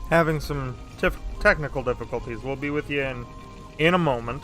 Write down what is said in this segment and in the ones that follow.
Having some technical difficulties. We'll be with you in a moment.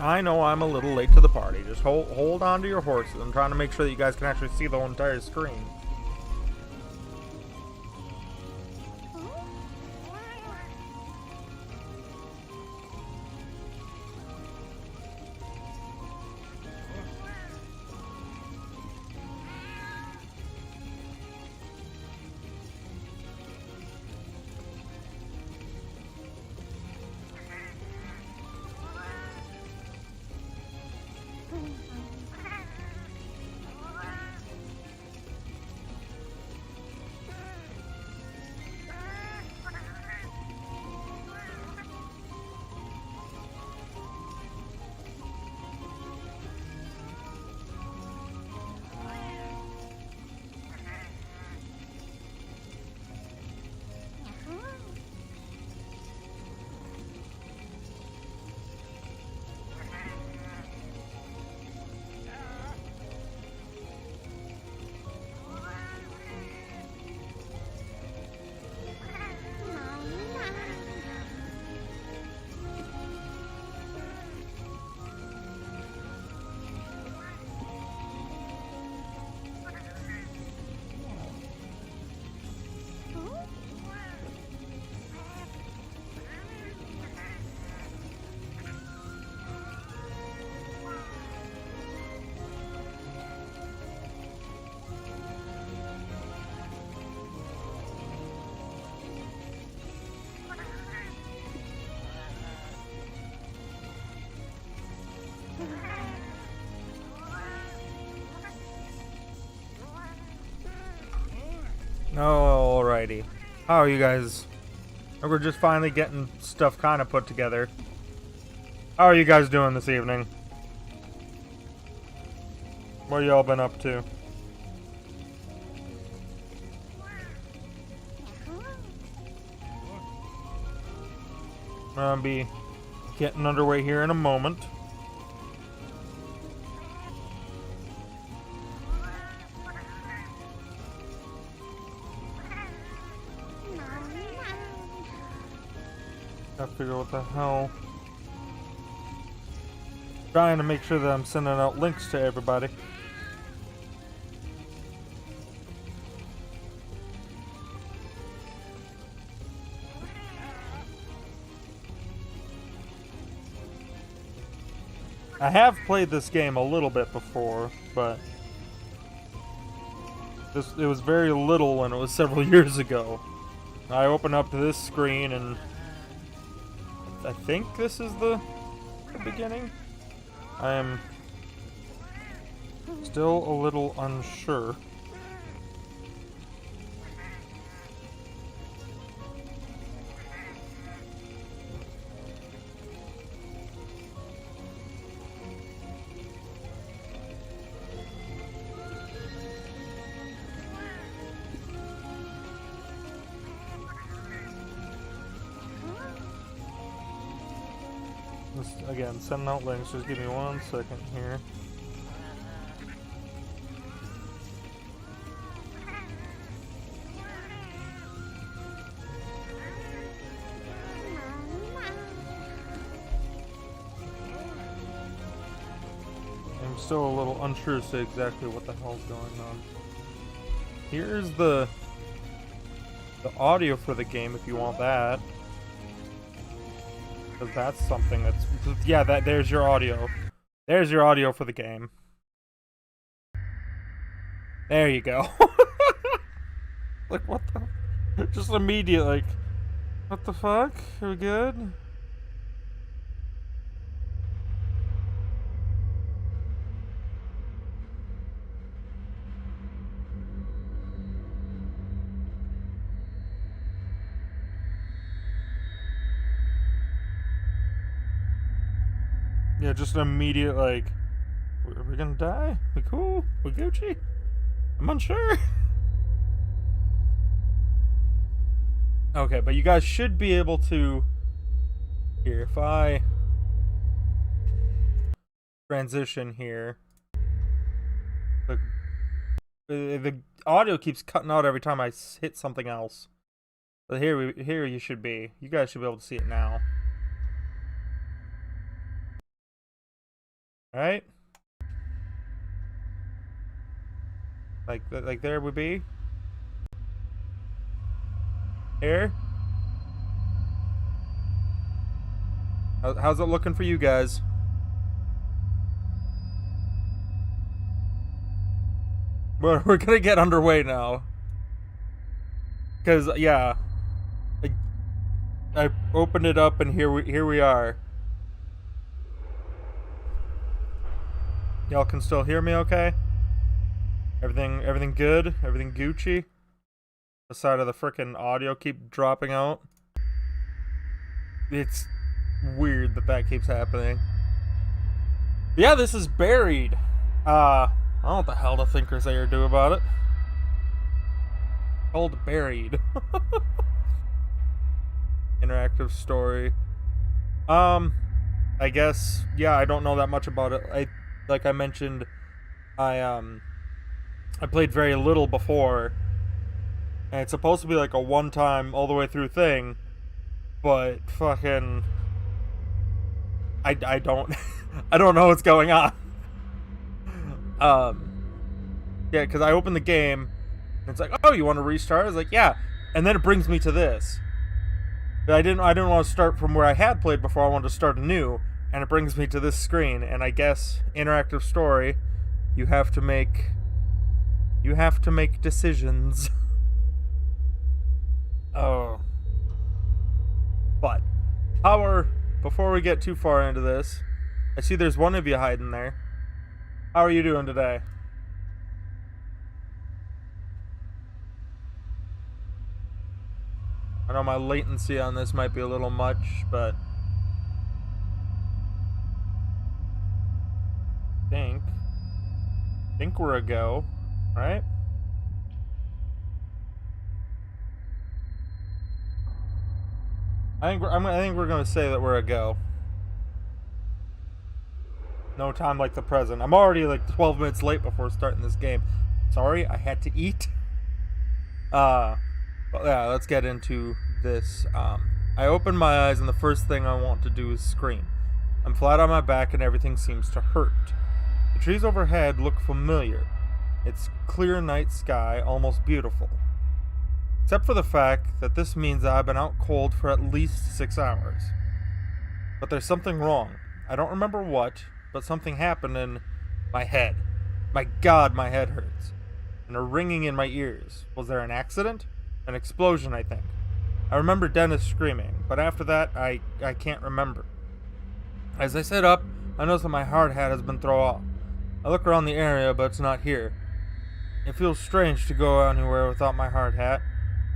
I know I'm a little late to the party. Just hold on to your horses. I'm trying to make sure that you guys can actually see the whole entire screen. Alrighty. How are you guys? We're just finally getting stuff kind of put together. How are you guys doing this evening? What y'all been up to? I'll be getting underway here in a moment. Gotta figure out what the hell. Trying to make sure that I'm sending out links to everybody. I have played this game a little bit before, but It was very little and it was several years ago. I open up this screen and I think this is the beginning. I am still a little unsure. Again, sending out links. Just give me 1 second here. I'm still a little unsure as to exactly what the hell's going on. Here's the audio for the game if you want that. Because that's something that's... Yeah, there's your audio. There's your audio for the game. There you go. Like, what the... Just immediate, like... What the fuck? Are we good? Yeah, just an immediate, like, are we gonna die? We cool? We Gucci? I'm unsure. Okay, but you guys should be able to... Here, if I... transition here... The audio keeps cutting out every time I hit something else. But here you should be. You guys should be able to see it now. Alright? Like there would be. Here. How's it looking for you guys? We're gonna get underway now. Cause yeah. I opened it up and here we are. Y'all can still hear me okay? Everything good? Everything Gucci? The side of the frickin' audio keep dropping out. It's weird that keeps happening. Yeah, this is Buried. I don't know what the hell to think or say or do about it. Called Buried. Interactive story. I guess, yeah, I don't know that much about it. Like I mentioned, I played very little before, and it's supposed to be like a one-time all the way through thing, but fucking I don't I don't know what's going on. Yeah, because I opened the game and it's like, oh, you want to restart? I was like, yeah, and then it brings me to this. But I didn't want to start from where I had played before. I wanted to start anew. And it brings me to this screen, and I guess interactive story, you have to make decisions. Oh. But before we get too far into this, I see there's one of you hiding there. How are you doing today? I know my latency on this might be a little much, but think we're a go, right? I think we're gonna say that we're a go. No time like the present. I'm already like 12 minutes late before starting this game. Sorry, I had to eat. But yeah, let's get into this. I open my eyes and the first thing I want to do is scream. I'm flat on my back and everything seems to hurt. The trees overhead look familiar. It's clear night sky, almost beautiful. Except for the fact that this means that I've been out cold for at least 6 hours. But there's something wrong. I don't remember what, but something happened in my head. My God, my head hurts. and a ringing in my ears. Was there an accident? An explosion, I think. I remember Dennis screaming, but after that, I can't remember. As I sit up, I notice that my hard hat has been thrown off. I look around the area, but it's not here. It feels strange to go anywhere without my hard hat.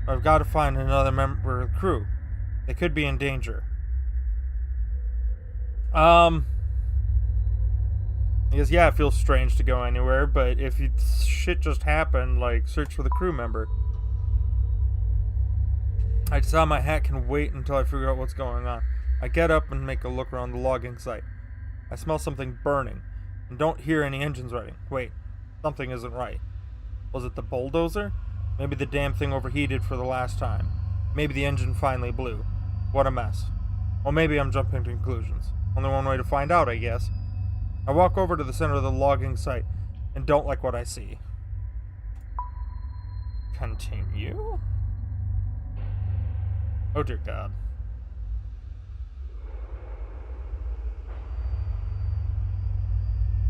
I've got to find another member of the crew. They could be in danger. I guess, yeah, it feels strange to go anywhere, but if shit just happened, like, search for the crew member. I decide my hat can wait until I figure out what's going on. I get up and make a look around the logging site. I smell something burning, and don't hear any engines running. Wait, something isn't right. Was it the bulldozer? Maybe the damn thing overheated for the last time. Maybe the engine finally blew. What a mess. Well, maybe I'm jumping to conclusions. Only one way to find out, I guess. I walk over to the center of the logging site and don't like what I see. Continue? Oh dear God.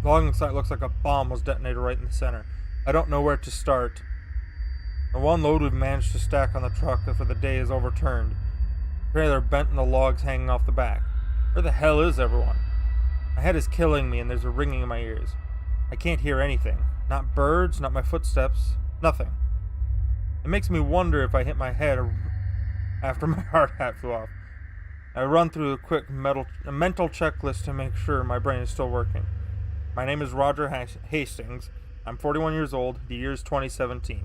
The logging site looks like a bomb was detonated right in the center. I don't know where to start. The one load we've managed to stack on the truck for the day is overturned. The trailer bent and the logs hanging off the back. Where the hell is everyone? My head is killing me and there's a ringing in my ears. I can't hear anything. Not birds, not my footsteps, nothing. It makes me wonder if I hit my head after my hard hat flew off. I run through a quick mental checklist to make sure my brain is still working. My name is Roger Hastings. I'm 41 years old. The year is 2017.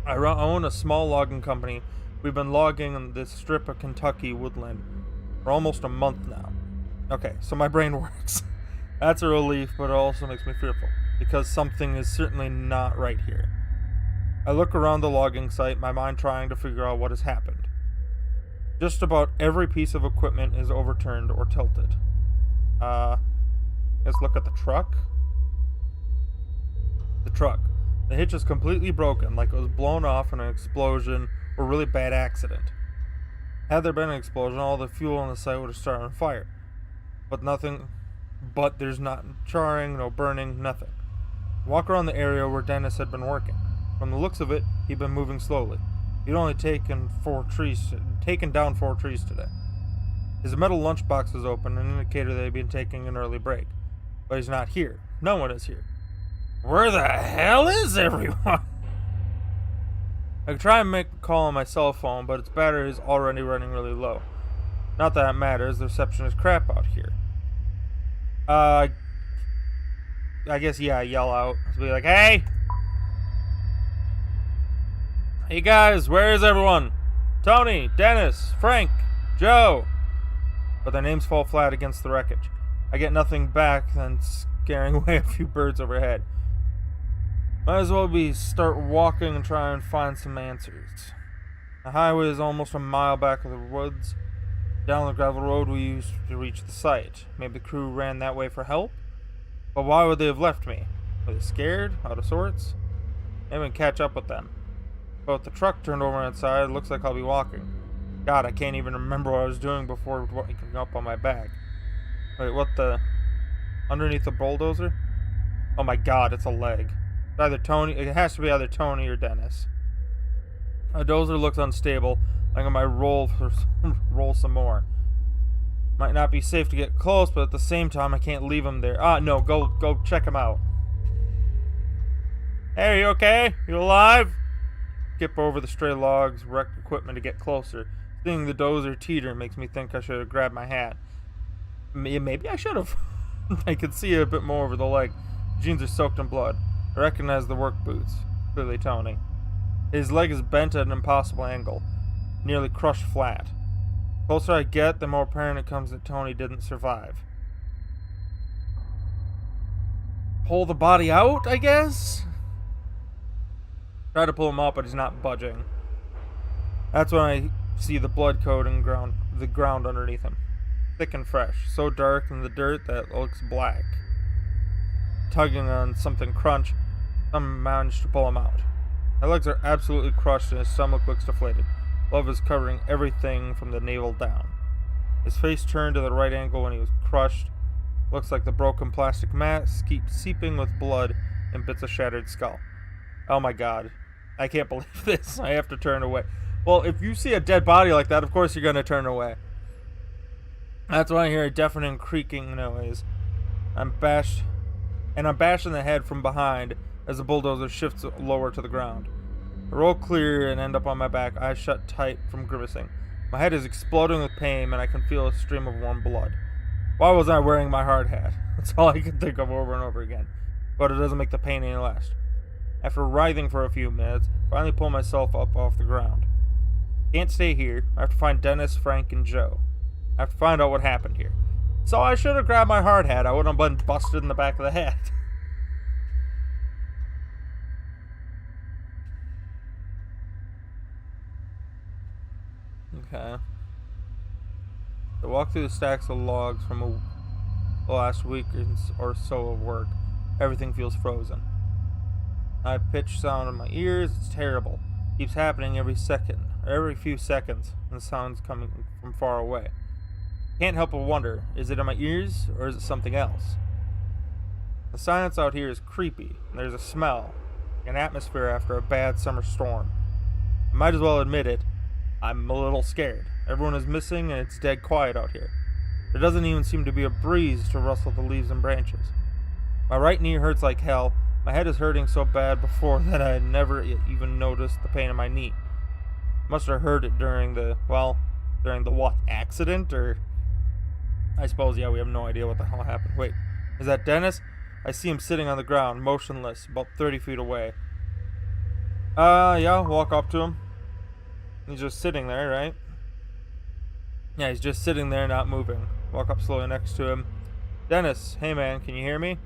I own a small logging company. We've been logging in this strip of Kentucky woodland for almost a month now. Okay, so my brain works. That's a relief, but it also makes me fearful, because something is certainly not right here. I look around the logging site, my mind trying to figure out what has happened. Just about every piece of equipment is overturned or tilted. Let's look at the truck. The truck. The hitch is completely broken, like it was blown off in an explosion or really bad accident. Had there been an explosion, all the fuel on the site would have started on fire. But there's not charring, no burning, nothing. Walk around the area where Dennis had been working. From the looks of it, he'd been moving slowly. He'd only taken down 4 trees today. His metal lunchbox was open, an indicator that he'd been taking an early break. But he's not here. No one is here. Where the hell is everyone? I could try and make a call on my cell phone, but its battery is already running really low. Not that it matters, the reception is crap out here. I guess, yeah, yell out. Be like, hey! Hey guys, where is everyone? Tony, Dennis, Frank, Joe. But their names fall flat against the wreckage. I get nothing back than scaring away a few birds overhead. Might as well start walking and try and find some answers. The highway is almost a mile back of the woods. Down the gravel road we used to reach the site. Maybe the crew ran that way for help? But why would they have left me? Were they scared? Out of sorts? Maybe I can catch up with them. But with the truck turned over inside, it looks like I'll be walking. God, I can't even remember what I was doing before waking up on my back. Wait, what the... Underneath the bulldozer? Oh my God, it's a leg. It's either Tony... It has to be either Tony or Dennis. A dozer looks unstable, like I might roll some more. Might not be safe to get close, but at the same time, I can't leave him there. No, go check him out. Hey, are you okay? You alive? Skip over the stray logs, wrecked equipment to get closer. Seeing the dozer teeter makes me think I should have grabbed my hat. Maybe I should have. I could see a bit more over the leg. Jeans are soaked in blood. I recognize the work boots. Clearly Tony. His leg is bent at an impossible angle, nearly crushed flat. The closer I get, the more apparent it comes that Tony didn't survive. Pull the body out, I guess? Try to pull him out, but he's not budging. That's when I see the blood coating the ground underneath him. Thick and fresh, so dark in the dirt that it looks black. Tugging on something crunch, I managed to pull him out. My legs are absolutely crushed and his stomach looks deflated. Blood is covering everything from the navel down. His face turned to the right angle when he was crushed. Looks like the broken plastic mask keeps seeping with blood and bits of shattered skull. Oh my god. I can't believe this. I have to turn away. Well, if you see a dead body like that, of course you're going to turn away. That's when I hear a deafening creaking noise. I'm bashed in the head from behind as the bulldozer shifts lower to the ground. I roll clear and end up on my back, eyes shut tight from grimacing. My head is exploding with pain, and I can feel a stream of warm blood. Why wasn't I wearing my hard hat? That's all I can think of over and over again. But it doesn't make the pain any less. After writhing for a few minutes, I finally pull myself up off the ground. Can't stay here. I have to find Dennis, Frank, and Joe. I have to find out what happened here. So I should have grabbed my hard hat. I wouldn't have been busted in the back of the head. Okay. I walk through the stacks of logs from the last week or so of work. Everything feels frozen. I have pitch sound in my ears. It's terrible. It keeps happening every few seconds, and the sound's coming from far away. Can't help but wonder, is it in my ears, or is it something else? The silence out here is creepy, and there's a smell, an atmosphere after a bad summer storm. I might as well admit it, I'm a little scared. Everyone is missing, and it's dead quiet out here. There doesn't even seem to be a breeze to rustle the leaves and branches. My right knee hurts like hell. My head is hurting so bad before that I had never even noticed the pain in my knee. Must have heard it during the what, accident, or... I suppose, yeah, we have no idea what the hell happened. Wait, is that Dennis? I see him sitting on the ground, motionless, about 30 feet away. Yeah, walk up to him. He's just sitting there, right? Yeah, he's just sitting there, not moving. Walk up slowly next to him. Dennis, hey man, can you hear me?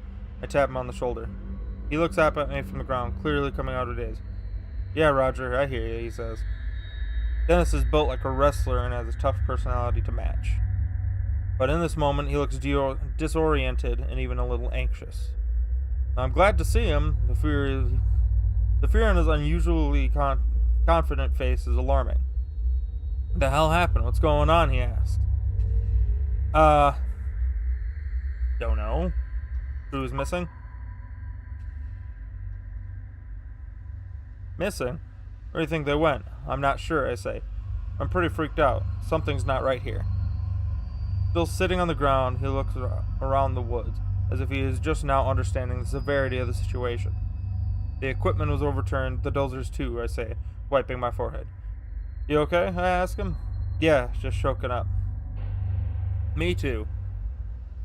I tap him on the shoulder. He looks up at me from the ground, clearly coming out of daze. Yeah, Roger, I hear you, he says. Dennis is built like a wrestler and has a tough personality to match. But in this moment, he looks disoriented and even a little anxious. I'm glad to see him. The fear on his unusually confident face is alarming. What the hell happened? What's going on? He asks. Don't know. Who's missing? Missing? Where do you think they went? I'm not sure, I say. I'm pretty freaked out. Something's not right here. Still sitting on the ground, he looks around the woods, as if he is just now understanding the severity of the situation. The equipment was overturned, the dozers too, I say, wiping my forehead. You okay? I ask him. Yeah, just choking up. Me too.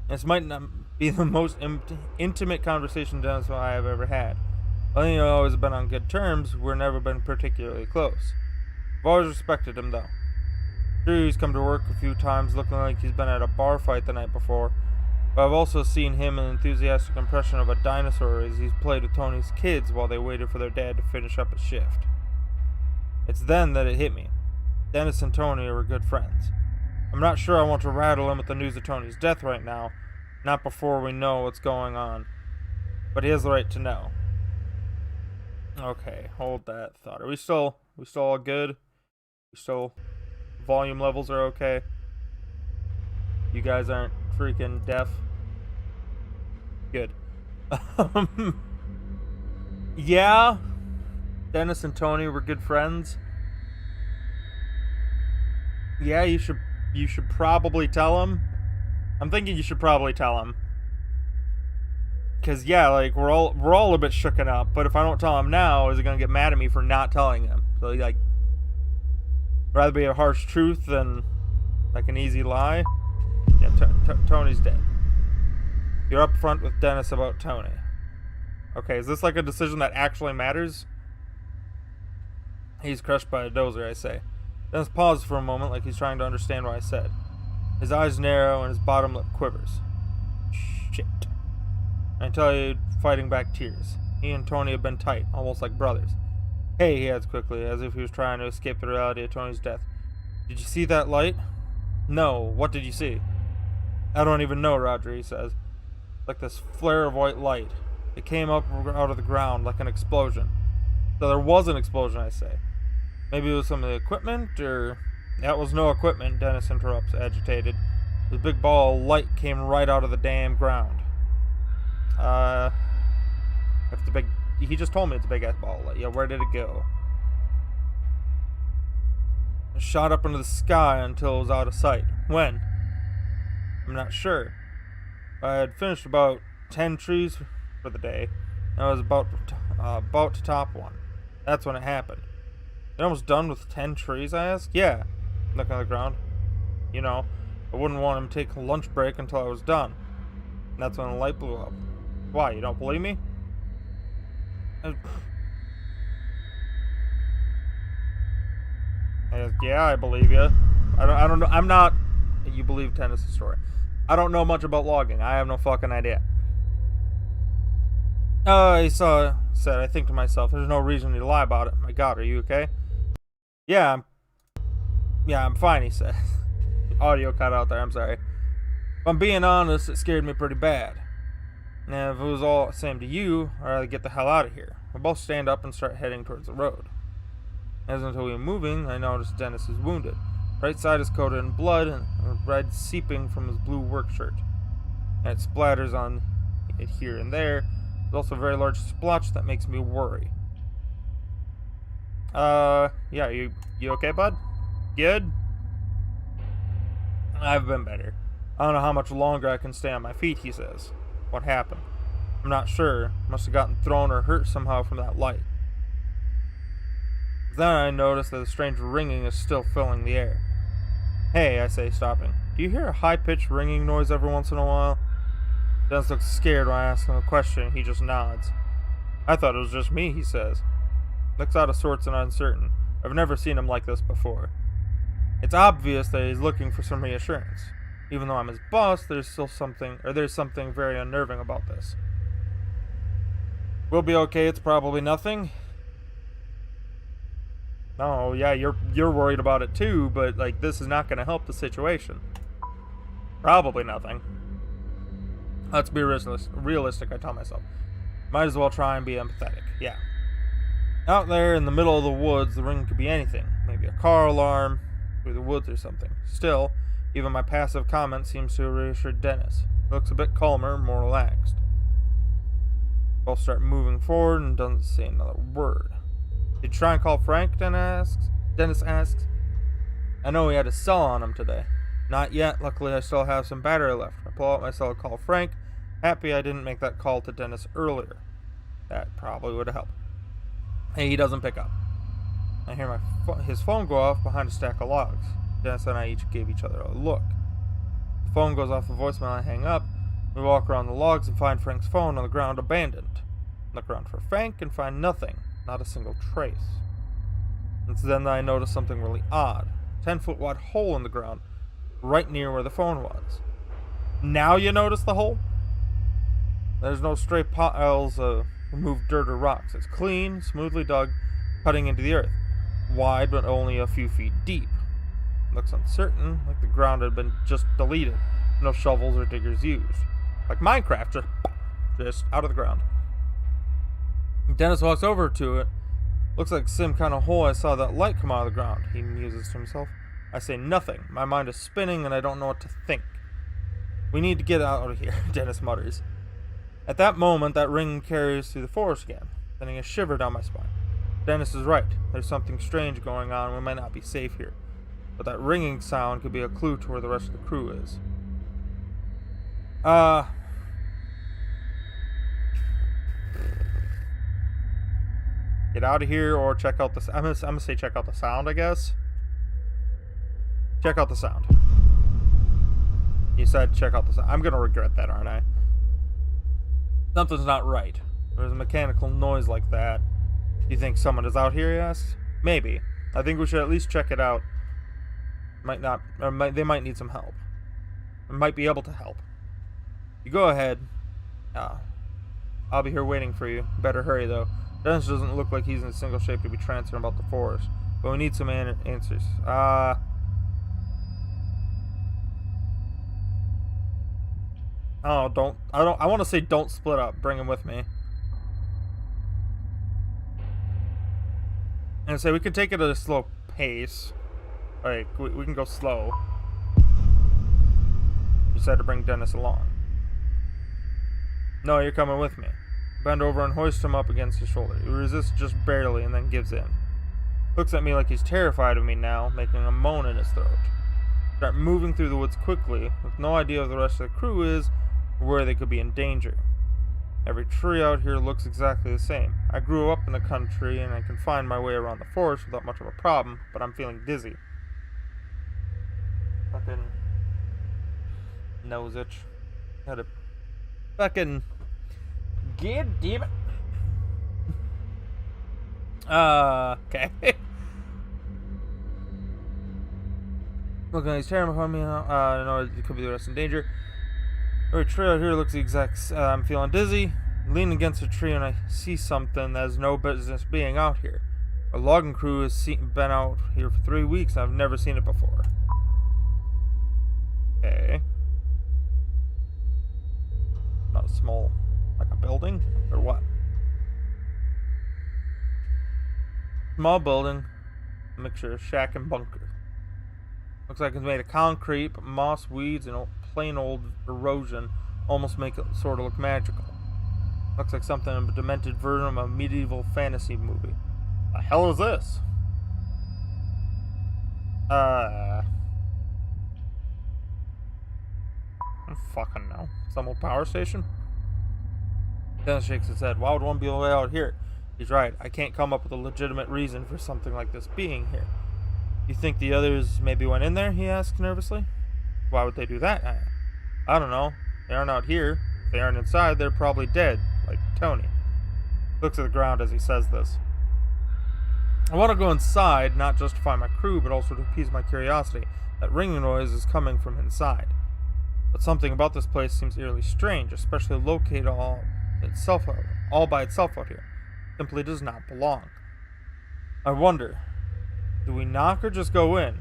This might not be the most intimate conversation Dennis and I have ever had. Well, you know, always been on good terms, we've never been particularly close. I've always respected him, though. Sure, he's come to work a few times looking like he's been at a bar fight the night before, but I've also seen him an enthusiastic impression of a dinosaur as he's played with Tony's kids while they waited for their dad to finish up his shift. It's then that it hit me. Dennis and Tony were good friends. I'm not sure I want to rattle him with the news of Tony's death right now, not before we know what's going on, but he has the right to know. Okay, hold that thought. Are we still all good? We still... Volume levels are okay. You guys aren't freaking deaf. Good. Yeah. Dennis and Tony were good friends. Yeah, you should probably tell him. I'm thinking you should probably tell him. Cause yeah, like we're all a bit shooken up. But if I don't tell him now, is he gonna get mad at me for not telling him? So like. Rather be a harsh truth than like an easy lie. Yeah, Tony's dead. You're up front with Dennis about Tony. Okay, is this like a decision that actually matters? He's crushed by a dozer, I say. Dennis pauses for a moment like he's trying to understand what I said. His eyes narrow and his bottom lip quivers. Shit. I tell you, fighting back tears. He and Tony have been tight, almost like brothers. Hey, he adds quickly, as if he was trying to escape the reality of Tony's death. Did you see that light? No, what did you see? I don't even know, Roger, he says. Like this flare of white light. It came up out of the ground like an explosion. So there was an explosion, I say. Maybe it was some of the equipment, or... That was no equipment, Dennis interrupts, agitated. The big ball of light came right out of the damn ground. If the big he just told me it's a big ass ball of light. Yeah, where did it go? It shot up into the sky until it was out of sight. When? I'm not sure. I had finished about 10 trees for the day. And I was about to top one. That's when it happened. You almost done with 10 trees, I asked? Yeah. Looking on the ground. You know, I wouldn't want him to take a lunch break until I was done. And that's when the light blew up. Why, you don't believe me? Yeah, I believe you. I don't know. I'm not. You believe Dennis's story. I don't know much about logging. I have no fucking idea. He said, I think to myself, there's no reason to lie about it. My God, are you okay? Yeah, I'm fine, he said. Audio cut out there, I'm sorry. If I'm being honest, it scared me pretty bad. And if it was all the same to you, I'd rather get the hell out of here. We both stand up and start heading towards the road. As until we were moving, I noticed Dennis is wounded. Right side is coated in blood and red seeping from his blue work shirt. And it splatters on it here and there. There's also a very large splotch that makes me worry. Yeah, you okay, bud? Good? I've been better. I don't know how much longer I can stay on my feet, he says. What happened? I'm not sure. Must have gotten thrown or hurt somehow from that light. Then I notice that a strange ringing is still filling the air. Hey, I say, stopping. Do you hear a high-pitched ringing noise every once in a while? Dennis looks scared when I ask him a question. He just nods. I thought it was just me, he says. Looks out of sorts and uncertain. I've never seen him like this before. It's obvious that he's looking for some reassurance. Even though I'm his boss, there's something very unnerving about this. We'll be okay, it's probably nothing. Oh, yeah, you're worried about it too, but, like, this is not going to help the situation. Probably nothing. Let's be realistic, I tell myself. Might as well try and be empathetic, yeah. Out there in the middle of the woods, the ring could be anything. Maybe a car alarm, through the woods or something. Still, even my passive comment seems to have reassured Dennis. He looks a bit calmer, more relaxed. Both start moving forward and doesn't say another word. Did you try and call Frank? Dennis asks. I know he had a cell on him today. Not yet. Luckily, I still have some battery left. I pull out my cell to call Frank. Happy I didn't make that call to Dennis earlier. That probably would have helped. Hey, he doesn't pick up. I hear his phone go off behind a stack of logs. Dennis and I each gave each other a look. The phone goes off the voicemail. I hang up. We walk around the logs and find Frank's phone on the ground abandoned. Look around for Frank and find nothing. Not a single trace. And so then I noticed something really odd. 10-foot wide hole in the ground, right near where the phone was. Now you notice the hole? There's no stray piles of removed dirt or rocks. It's clean, smoothly dug, cutting into the earth. Wide, but only a few feet deep. Looks uncertain, like the ground had been just deleted. No shovels or diggers used. Like Minecraft, just out of the ground. Dennis walks over to it. Looks like the same kind of hole I saw that light come out of the ground, he muses to himself. I say nothing. My mind is spinning and I don't know what to think. We need to get out of here, Dennis mutters. At that moment, that ring carries through the forest again, sending a shiver down my spine. Dennis is right. There's something strange going on. We might not be safe here. But that ringing sound could be a clue to where the rest of the crew is. Get out of here or check out the... I'm gonna say check out the sound, I guess. Check out the sound. You said check out the sound. I'm gonna regret that, aren't I? Something's not right. There's a mechanical noise like that. Do you think someone is out here, he asks? Maybe. I think we should at least check it out. They might need some help. I might be able to help. You go ahead. I'll be here waiting for you. Better hurry, though. Dennis doesn't look like he's in a single shape to be transferring about the forest. But we need some answers. I want to say don't split up. Bring him with me. And say we can take it at a slow pace. Like, we can go slow. Just had to bring Dennis along. No, you're coming with me. bend over and hoist him up against his shoulder. He resists just barely and then gives in. Looks at me like he's terrified of me now, making a moan in his throat. Start moving through the woods quickly, with no idea who the rest of the crew is or where they could be in danger. Every tree out here looks exactly the same. I grew up in the country and I can find my way around the forest without much of a problem, but I'm feeling dizzy. Fucking nose itch. Had a fucking god damn it. Okay. Looking like he's tearing behind me. I know it could be the rest in danger. Every tree out here looks the exact. I'm feeling dizzy. Lean against a tree and I see something that has no business being out here. A logging crew has been out here for 3 weeks and I've never seen it before. Okay. Not a small, like a building? Or what? Small building. A mixture of shack and bunker. Looks like it's made of concrete, but moss, weeds, and plain old erosion almost make it sort of look magical. Looks like something in a demented version of a medieval fantasy movie. The hell is this? I don't fucking know. Some old power station? Dennis shakes his head. Why would one be way out here? He's right. I can't come up with a legitimate reason for something like this being here. You think the others maybe went in there? He asked nervously. Why would they do that? I don't know. They aren't out here. If they aren't inside, they're probably dead, like Tony. Looks at the ground as he says this. I want to go inside, not just to find my crew, but also to appease my curiosity. That ringing noise is coming from inside. But something about this place seems eerily strange, especially located all by itself out here. Simply does not belong. I wonder, do we knock or just go in?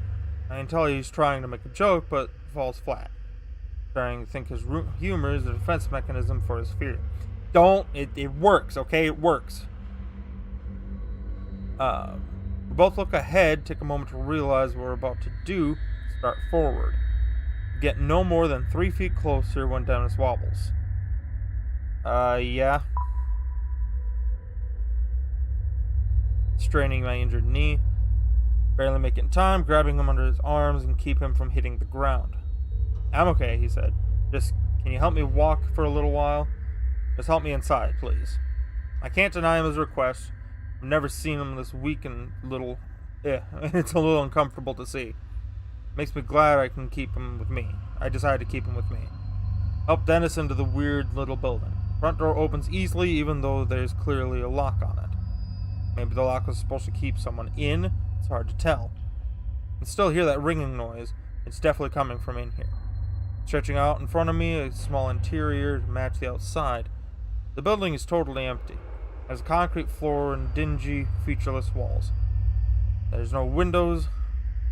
I can tell he's trying to make a joke, but falls flat. Trying to think his humor is a defense mechanism for his fear. It works, okay? It works. We both look ahead, take a moment to realize what we're about to do, start forward. Get no more than 3 feet closer when Dennis wobbles. Yeah. Straining my injured knee. Barely making time, grabbing him under his arms and keep him from hitting the ground. I'm okay, he said. Just, can you help me walk for a little while? Just help me inside, please. I can't deny him his request. I've never seen him this weak and little... it's a little uncomfortable to see. Makes me glad I can keep him with me. I decided to keep him with me. Help Dennis into the weird little building. Front door opens easily, even though there's clearly a lock on it. Maybe the lock was supposed to keep someone in. It's hard to tell. I can still hear that ringing noise. It's definitely coming from in here. Stretching out in front of me, a small interior to match the outside. The building is totally empty. It has a concrete floor and dingy, featureless walls. There's no windows.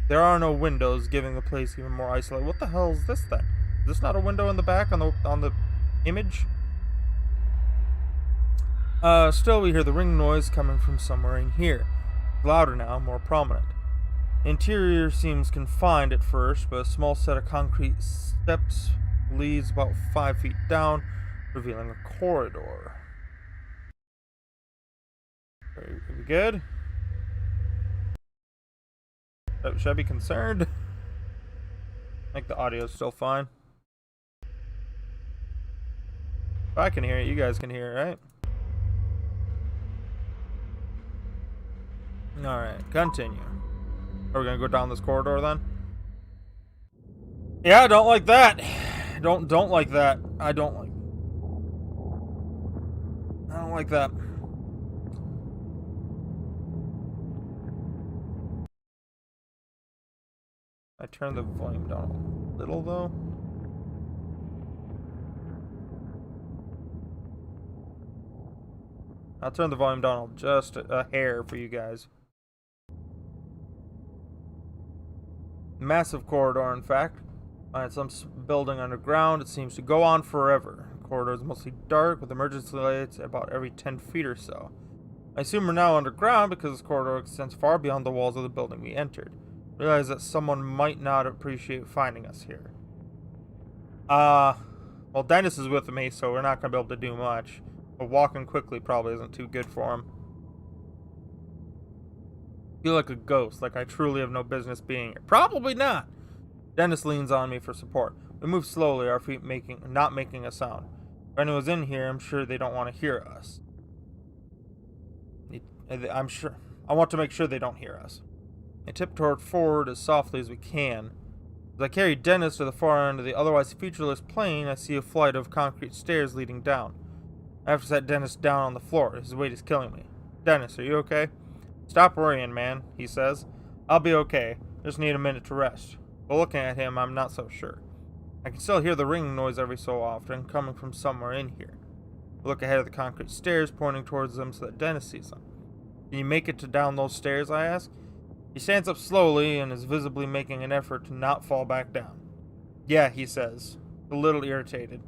There are no windows, giving the place even more isolated. What the hell is this then? Is this not a window in the back on the image? Still we hear the ring noise coming from somewhere in here. Louder now, more prominent. The interior seems confined at first, but a small set of concrete steps leads about 5 feet down, revealing a corridor. Are we good? Should I be concerned? I think the audio's still fine. If I can hear it, you guys can hear it, right? Alright, continue. Are we gonna go down this corridor then? Yeah, I don't like that. Don't like that. I don't like that. I turned the volume down a little though. I'll turn the volume down just a hair for you guys. Massive corridor, in fact. Behind some building underground, it seems to go on forever. The corridor is mostly dark, with emergency lights about every 10 feet or so. I assume we're now underground because this corridor extends far beyond the walls of the building we entered. Realize that someone might not appreciate finding us here. Well, Dennis is with me, so we're not going to be able to do much. But walking quickly probably isn't too good for him. Feel like a ghost, like I truly have no business being here. Probably not. Dennis leans on me for support. We move slowly, our feet not making a sound. If anyone's in here, I'm sure they don't want to hear us. I want to make sure they don't hear us. I tiptoe forward as softly as we can. As I carry Dennis to the far end of the otherwise featureless plain, I see a flight of concrete stairs leading down. I have to set Dennis down on the floor. His weight is killing me. Dennis, are you okay? Stop worrying, man, he says. I'll be okay. Just need a minute to rest. But looking at him, I'm not so sure. I can still hear the ringing noise every so often, coming from somewhere in here. I look ahead at the concrete stairs, pointing towards them so that Dennis sees them. Can you make it down those stairs, I ask? He stands up slowly and is visibly making an effort to not fall back down. Yeah, he says, a little irritated.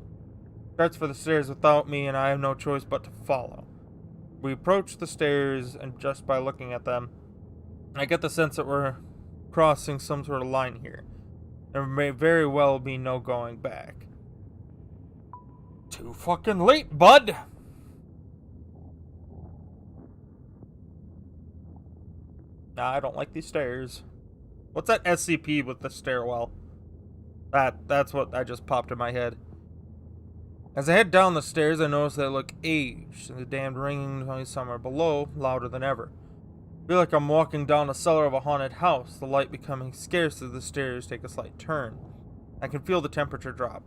Starts for the stairs without me, and I have no choice but to follow. We approach the stairs, and just by looking at them, I get the sense that we're crossing some sort of line here. There may very well be no going back. Too fucking late, bud! Nah, I don't like these stairs. What's that SCP with the stairwell? That's what I just popped in my head. As I head down the stairs, I notice that I look aged, and the damned ringing noise somewhere below, louder than ever. I feel like I'm walking down the cellar of a haunted house, the light becoming scarce as the stairs take a slight turn. I can feel the temperature drop.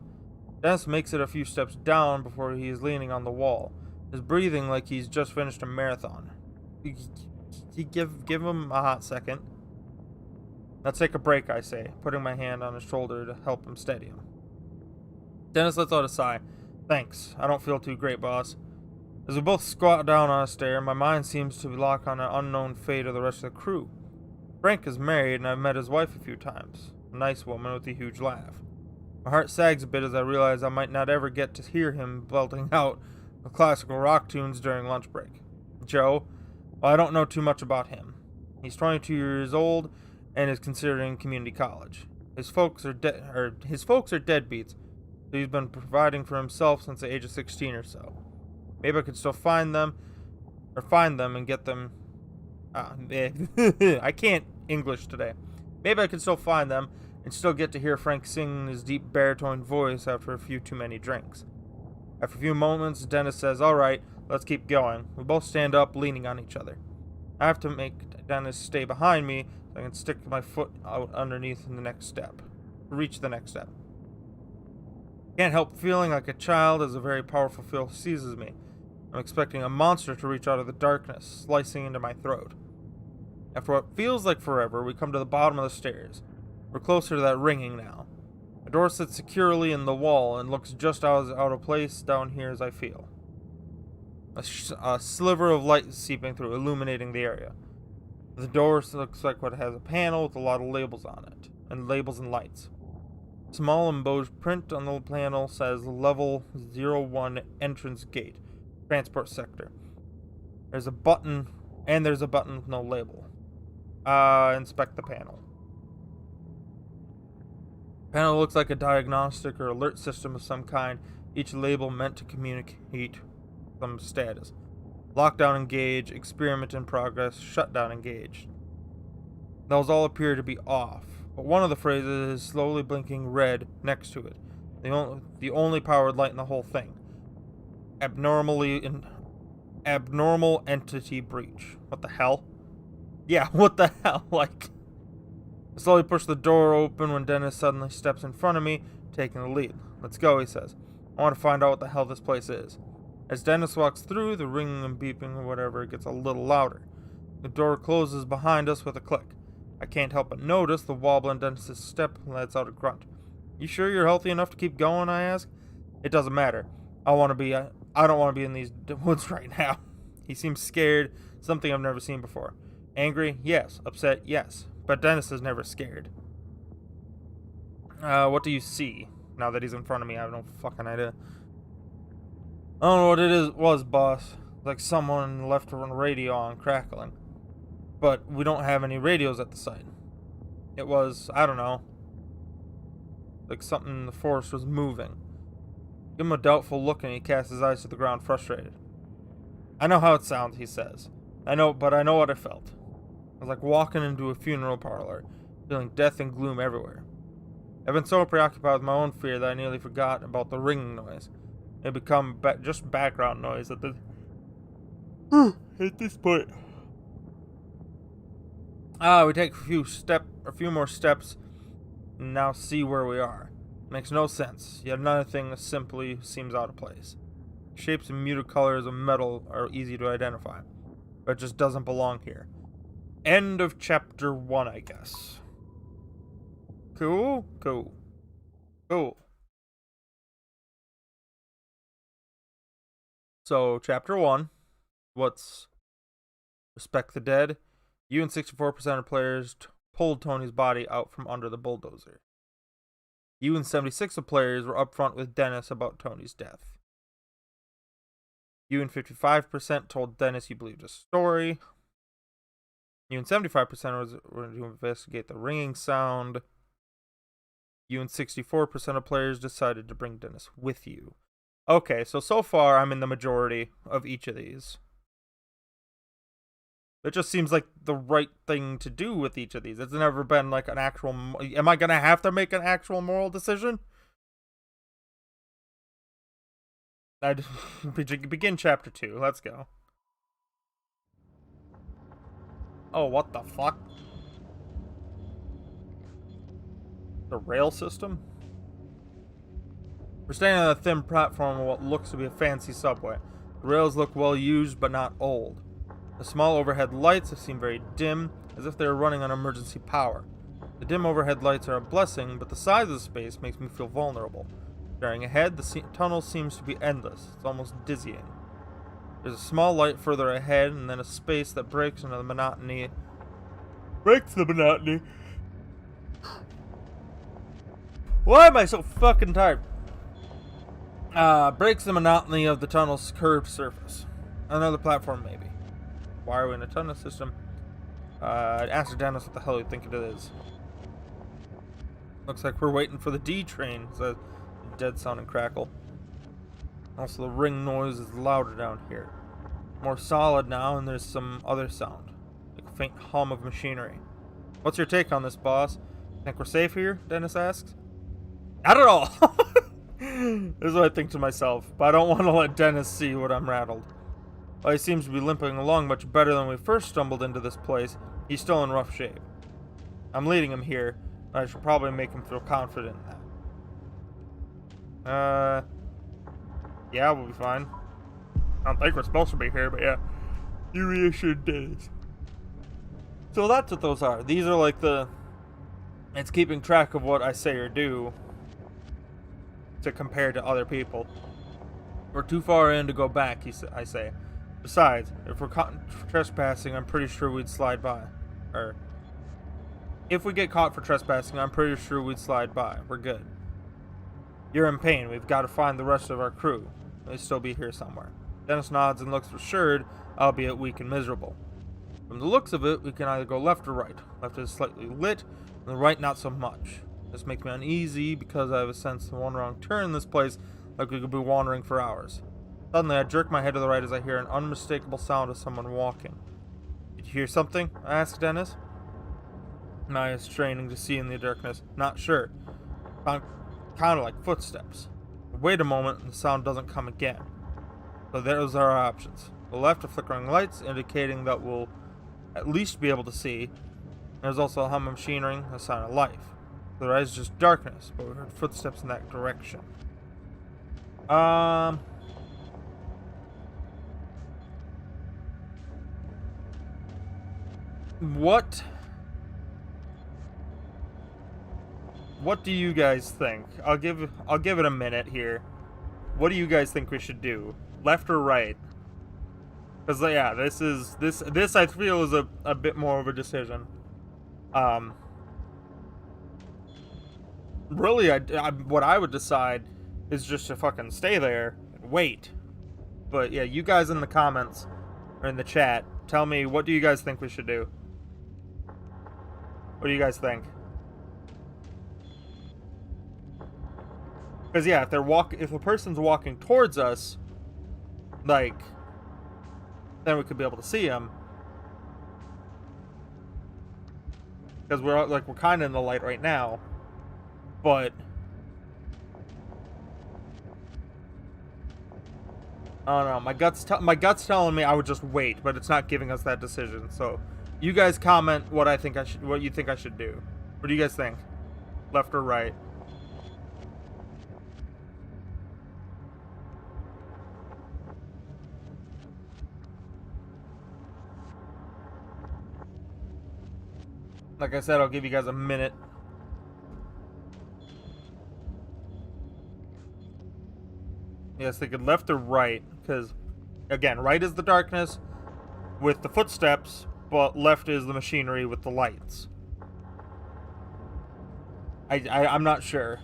Dennis makes it a few steps down before he is leaning on the wall, his breathing like he's just finished a marathon. Give him a hot second. Let's take a break, I say, putting my hand on his shoulder to help him steady him. Dennis lets out a sigh. Thanks. I don't feel too great, boss. As we both squat down on a stair, my mind seems to lock on an unknown fate of the rest of the crew. Frank is married, and I've met his wife a few times. A nice woman with a huge laugh. My heart sags a bit as I realize I might not ever get to hear him belting out the classical rock tunes during lunch break. Joe, well, I don't know too much about him. He's 22 years old and is considering community college. His folks are deadbeats, so he's been providing for himself since the age of 16 or so. Maybe I could still find them and get them. I can't English today. Maybe I could still find them and still get to hear Frank sing in his deep baritone voice after a few too many drinks. After a few moments, Dennis says, "All right, let's keep going." We both stand up, leaning on each other. I have to make Dennis stay behind me so I can stick my foot out underneath the next step. Reach the next step. Can't help feeling like a child as a very powerful feel seizes me. I'm expecting a monster to reach out of the darkness, slicing into my throat. After what feels like forever, we come to the bottom of the stairs. We're closer to that ringing now. The door sits securely in the wall and looks just as out of place down here as I feel. A sliver of light is seeping through, illuminating the area. The door looks like what has a panel with a lot of labels on it, and labels and lights. Small embossed print on the panel says Level 01 Entrance Gate, Transport Sector. There's a button with no label. Inspect the panel. The panel looks like a diagnostic or alert system of some kind, each label meant to communicate some status. Lockdown engaged, experiment in progress, shutdown engaged. Those all appear to be off, but one of the phrases is slowly blinking red next to it. The only powered light in the whole thing. Abnormal entity breach. What the hell? Yeah, what the hell? Like, I slowly push the door open when Dennis suddenly steps in front of me, taking the lead. Let's go, he says. I want to find out what the hell this place is. As Dennis walks through, the ringing and beeping or whatever gets a little louder. The door closes behind us with a click. I can't help but notice the wobble in Dennis's step lets out a grunt. You sure you're healthy enough to keep going, I ask? It doesn't matter. I don't want to be in these woods right now. He seems scared, something I've never seen before. Angry? Yes. Upset? Yes. But Dennis is never scared. What do you see? Now that he's in front of me, I have no fucking idea. I don't know what it was, boss. Like someone left a radio on crackling. But we don't have any radios at the site. It was, I don't know, like something in the forest was moving. Give him a doubtful look and he casts his eyes to the ground, frustrated. I know how it sounds, he says. I know what I felt. I was like walking into a funeral parlor, feeling death and gloom everywhere. I've been so preoccupied with my own fear that I nearly forgot about the ringing noise. It had become just background noise at this point. We take a few more steps, and now see where we are. Makes no sense. Yet another thing simply seems out of place. Shapes and muted colors of metal are easy to identify, but it just doesn't belong here. End of chapter 1, I guess. Cool. So, chapter 1. What's Respect the Dead? You and 64% of players pulled Tony's body out from under the bulldozer. You and 76% of players were upfront with Dennis about Tony's death. You and 55% told Dennis you believed his story. You and 75% were to investigate the ringing sound. You and 64% of players decided to bring Dennis with you. Okay, so far I'm in the majority of each of these. It just seems like the right thing to do with each of these. It's never been like an actual... Am I going to have to make an actual moral decision? I'd begin chapter 2. Let's go. Oh, what the fuck? The rail system? We're standing on a thin platform of what looks to be a fancy subway. The rails look well used, but not old. The small overhead lights seem very dim, as if they were running on emergency power. The dim overhead lights are a blessing, but the size of the space makes me feel vulnerable. Staring ahead, the tunnel seems to be endless. It's almost dizzying. There's a small light further ahead, and then a space that breaks into the monotony. Why am I so fucking tired? Breaks the monotony of the tunnel's curved surface. Another platform, maybe. Why are we in a tunnel system? Ask Dennis what the hell you think it is. Looks like we're waiting for the D train, says a dead sound and crackle. Also, the ring noise is louder down here. More solid now, and there's some other sound. Like a faint hum of machinery. What's your take on this, boss? Think we're safe here? Dennis asks. Not at all! This is what I think to myself, but I don't want to let Dennis see what I'm rattled. While he seems to be limping along much better than when we first stumbled into this place, he's still in rough shape. I'm leading him here, but I should probably make him feel confident in that. Yeah, we'll be fine. I don't think we're supposed to be here, but yeah. You reassured Dennis. So that's what those are. These are like it's keeping track of what I say or do to compare to other people. We're too far in to go back, I say. Besides, if we're caught trespassing, I'm pretty sure we'd slide by. Or, if we get caught for trespassing, I'm pretty sure we'd slide by. We're good. You're in pain. We've got to find the rest of our crew. They still be here somewhere. Dennis nods and looks assured, albeit weak and miserable. From the looks of it, we can either go left or right. Left is slightly lit, and the right not so much. This makes me uneasy because I have a sense of one wrong turn in this place, like we could be wandering for hours. Suddenly, I jerk my head to the right as I hear an unmistakable sound of someone walking. Did you hear something? I asked Dennis. My eyes straining to see in the darkness. Not sure. Sound kind of like footsteps. Wait a moment, and the sound doesn't come again. So those are our options. The left are flickering lights, indicating that we'll at least be able to see. There's also a hum of machinery, a sign of life. The right is just darkness, but we heard footsteps in that direction. What do you guys think? I'll give it a minute here. What do you guys think we should do? Left or right? Because yeah, this I feel is a bit more of a decision. Really, what I would decide is just to fucking stay there and wait. But yeah, you guys in the comments or in the chat, tell me, what do you guys think we should do? What do you guys think? Because yeah, if a person's walking towards us, like, then we could be able to see him. Because we're kind of in the light right now. But I don't know. My gut's telling me I would just wait, but it's not giving us that decision. So, you guys comment what you think I should do. What do you guys think? Left or right? Like I said, I'll give you guys a minute. Yes, thinking left or right, because again, right is the darkness with the footsteps, but left is the machinery with the lights. I'm not sure.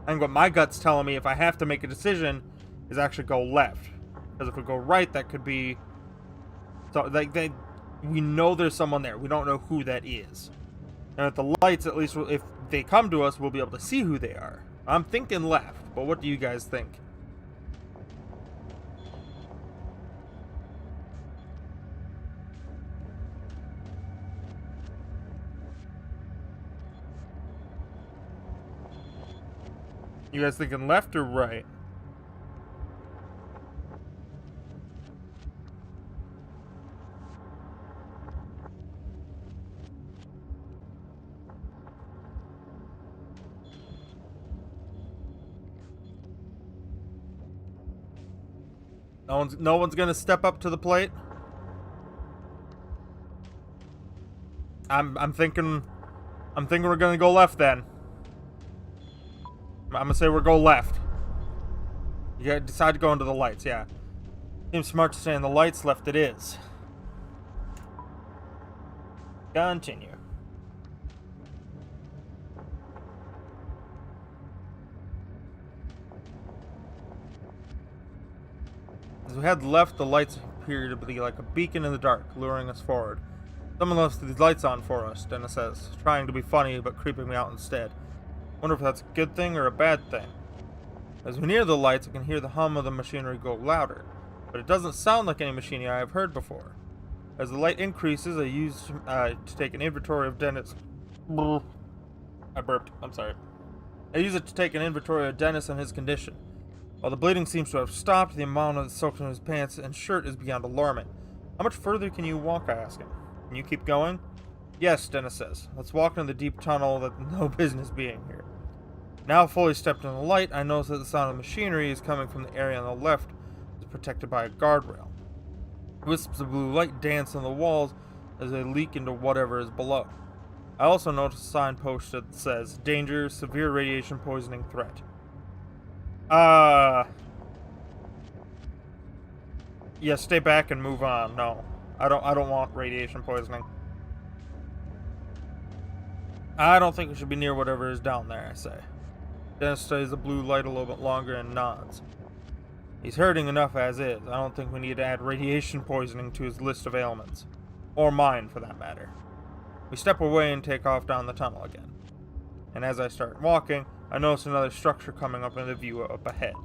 I think what my gut's telling me, if I have to make a decision, is actually go left, because if we go right, that could be so we know there's someone there. We don't know who that is. And at the lights, at least if they come to us, we'll be able to see who they are. I'm thinking left, but what do you guys think? You guys thinking left or right? No one's gonna step up to the plate. I'm thinking we're gonna go left then. I'm gonna say we're go left. You gotta decide to go into the lights, yeah. Seems smart to stay in the lights, left it is. Continue. As we head left, the lights appear to be like a beacon in the dark, luring us forward. Someone left these lights on for us, Dennis says, trying to be funny but creeping me out instead. Wonder if that's a good thing or a bad thing. As we near the lights, I can hear the hum of the machinery go louder, but it doesn't sound like any machinery I have heard before. As the light increases, I use to take an inventory of Dennis. I burped. I'm sorry. I use it to take an inventory of Dennis and his condition. While the bleeding seems to have stopped, the amount of soaked in his pants and shirt is beyond alarming. How much further can you walk, I ask him. Can you keep going? Yes, Dennis says. Let's walk into the deep tunnel that no business being here. Now fully stepped in the light, I notice that the sound of machinery is coming from the area on the left, is protected by a guardrail. Wisps of blue light dance on the walls as they leak into whatever is below. I also notice a sign posted that says, "Danger, severe radiation poisoning threat." Yeah, stay back and move on. No. I don't want radiation poisoning. I don't think we should be near whatever is down there, I say. Dennis studies the blue light a little bit longer and nods. He's hurting enough as is. I don't think we need to add radiation poisoning to his list of ailments. Or mine, for that matter. We step away and take off down the tunnel again. And as I start walking, I notice another structure coming up into view up ahead.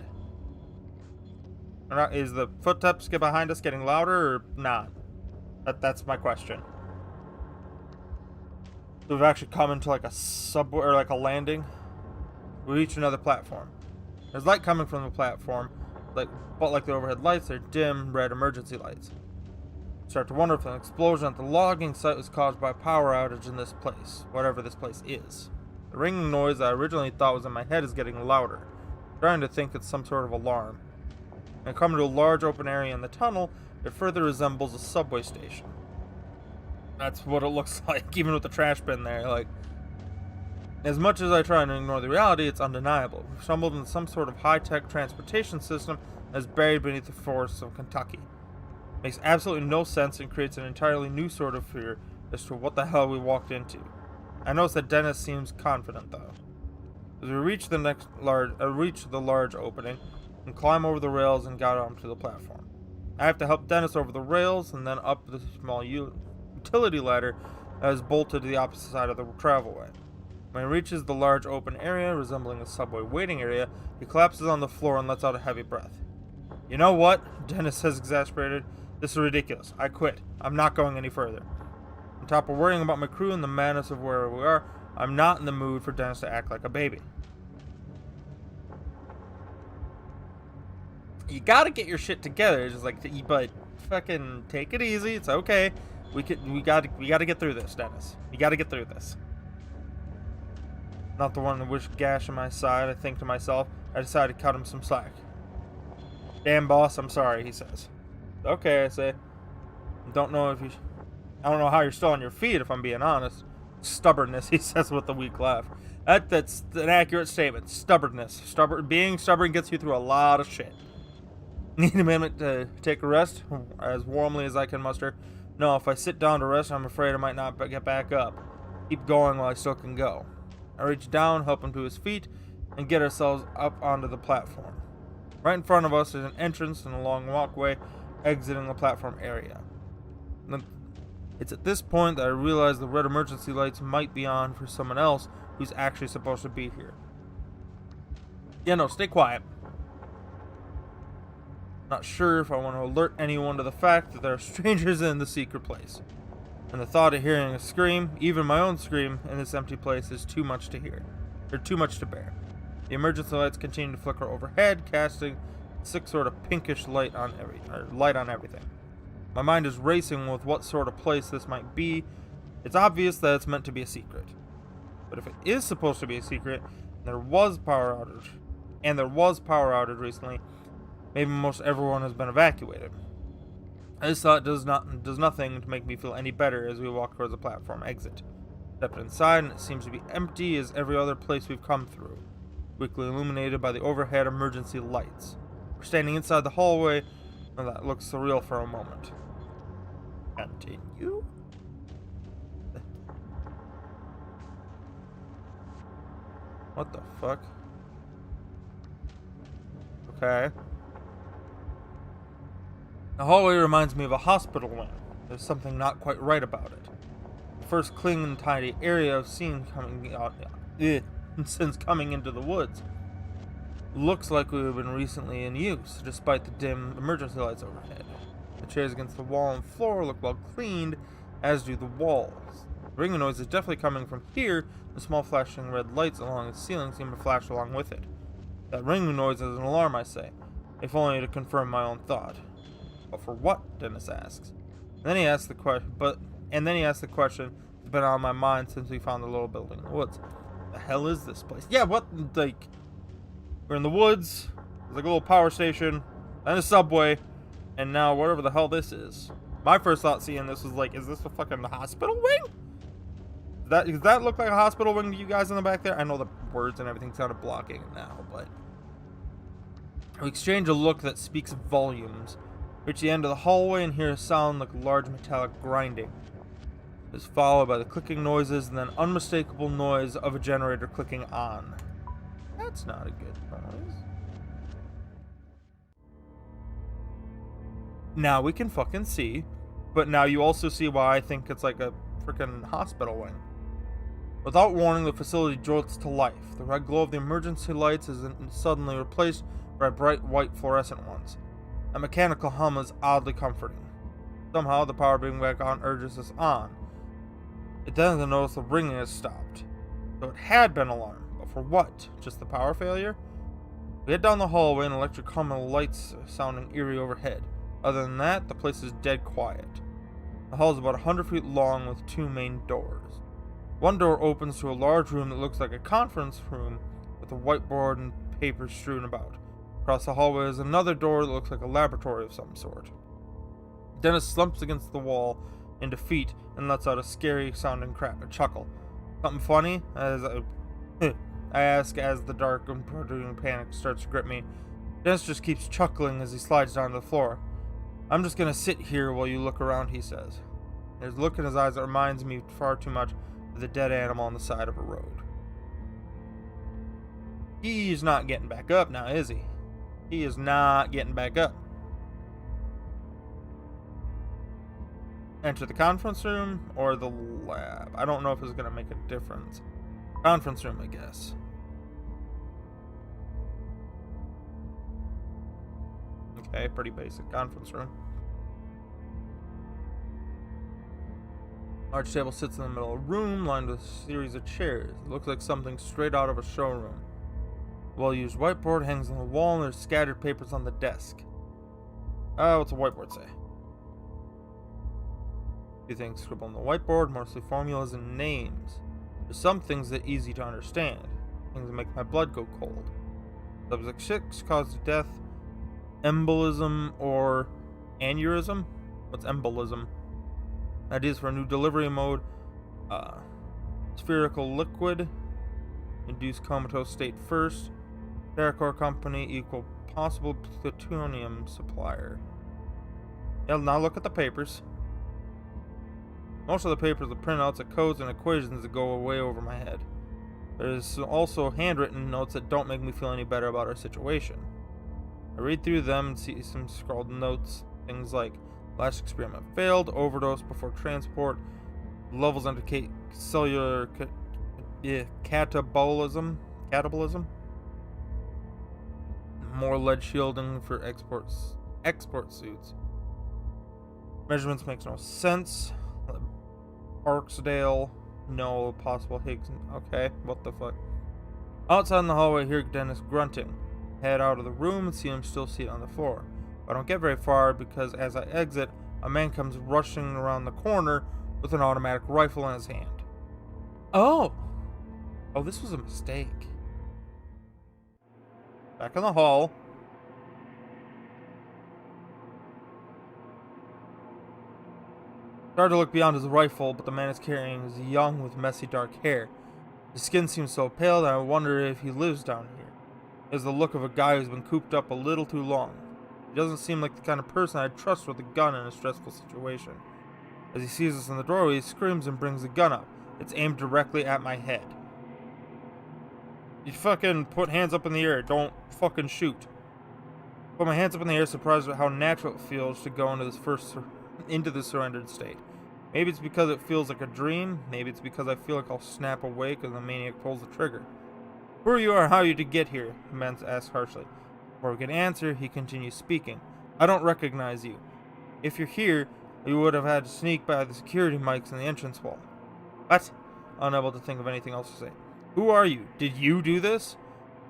Is the footsteps behind us getting louder or not? That's my question. So we've actually come into like a subway or like a landing. We reach another platform. There's light coming from the platform, but like the overhead lights, they're dim red emergency lights. Start to wonder if an explosion at the logging site was caused by a power outage in this place, whatever this place is. The ringing noise I originally thought was in my head is getting louder. I'm trying to think it's some sort of alarm. When I come to a large open area in the tunnel, it further resembles a subway station. That's what it looks like, even with the trash bin there. Like, as much as I try and ignore the reality, it's undeniable. We've stumbled into some sort of high-tech transportation system that is buried beneath the forests of Kentucky. It makes absolutely no sense and creates an entirely new sort of fear as to what the hell we walked into. I notice that Dennis seems confident, though. As we reach the large opening and climb over the rails and get onto the platform. I have to help Dennis over the rails and then up the small utility ladder that is bolted to the opposite side of the travelway. When he reaches the large open area resembling a subway waiting area, he collapses on the floor and lets out a heavy breath. You know what? Dennis says, exasperated. This is ridiculous. I quit. I'm not going any further. On top of worrying about my crew and the madness of where we are, I'm not in the mood for Dennis to act like a baby. You gotta get your shit together. It's just like, but fucking take it easy. It's okay. We gotta get through this, Dennis. You gotta get through this. Not the one to wish gash in my side, I think to myself. I decided to cut him some slack. Damn, boss, I'm sorry, he says. Okay, I say. I don't know how you're still on your feet, if I'm being honest. Stubbornness, he says with a weak laugh. That's an accurate statement. Stubbornness. Being stubborn gets you through a lot of shit. Need a minute to take a rest? As warmly as I can muster. No, if I sit down to rest, I'm afraid I might not get back up. Keep going while I still can go. I reach down, help him to his feet, and get ourselves up onto the platform. Right in front of us is an entrance and a long walkway exiting the platform area. It's at this point that I realize the red emergency lights might be on for someone else who's actually supposed to be here. Yeah, no, stay quiet. Not sure if I want to alert anyone to the fact that there are strangers in the secret place. And the thought of hearing a scream, even my own scream, in this empty place is too much to hear. Or too much to bear. The emergency lights continue to flicker overhead, casting a sick sort of pinkish light on everything. My mind is racing with what sort of place this might be. It's obvious that it's meant to be a secret. But if it is supposed to be a secret, and there was power outage recently, maybe most everyone has been evacuated. This thought does nothing to make me feel any better as we walk towards the platform exit. Stepped inside and it seems to be empty as every other place we've come through, weakly illuminated by the overhead emergency lights. We're standing inside the hallway, and that looks surreal for a moment. Continue? What the fuck? Okay. The hallway reminds me of a hospital wing. There's something not quite right about it. The first clean and tidy area I've seen since coming into the woods. Looks like we've been recently in use, despite the dim emergency lights overhead. The chairs against the wall and floor look well cleaned, as do the walls. The ringing noise is definitely coming from here. The small flashing red lights along the ceiling seem to flash along with it. That ringing noise is an alarm, I say, if only to confirm my own thought. But for what? Dennis asks. And then he asks the question that's been on my mind since we found the little building in the woods. The hell is this place? Yeah, what? Like, we're in the woods. There's like a little power station, then a subway, and now whatever the hell this is. My first thought seeing this was like, is this a fucking hospital wing? Does that look like a hospital wing to you guys in the back there? I know the words and everything sounded blocking it now, but we exchange a look that speaks volumes. Reach the end of the hallway and hear a sound like a large metallic grinding. It is followed by the clicking noises and then unmistakable noise of a generator clicking on. That's not a good noise. Now we can fucking see, but now you also see why I think it's like a freaking hospital wing. Without warning, the facility jolts to life. The red glow of the emergency lights is suddenly replaced by bright white fluorescent ones. A mechanical hum is oddly comforting. Somehow, the power being back on urges us on. It doesn't notice the ringing has stopped. So it had been alarmed, but for what? Just the power failure? We head down the hallway and electric hum and lights sounding eerie overhead. Other than that, the place is dead quiet. The hall is about 100 feet long with two main doors. One door opens to a large room that looks like a conference room with a whiteboard and papers strewn about. Across the hallway is another door that looks like a laboratory of some sort. Dennis slumps against the wall in defeat and lets out a scary sounding chuckle. Something funny? I ask as the dark and brooding panic starts to grip me. Dennis just keeps chuckling as he slides down to the floor. I'm just gonna sit here while you look around, he says. There's a look in his eyes that reminds me far too much of the dead animal on the side of a road. He's not getting back up now, is he? He is not getting back up. Enter the conference room or the lab. I don't know if it's going to make a difference. Conference room, I guess. Okay, pretty basic conference room. Large table sits in the middle of the room, lined with a series of chairs. It looks like something straight out of a showroom. A well-used whiteboard hangs on the wall, and there's scattered papers on the desk. What's the whiteboard say? A few things scribbled on the whiteboard, mostly formulas and names. There's some things that are easy to understand. Things that make my blood go cold. Subject 6, cause of death, embolism or aneurysm? What's embolism? Ideas for a new delivery mode. Spherical liquid. Induced comatose state first. Paracore company equal possible plutonium supplier. Yeah, now look at the papers. Most of the papers are printouts of codes and equations that go way over my head. There's also handwritten notes that don't make me feel any better about our situation. I read through them and see some scrawled notes. Things like, last experiment failed, overdose before transport, levels indicate cellular catabolism, more lead shielding for export suits. Measurements makes no sense. Barksdale, no possible Higgs. Okay, what the fuck? Outside in the hallway, I hear Dennis grunting. Head out of the room and see him still seated on the floor. I don't get very far because as I exit, a man comes rushing around the corner with an automatic rifle in his hand. Oh, this was a mistake. Back in the hall. Started to look beyond his rifle, but the man is carrying is young with messy dark hair. His skin seems so pale that I wonder if he lives down here. He has the look of a guy who's been cooped up a little too long. He doesn't seem like the kind of person I'd trust with a gun in a stressful situation. As he sees us in the doorway, he screams and brings the gun up. It's aimed directly at my head. You fucking put hands up in the air, don't fucking shoot. Put my hands up in the air, surprised at how natural it feels to go into the surrendered state. Maybe it's because it feels like a dream. Maybe it's because I feel like I'll snap awake as the maniac pulls the trigger. Who are you or how did you get here? The man asks harshly. Before we can answer, he continues speaking. I don't recognize you. If you're here, you would have had to sneak by the security mics in the entrance wall. What? Unable to think of anything else to say. Who are you? Did you do this?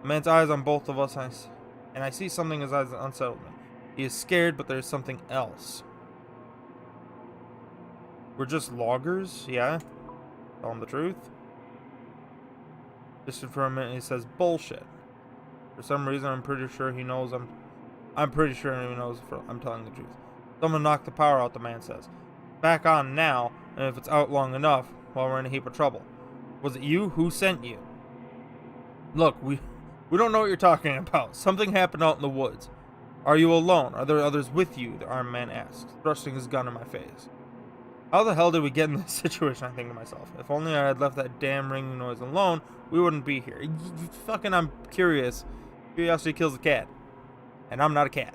The man's eyes on both of us, and I see something in his eyes that unsettled me. He is scared, but there's something else. We're just loggers, yeah? Tell him the truth. Just for a minute, he says bullshit. For some reason, I'm pretty sure he knows I'm pretty sure he knows I'm telling the truth. Someone knocked the power out, the man says. Back on now, and if it's out long enough, well, we're in a heap of trouble. Was it you? Who sent you? Look, we don't know what you're talking about. Something happened out in the woods. Are you alone? Are there others with you? The armed man asks, thrusting his gun in my face. How the hell did we get in this situation, I think to myself. If only I had left that damn ringing noise alone, we wouldn't be here. Fucking, I'm curious. Curiosity kills a cat. And I'm not a cat.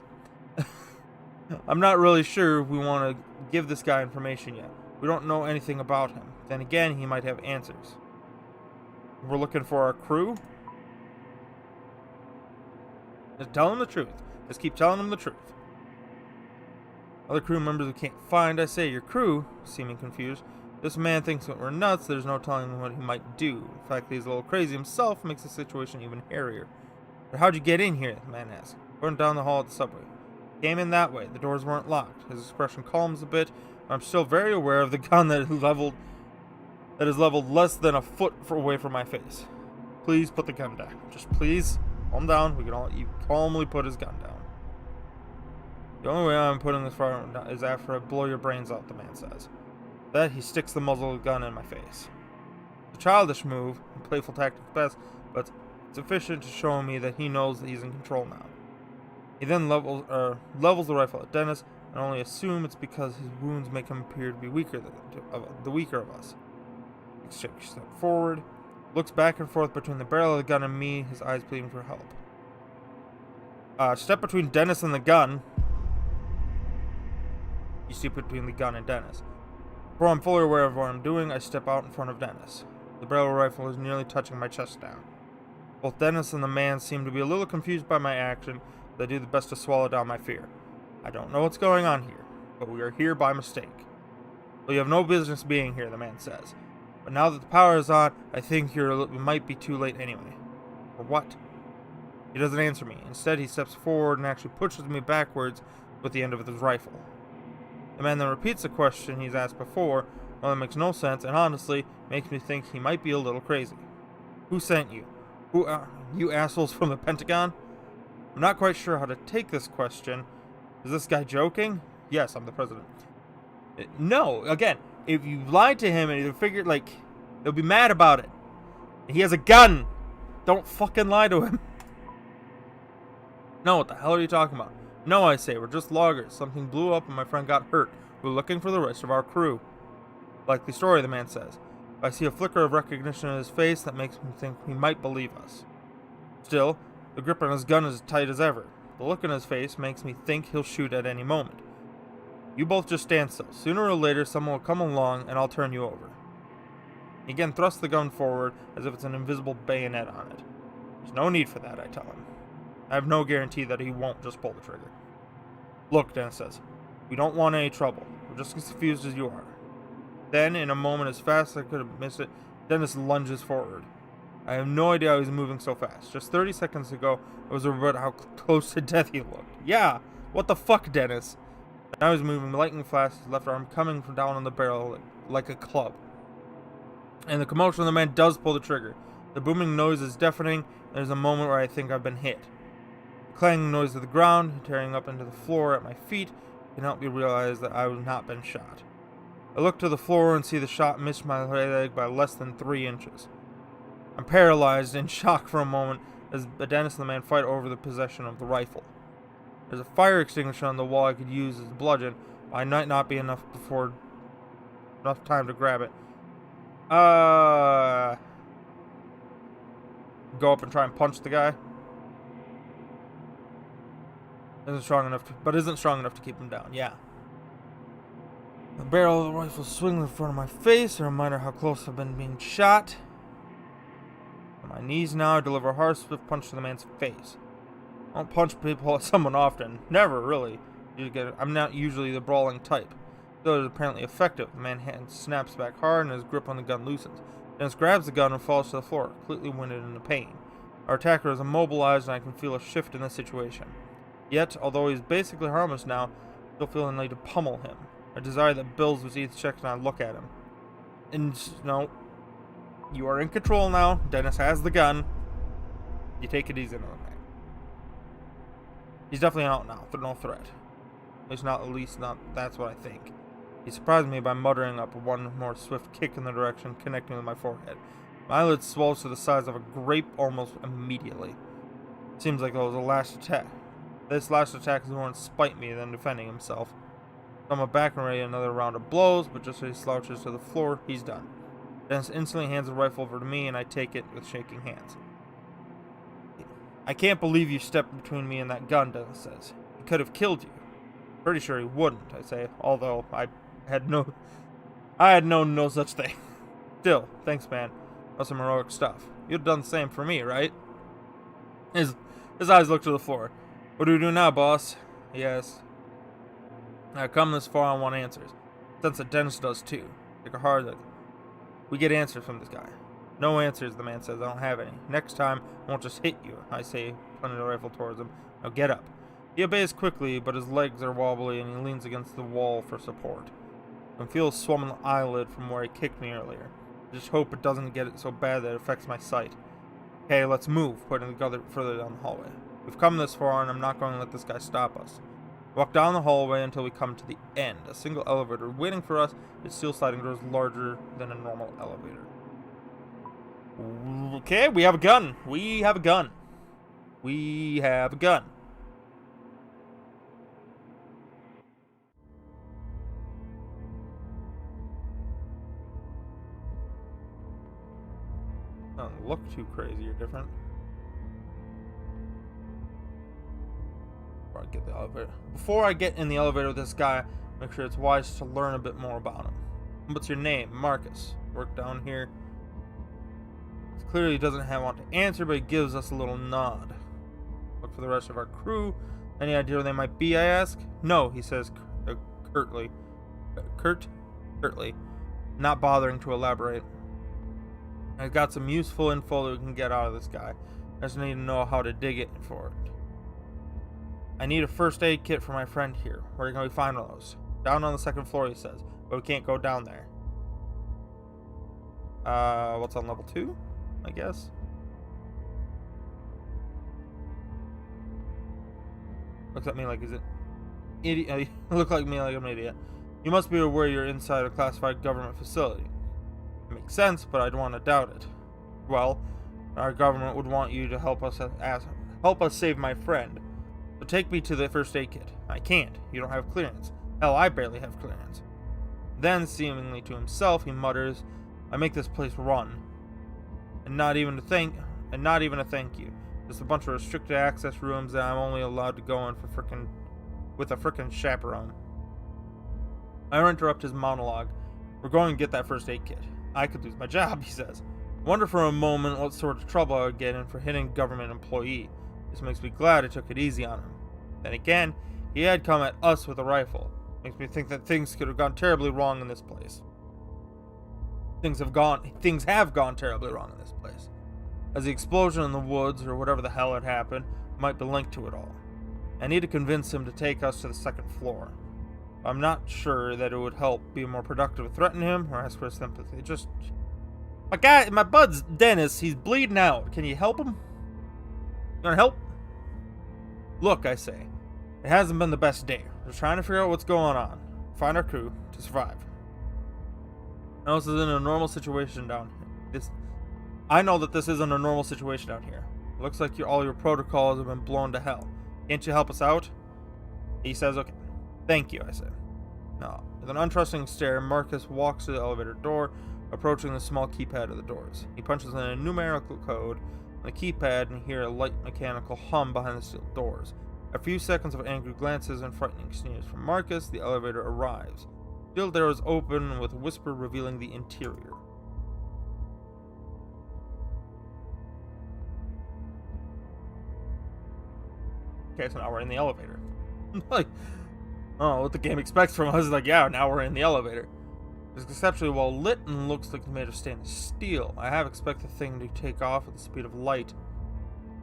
I'm not really sure we want to give this guy information yet. We don't know anything about him. Then again, he might have answers. We're looking for our crew? Just tell him the truth. Just keep telling him the truth. Other crew members we can't find. I say, your crew? Seeming confused. This man thinks that we're nuts. There's no telling what he might do. The fact that he's a little crazy himself makes the situation even hairier. But how'd you get in here? The man asked. Going down the hall at the subway. Came in that way. The doors weren't locked. His expression calms a bit. But I'm still very aware of the gun that is leveled less than a foot away from my face. Please put the gun down. Just please calm down. We can all calmly put his gun down. The only way I'm putting this far is after I blow your brains out, the man says. That he sticks the muzzle of the gun in my face. It's a childish move, a playful tactic at best, but it's sufficient to show me that he knows that he's in control now. He then levels the rifle at Dennis, and only assume it's because his wounds make him appear to be the weaker of us. He takes a step forward, looks back and forth between the barrel of the gun and me, his eyes pleading for help. Step between Dennis and the gun. You see between the gun and Dennis. Before I'm fully aware of what I'm doing, I step out in front of Dennis. The barrel of the rifle is nearly touching my chest down. Both Dennis and the man seem to be a little confused by my action, I do the best to swallow down my fear. I don't know what's going on here, but we are here by mistake. Well, you have no business being here, the man says. But now that the power is on, I think you might be too late anyway. For what? He doesn't answer me. Instead, he steps forward and actually pushes me backwards with the end of his rifle. The man then repeats the question he's asked before, one that makes no sense and honestly makes me think he might be a little crazy. Who sent you? Who are you assholes from the Pentagon? I'm not quite sure how to take this question. Is this guy joking? Yes, I'm the president. No, again, if you lied to him and he figured, they'll be mad about it. He has a gun. Don't fucking lie to him. No, what the hell are you talking about? No, I say, we're just loggers. Something blew up and my friend got hurt. We're looking for the rest of our crew. Likely story, the man says. I see a flicker of recognition in his face that makes me think he might believe us. Still, the grip on his gun is as tight as ever. The look on his face makes me think he'll shoot at any moment. You both just stand still. Sooner or later, someone will come along and I'll turn you over. He again thrusts the gun forward as if it's an invisible bayonet on it. There's no need for that, I tell him. I have no guarantee that he won't just pull the trigger. Look, Dennis says, we don't want any trouble. We're just as confused as you are. Then, in a moment as fast as I could have missed it, Dennis lunges forward. I have no idea how he's moving so fast. Just 30 seconds ago, I was worried about how close to death he looked. Yeah, what the fuck, Dennis? Now he's moving lightning fast, his left arm coming from down on the barrel like a club. And the commotion of the man does pull the trigger. The booming noise is deafening, and there's a moment where I think I've been hit. The clanging noise of the ground, tearing up into the floor at my feet, can help me realize that I have not been shot. I look to the floor and see the shot miss my leg by less than 3 inches. I'm paralyzed in shock for a moment as Dennis and the man fight over the possession of the rifle. There's a fire extinguisher on the wall I could use as a bludgeon, but I might not be enough time to grab it. Go up and try and punch the guy. Isn't strong enough to keep him down. Yeah. The barrel of the rifle swings in front of my face, a reminder how close I've been being shot. On my knees now, I deliver a hard, swift punch to the man's face. I don't punch someone often. Never, really. I'm not usually the brawling type. Though it is apparently effective. The man's hand snaps back hard and his grip on the gun loosens. Dennis grabs the gun and falls to the floor, completely winded and in pain. Our attacker is immobilized and I can feel a shift in the situation. Yet, although he's basically harmless now, I still feel the need to pummel him. A desire that builds with each second I look at him. And, no. You are in control now. Dennis has the gun. You take it easy on the man. He's definitely out now. No threat. At least not. That's what I think. He surprised me by muttering up one more swift kick in the direction connecting with my forehead. My eyelids swells to the size of a grape almost immediately. Seems like it was the last attack. This last attack is more to spite me than defending himself. So I'm back and ready another round of blows, but just as he slouches to the floor, he's done. Dennis instantly hands the rifle over to me, and I take it with shaking hands. I can't believe you stepped between me and that gun, Dennis says. He could have killed you. Pretty sure he wouldn't, I say, although I had known no such thing. Still, thanks, man. That's some heroic stuff. You'd have done the same for me, right? His eyes look to the floor. What do we do now, boss? Yes. I've come this far, I want answers. Sense that Dennis does too. Take a hard look. We get answers from this guy. No answers, the man says. I don't have any. Next time, I won't just hit you, I say, pointing the rifle towards him. Now get up. He obeys quickly, but his legs are wobbly and he leans against the wall for support. I can feel a swollen eyelid from where he kicked me earlier. I just hope it doesn't get it so bad that it affects my sight. Okay, let's move, pointing the gun further down the hallway. We've come this far and I'm not going to let this guy stop us. Walk down the hallway until we come to the end. A single elevator waiting for us. Its steel siding grows larger than a normal elevator. Okay, we have a gun. We have a gun. We have a gun. Doesn't look too crazy or different. Before I get in the elevator with this guy, make sure it's wise to learn a bit more about him. What's your name? Marcus. Work down here. Clearly he doesn't want to answer, but he gives us a little nod. look for the rest of our crew. Any idea where they might be, I ask. No, he says curtly, not bothering to elaborate. I've got some useful info that we can get out of this guy. I just need to know how to dig it for it. I need a first aid kit for my friend here. Where can we find one of those? Down on the second floor, he says, but we can't go down there. What's on level 2? I guess. Looks at me like he's an idiot. Look like me like I'm an idiot. You must be aware you're inside a classified government facility. It makes sense, but I don't want to doubt it. Well, our government would want you to help us save my friend. So take me to the first aid kit. I can't. You don't have clearance. Hell, I barely have clearance. Then, seemingly to himself, he mutters, I make this place run. And not even a thank you. Just a bunch of restricted access rooms that I'm only allowed to go in with a frickin' chaperone. I interrupt his monologue. We're going to get that first aid kit. I could lose my job, he says. Wonder for a moment what sort of trouble I would get in for hitting a government employee. This makes me glad I took it easy on him. Then again, he had come at us with a rifle. Makes me think that things could have gone terribly wrong in this place. Things have gone terribly wrong in this place. As the explosion in the woods, or whatever the hell had happened, might be linked to it all. I need to convince him to take us to the second floor. I'm not sure that it would help be more productive to threaten him or ask for his sympathy. Just... my bud's Dennis, he's bleeding out. Can you help him? You wanna help? Look, I say. It hasn't been the best day. We're trying to figure out what's going on. Find our crew to survive. Now this isn't a normal situation down here. I know that this isn't a normal situation out here. It looks like all your protocols have been blown to hell. Can't you help us out? He says, okay. Thank you, I say. Now, with an untrusting stare, Marcus walks to the elevator door, approaching the small keypad of the doors. He punches in a numerical code on the keypad and hear a light mechanical hum behind the steel doors. A few seconds of angry glances and frightening sneers from Marcus, the elevator arrives. Steel doors open with a whisper revealing the interior. Okay, so now we're in the elevator. Like, oh, what the game expects from us is like, yeah, now we're in the elevator. It's exceptionally well lit and looks like it's made of stainless steel. I have expected the thing to take off at the speed of light.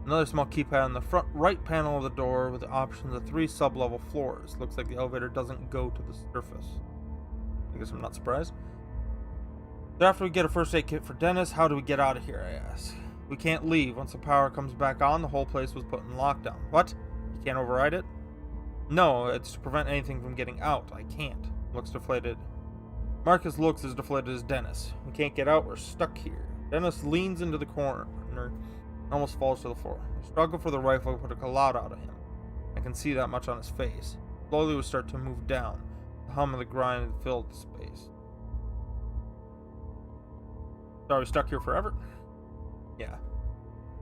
Another small keypad on the front right panel of the door with the options of 3 sub-level floors. Looks like the elevator doesn't go to the surface. I guess I'm not surprised. So after we get a first aid kit for Dennis, how do we get out of here, I ask. We can't leave. Once the power comes back on, the whole place was put in lockdown. What? You can't override it? No, it's to prevent anything from getting out. I can't. Looks deflated. Marcus looks as deflated as Dennis. We can't get out. We're stuck here. Dennis leans into the corner and almost falls to the floor. The struggle for the rifle put a lot out of him. I can see that much on his face. Slowly we start to move down. The hum of the grind filled the space. So are we stuck here forever? Yeah.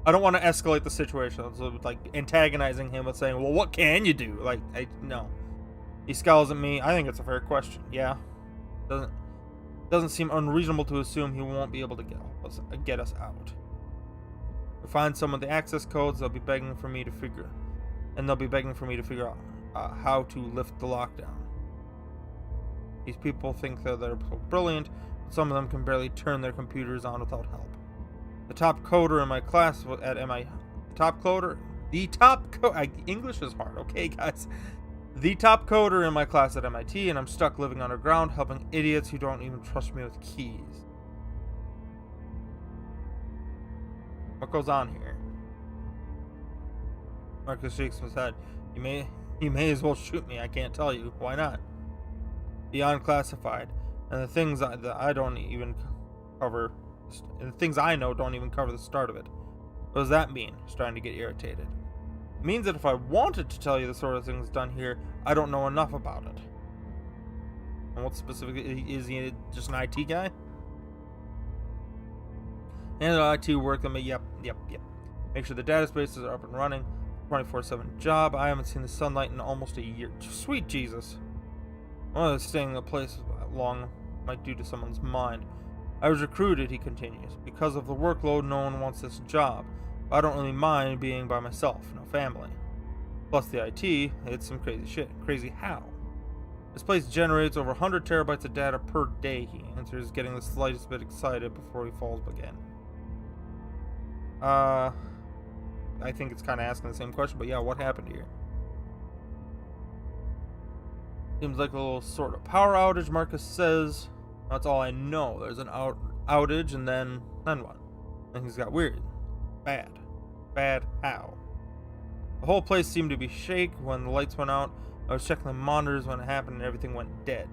I don't want to escalate the situation. So, like, antagonizing him with saying, well, what can you do? Like, no. He scowls at me. I think it's a fair question. Yeah. Doesn't seem unreasonable to assume he won't be able to get us out. To find some of the access codes, they'll be begging for me to figure out how to lift the lockdown. These people think they're brilliant, but some of them can barely turn their computers on without help. The top coder in my class at MIT. English is hard, okay, guys. The top coder in my class at MIT, and I'm stuck living underground, helping idiots who don't even trust me with keys. What goes on here? Marcus shakes his head. You may as well shoot me. I can't tell you. Why not? Beyond classified, and the things that I don't even cover. And the things I know don't even cover the start of it. What does that mean? He's trying to get irritated. It means that if I wanted to tell you the sort of things done here, I don't know enough about it. And what specifically, is he just an IT guy? And the IT work, yep. Make sure the databases are up and running. 24/7 job. I haven't seen the sunlight in almost a year. Sweet Jesus. One of the staying in the place long might do to someone's mind. I was recruited, he continues. Because of the workload, no one wants this job. I don't really mind being by myself, no family. Plus the IT, it's some crazy shit. Crazy how? This place generates over 100 terabytes of data per day, he answers, getting the slightest bit excited before he falls again. I think it's kind of asking the same question, but yeah, what happened here? Seems like a little sort of power outage, Marcus says. That's all I know. There's an outage, and then what? Things got weird. Bad. Bad how? The whole place seemed to be shake when the lights went out. I was checking the monitors when it happened, and everything went dead.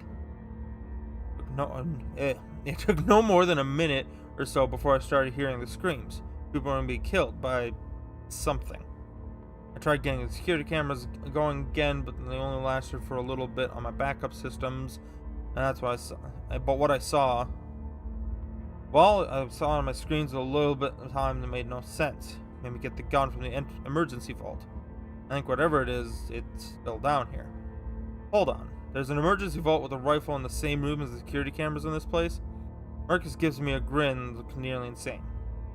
It took no more than a minute or so before I started hearing the screams. People were going to be killed by something. I tried getting the security cameras going again, but they only lasted for a little bit on my backup systems, and that's what I saw. But what I saw, well, I saw on my screens a little bit of time that made no sense. Made me get the gun from the emergency vault. I think whatever it is, it's still down here. Hold on. There's an emergency vault with a rifle in the same room as the security cameras in this place? Marcus gives me a grin, looking nearly insane.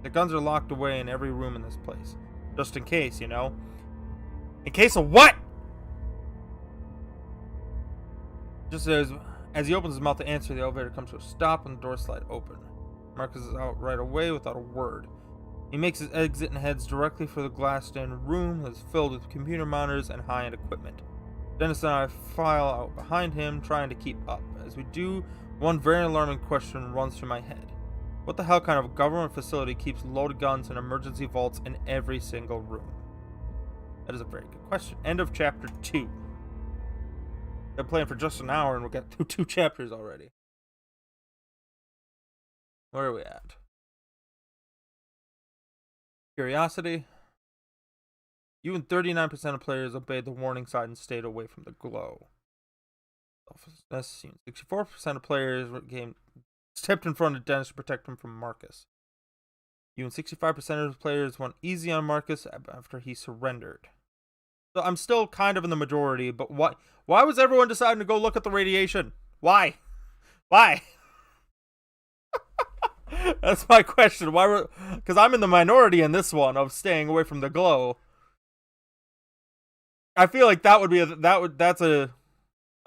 The guns are locked away in every room in this place. Just in case, you know? In case of what? Just as he opens his mouth to answer, the elevator comes to a stop and the doors slide open. Marcus is out right away without a word. He makes his exit and heads directly for the glassed-in room that's filled with computer monitors and high-end equipment. Dennis and I file out behind him, trying to keep up. As we do, one very alarming question runs through my head. What the hell kind of government facility keeps loaded guns and emergency vaults in every single room? That is a very good question. End of chapter 2. Been playing for just an hour and we've got two chapters already. Where are we at? Curiosity. You and 39% of players obeyed the warning sign and stayed away from the glow. Selflessness. 64% of players stepped in front of Dennis to protect him from Marcus. You and 65% of players went easy on Marcus after he surrendered. So I'm still kind of in the majority, but why was everyone deciding to go look at the radiation? Why? That's my question. Why? Because I'm in the minority in this one of staying away from the glow. I feel like that would be that's a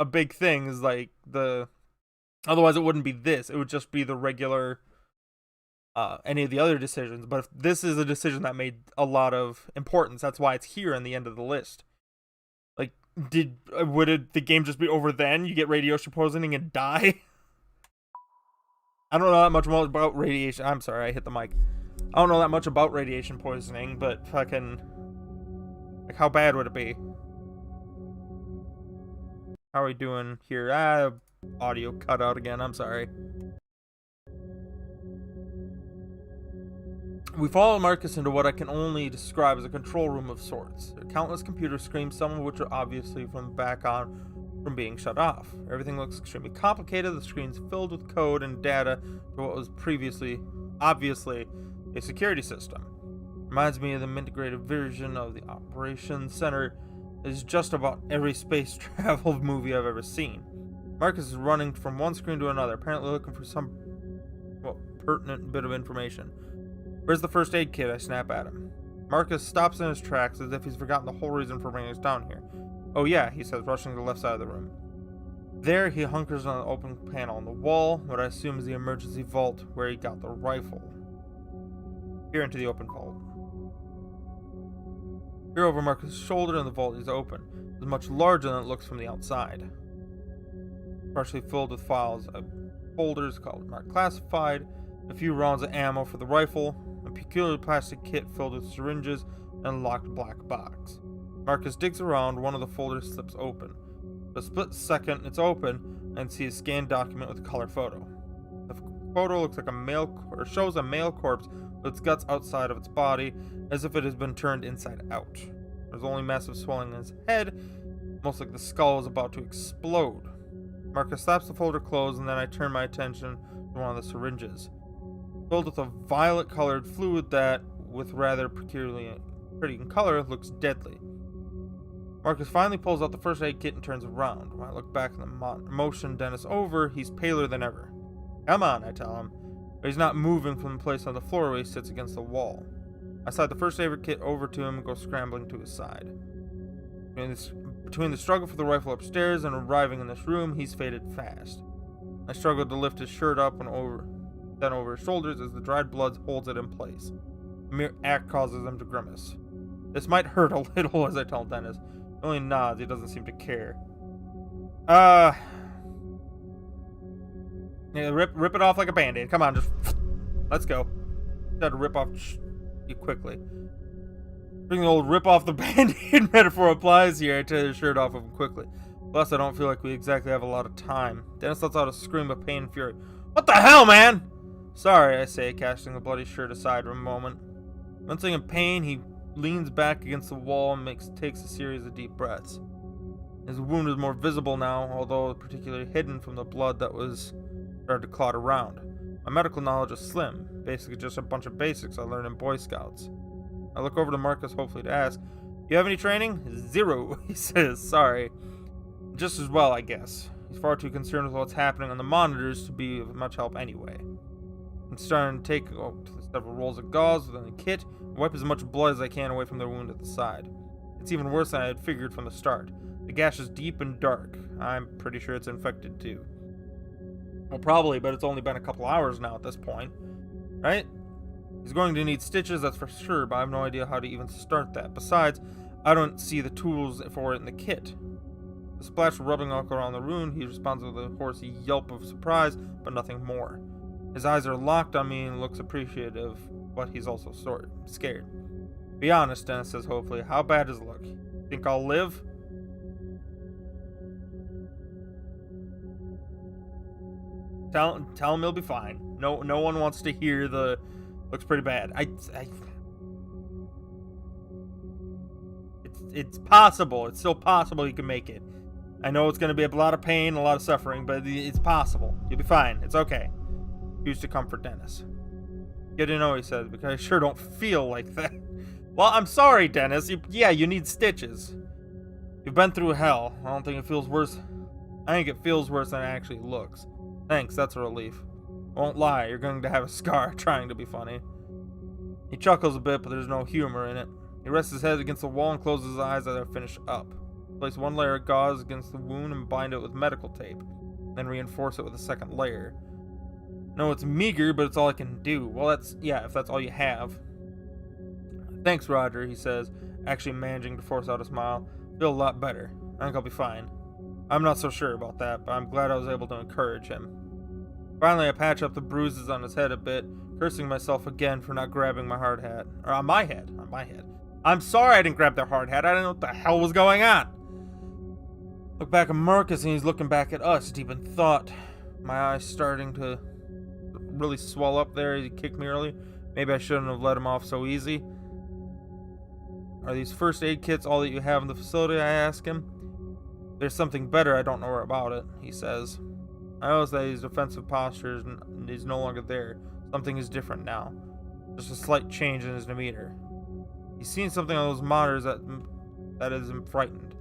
big thing. Is like otherwise it wouldn't be this. It would just be the regular any of the other decisions. But if this is a decision that made a lot of importance, that's why it's here in the end of the list. Like, would the game just be over then? You get radiation poisoning and die. I don't know that much more about radiation. I'm sorry, I hit the mic. I don't know that much about radiation poisoning, but fucking, like, how bad would it be? How are we doing here? Audio cut out again. I'm sorry. We follow Marcus into what I can only describe as a control room of sorts. There are countless computer screens, some of which are obviously from back on from being shut off. Everything looks extremely complicated. The screen's filled with code and data to what was previously, obviously, a security system. Reminds me of the integrated version of the operations center. Is just about every space travel movie I've ever seen. Marcus is running from one screen to another, apparently looking for some, pertinent bit of information. Where's the first aid kit? I snap at him. Marcus stops in his tracks as if he's forgotten the whole reason for bringing us down here. Oh yeah, he says, rushing to the left side of the room. There, he hunkers on the open panel on the wall, what I assume is the emergency vault where he got the rifle. Peer into the open vault. Peer over Marcus' shoulder and the vault is open. It's much larger than it looks from the outside. Partially filled with files of folders called Marked Classified, a few rounds of ammo for the rifle, a peculiar plastic kit filled with syringes, and a locked black box. Marcus digs around, one of the folders slips open. For a split second, it's open, and see a scanned document with a color photo. The photo looks like shows a male corpse with its guts outside of its body, as if it has been turned inside out. There's only massive swelling in his head, almost like the skull is about to explode. Marcus slaps the folder closed, and then I turn my attention to one of the syringes. Filled with a violet-colored fluid that, with rather peculiarly pretty in color, looks deadly. Marcus finally pulls out the first aid kit and turns around. When I look back in the motion Dennis over, he's paler than ever. Come on, I tell him. But he's not moving from the place on the floor where he sits against the wall. I slide the first aid kit over to him and go scrambling to his side. Between the struggle for the rifle upstairs and arriving in this room, he's faded fast. I struggled to lift his shirt up and then over his shoulders as the dried blood holds it in place. The mere act causes him to grimace. This might hurt a little, as I tell Dennis. He only nods, he doesn't seem to care. Yeah, rip it off like a band-aid. Come on, just let's go. Try to rip off you quickly. Bring the old rip off the band-aid metaphor applies here. I tear the shirt off of him quickly. Plus, I don't feel like we exactly have a lot of time. Dennis lets out a scream of pain and fury. What the hell, man? Sorry, I say, casting the bloody shirt aside for a moment. Wincing in pain, he leans back against the wall and takes a series of deep breaths. His wound is more visible now, although particularly hidden from the blood that was started to clot around. My medical knowledge is slim, basically just a bunch of basics I learned in Boy Scouts. I look over to Marcus hopefully to ask, "You have any training?" "Zero," he says. "Sorry." Just as well, I guess. He's far too concerned with what's happening on the monitors to be of much help anyway. I'm starting to take several rolls of gauze within the kit and wipe as much blood as I can away from the wound at the side. It's even worse than I had figured from the start. The gash is deep and dark. I'm pretty sure it's infected too. Well, probably, but it's only been a couple hours now at this point. Right? He's going to need stitches, that's for sure, but I have no idea how to even start that. Besides, I don't see the tools for it in the kit. The splash of rubbing all around the wound, he responds with a hoarse yelp of surprise, but nothing more. His eyes are locked on me and looks appreciative, but he's also scared. Be honest, Dennis says hopefully. How bad does it look? Think I'll live? Tell him he'll be fine. No one wants to hear the looks pretty bad. It's possible. It's still possible he can make it. I know it's going to be a lot of pain, a lot of suffering, but it's possible. You'll be fine. It's okay. Used to comfort Dennis. Good to know, he says, because I sure don't feel like that. Well, I'm sorry, Dennis. You need stitches. You've been through hell. I don't think it feels worse. I think it feels worse than it actually looks. Thanks, that's a relief. Won't lie, you're going to have a scar trying to be funny. He chuckles a bit, but there's no humor in it. He rests his head against the wall and closes his eyes as I finish up. Place one layer of gauze against the wound and bind it with medical tape. Then reinforce it with a second layer. No, it's meager, but it's all I can do. Well, if that's all you have. Thanks, Roger, he says, actually managing to force out a smile. Feel a lot better. I think I'll be fine. I'm not so sure about that, but I'm glad I was able to encourage him. Finally, I patch up the bruises on his head a bit, cursing myself again for not grabbing my hard hat. Or on my head. I'm sorry I didn't grab their hard hat. I didn't know what the hell was going on. Look back at Marcus and he's looking back at us, deep in thought. My eyes starting to really swell up there as he kicked me early. Maybe I shouldn't have let him off so easy. Are these first aid kits all that you have in the facility? I ask him. There's something better, I don't know about it, he says. I notice that his defensive posture is no longer there. Something is different now. Just a slight change in his demeanor. He's seen something on those monitors that has him frightened.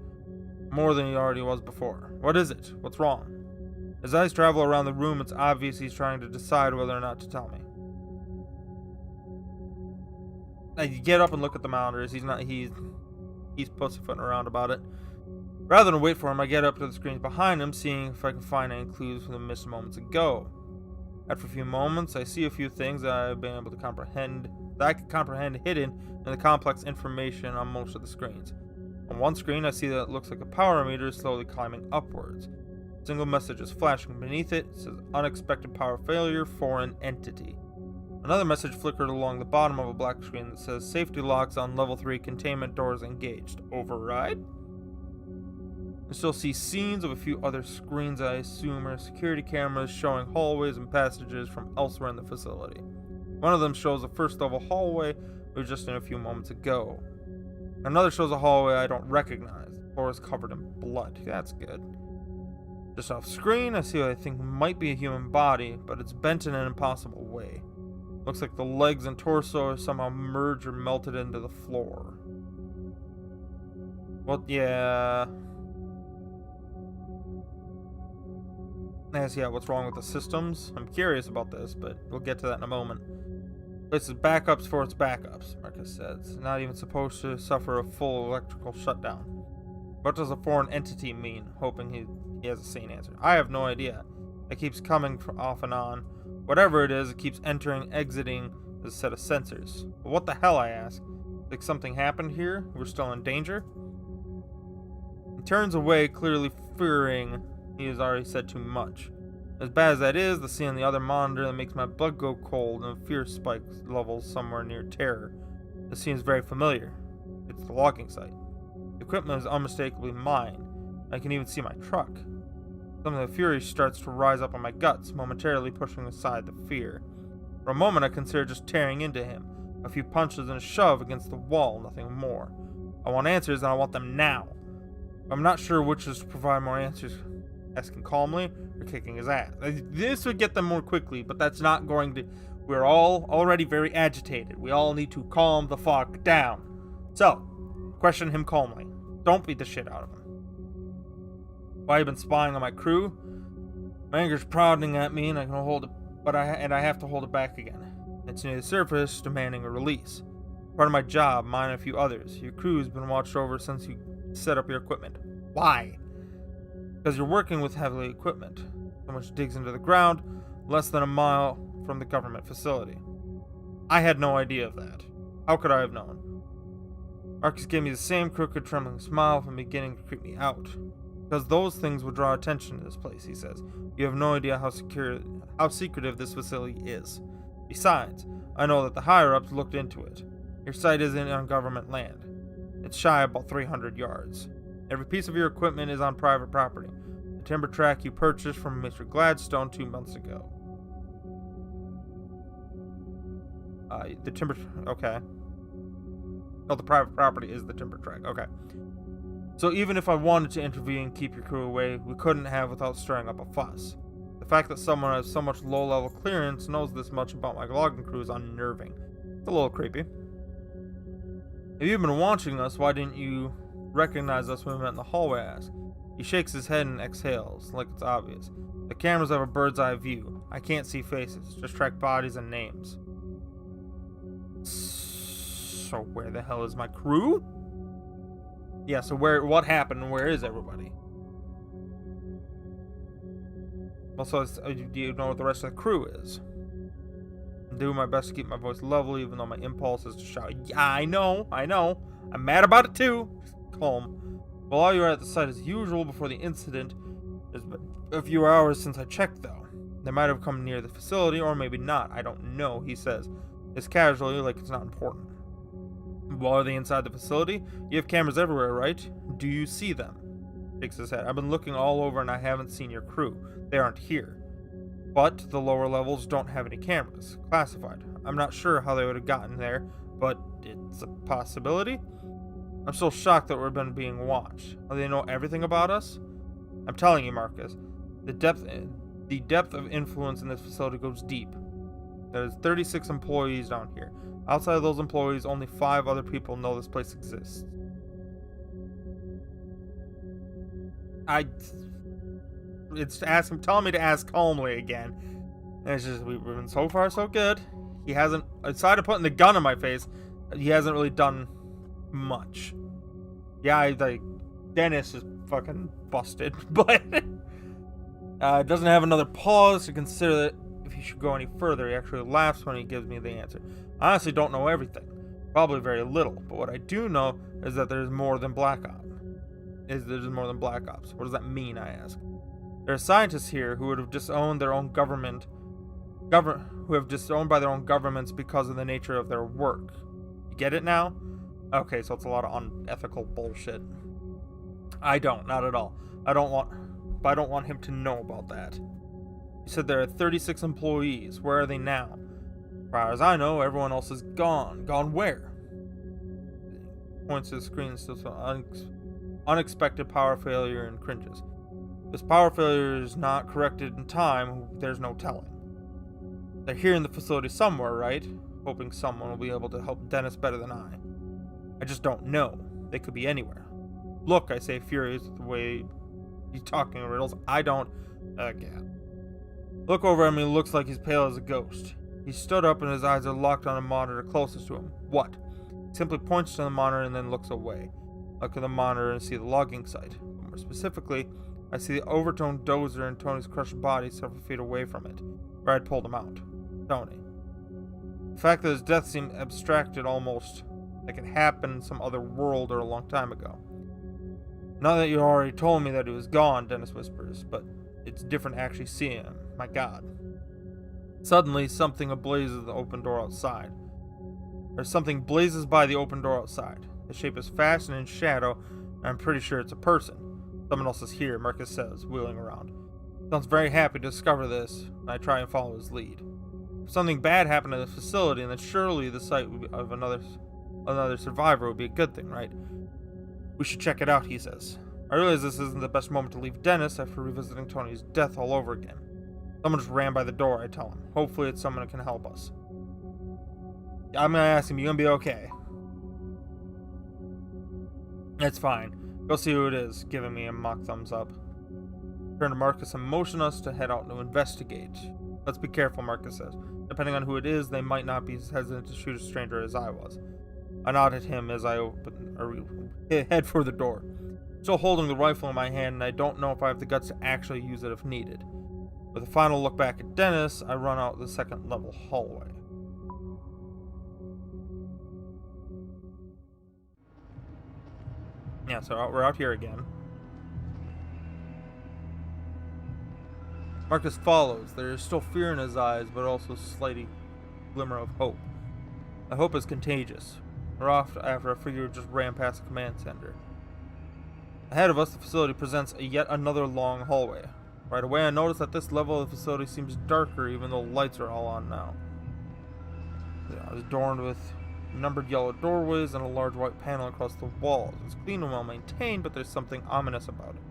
More than he already was before. What is it? What's wrong? His eyes travel around the room. It's obvious he's trying to decide whether or not to tell me. I get up and look at the monitors. He's pussyfooting around about it. Rather than wait for him, I get up to the screens behind him, seeing if I can find any clues from the missed moments ago. After a few moments, I see a few things that I've been able to comprehend, hidden in the complex information on most of the screens. On one screen, I see that it looks like a power meter is slowly climbing upwards. A single message is flashing beneath it. It says, "Unexpected power failure, foreign entity." Another message flickered along the bottom of a black screen that says, "Safety locks on level 3 containment doors engaged. Override?" I still see scenes of a few other screens I assume are security cameras showing hallways and passages from elsewhere in the facility. One of them shows a first level hallway we were just in a few moments ago. Another shows a hallway I don't recognize. The floor is covered in blood. That's good. Just off screen, I see what I think might be a human body, but it's bent in an impossible way. Looks like the legs and torso are somehow merged or melted into the floor. Well, yeah. What's wrong with the systems? I'm curious about this, but we'll get to that in a moment. Places backups for its backups, Marcus said. It's not even supposed to suffer a full electrical shutdown. What does a foreign entity mean? Hoping he has a sane answer. I have no idea. It keeps coming off and on. Whatever it is, it keeps entering, exiting a set of sensors. But what the hell, I ask? Like something happened here? We're still in danger? He turns away, clearly fearing he has already said too much. As bad as that is, the scene on the other monitor that makes my blood go cold and fear spikes levels somewhere near terror. This seems very familiar. It's the logging site. The equipment is unmistakably mine. I can even see my truck. Some of the fury starts to rise up in my guts, momentarily pushing aside the fear. For a moment I consider just tearing into him. A few punches and a shove against the wall, nothing more. I want answers and I want them now. I'm not sure which is to provide more answers. Asking calmly or kicking his ass. This would get them more quickly, but that's not going to... We're all already very agitated. We all need to calm the fuck down. So, question him calmly. Don't beat the shit out of him. Why you been spying on my crew? My anger's prodding at me and I can hold it, but I have to hold it back again. It's near the surface, demanding a release. Part of my job, mine and a few others. Your crew's been watched over since you set up your equipment. Why? Because you're working with heavy equipment. So much digs into the ground, less than a mile from the government facility. I had no idea of that. How could I have known? Marcus gave me the same crooked, trembling smile from beginning to creep me out. Because those things would draw attention to this place, he says. You have no idea how secretive this facility is. Besides, I know that the higher-ups looked into it. Your site isn't on government land. It's shy about 300 yards. Every piece of your equipment is on private property. The timber track you purchased from Mr. Gladstone 2 months ago. Okay. Oh, the private property is the timber track. Okay. So even if I wanted to intervene and keep your crew away, we couldn't have without stirring up a fuss. The fact that someone has so much low-level clearance knows this much about my logging crew is unnerving. It's a little creepy. If you've been watching us, why didn't you recognize us when we met in the hallway? I ask. He shakes his head and exhales, like it's obvious. The cameras have a bird's eye view. I can't see faces, just track bodies and names. So where the hell is my crew? Yeah, so what happened and where is everybody? Also, do you know what the rest of the crew is? I'm doing my best to keep my voice level, even though my impulse is to shout, yeah, I know. I'm mad about it too. Just calm. While you are at the site as usual before the incident, there's been a few hours since I checked, though. They might have come near the facility, or maybe not. I don't know, he says. As casually, like it's not important. While are they inside the facility? You have cameras everywhere, right? Do you see them? Shakes his head. I've been looking all over and I haven't seen your crew. They aren't here. But the lower levels don't have any cameras. Classified. I'm not sure how they would have gotten there, but it's a possibility. I'm still shocked that we've been being watched. Do they know everything about us? I'm telling you, Marcus, the depth of influence in this facility goes deep. There's 36 employees down here. Outside of those employees, only 5 other people know this place exists. Telling me to ask calmly again. And it's just, we've been so far so good. He hasn't, aside of putting the gun in my face, he hasn't really done much. Yeah, Dennis is fucking busted, but doesn't have another pause to consider that if he should go any further. He actually laughs when he gives me the answer. I honestly don't know everything. Probably very little, but what I do know is that there's more than Black Ops. What does that mean, I ask? There are scientists here who would have disowned their own who have disowned by their own governments because of the nature of their work. You get it now? Okay, so it's a lot of unethical bullshit. Not at all. I don't want him to know about that. You said there are 36 employees. Where are they now? As far as I know, everyone else is gone. Gone where? Points to the screen, still unexpected power failure and cringes. If this power failure is not corrected in time, there's no telling. They're here in the facility somewhere, right? Hoping someone will be able to help Dennis better than I. I just don't know. They could be anywhere. Look, I say, furious with the way he's talking in riddles. I don't... Again. Look over at me, looks like he's pale as a ghost. He stood up and his eyes are locked on a monitor closest to him. What? He simply points to the monitor and then looks away. I look at the monitor and see the logging site. More specifically, I see the overturned dozer and Tony's crushed body several feet away from it, where I'd pulled him out. Tony. The fact that his death seemed abstracted, almost like it happened in some other world or a long time ago. Now that you already told me that he was gone, Dennis whispers, but it's different actually seeing him. My God. Suddenly, something blazes the open door outside. Something blazes by the open door outside. The shape is fast and in shadow, and I'm pretty sure it's a person. Someone else is here, Marcus says, wheeling around. Sounds very happy to discover this, and I try and follow his lead. If something bad happened at the facility, then surely the sight of another survivor would be a good thing, right? We should check it out, he says. I realize this isn't the best moment to leave Dennis after revisiting Tony's death all over again. Someone just ran by the door, I tell him. Hopefully it's someone who can help us. I'm gonna ask him, you gonna be okay? It's fine. Go see who it is, giving me a mock thumbs up. Turn to Marcus and motion us to head out to investigate. Let's be careful, Marcus says. Depending on who it is, they might not be as hesitant to shoot a stranger as I was. I nod at him as I head for the door. Still holding the rifle in my hand, and I don't know if I have the guts to actually use it if needed. With a final look back at Dennis, I run out the second level hallway. Yeah, so we're out here again. Marcus follows. There is still fear in his eyes, but also a slight glimmer of hope. The hope is contagious. We're off after a figure just ran past the command center. Ahead of us, the facility presents yet another long hallway. Right away, I notice that this level of the facility seems darker, even though lights are all on now. It's adorned with numbered yellow doorways and a large white panel across the walls. It's clean and well maintained, but there's something ominous about it.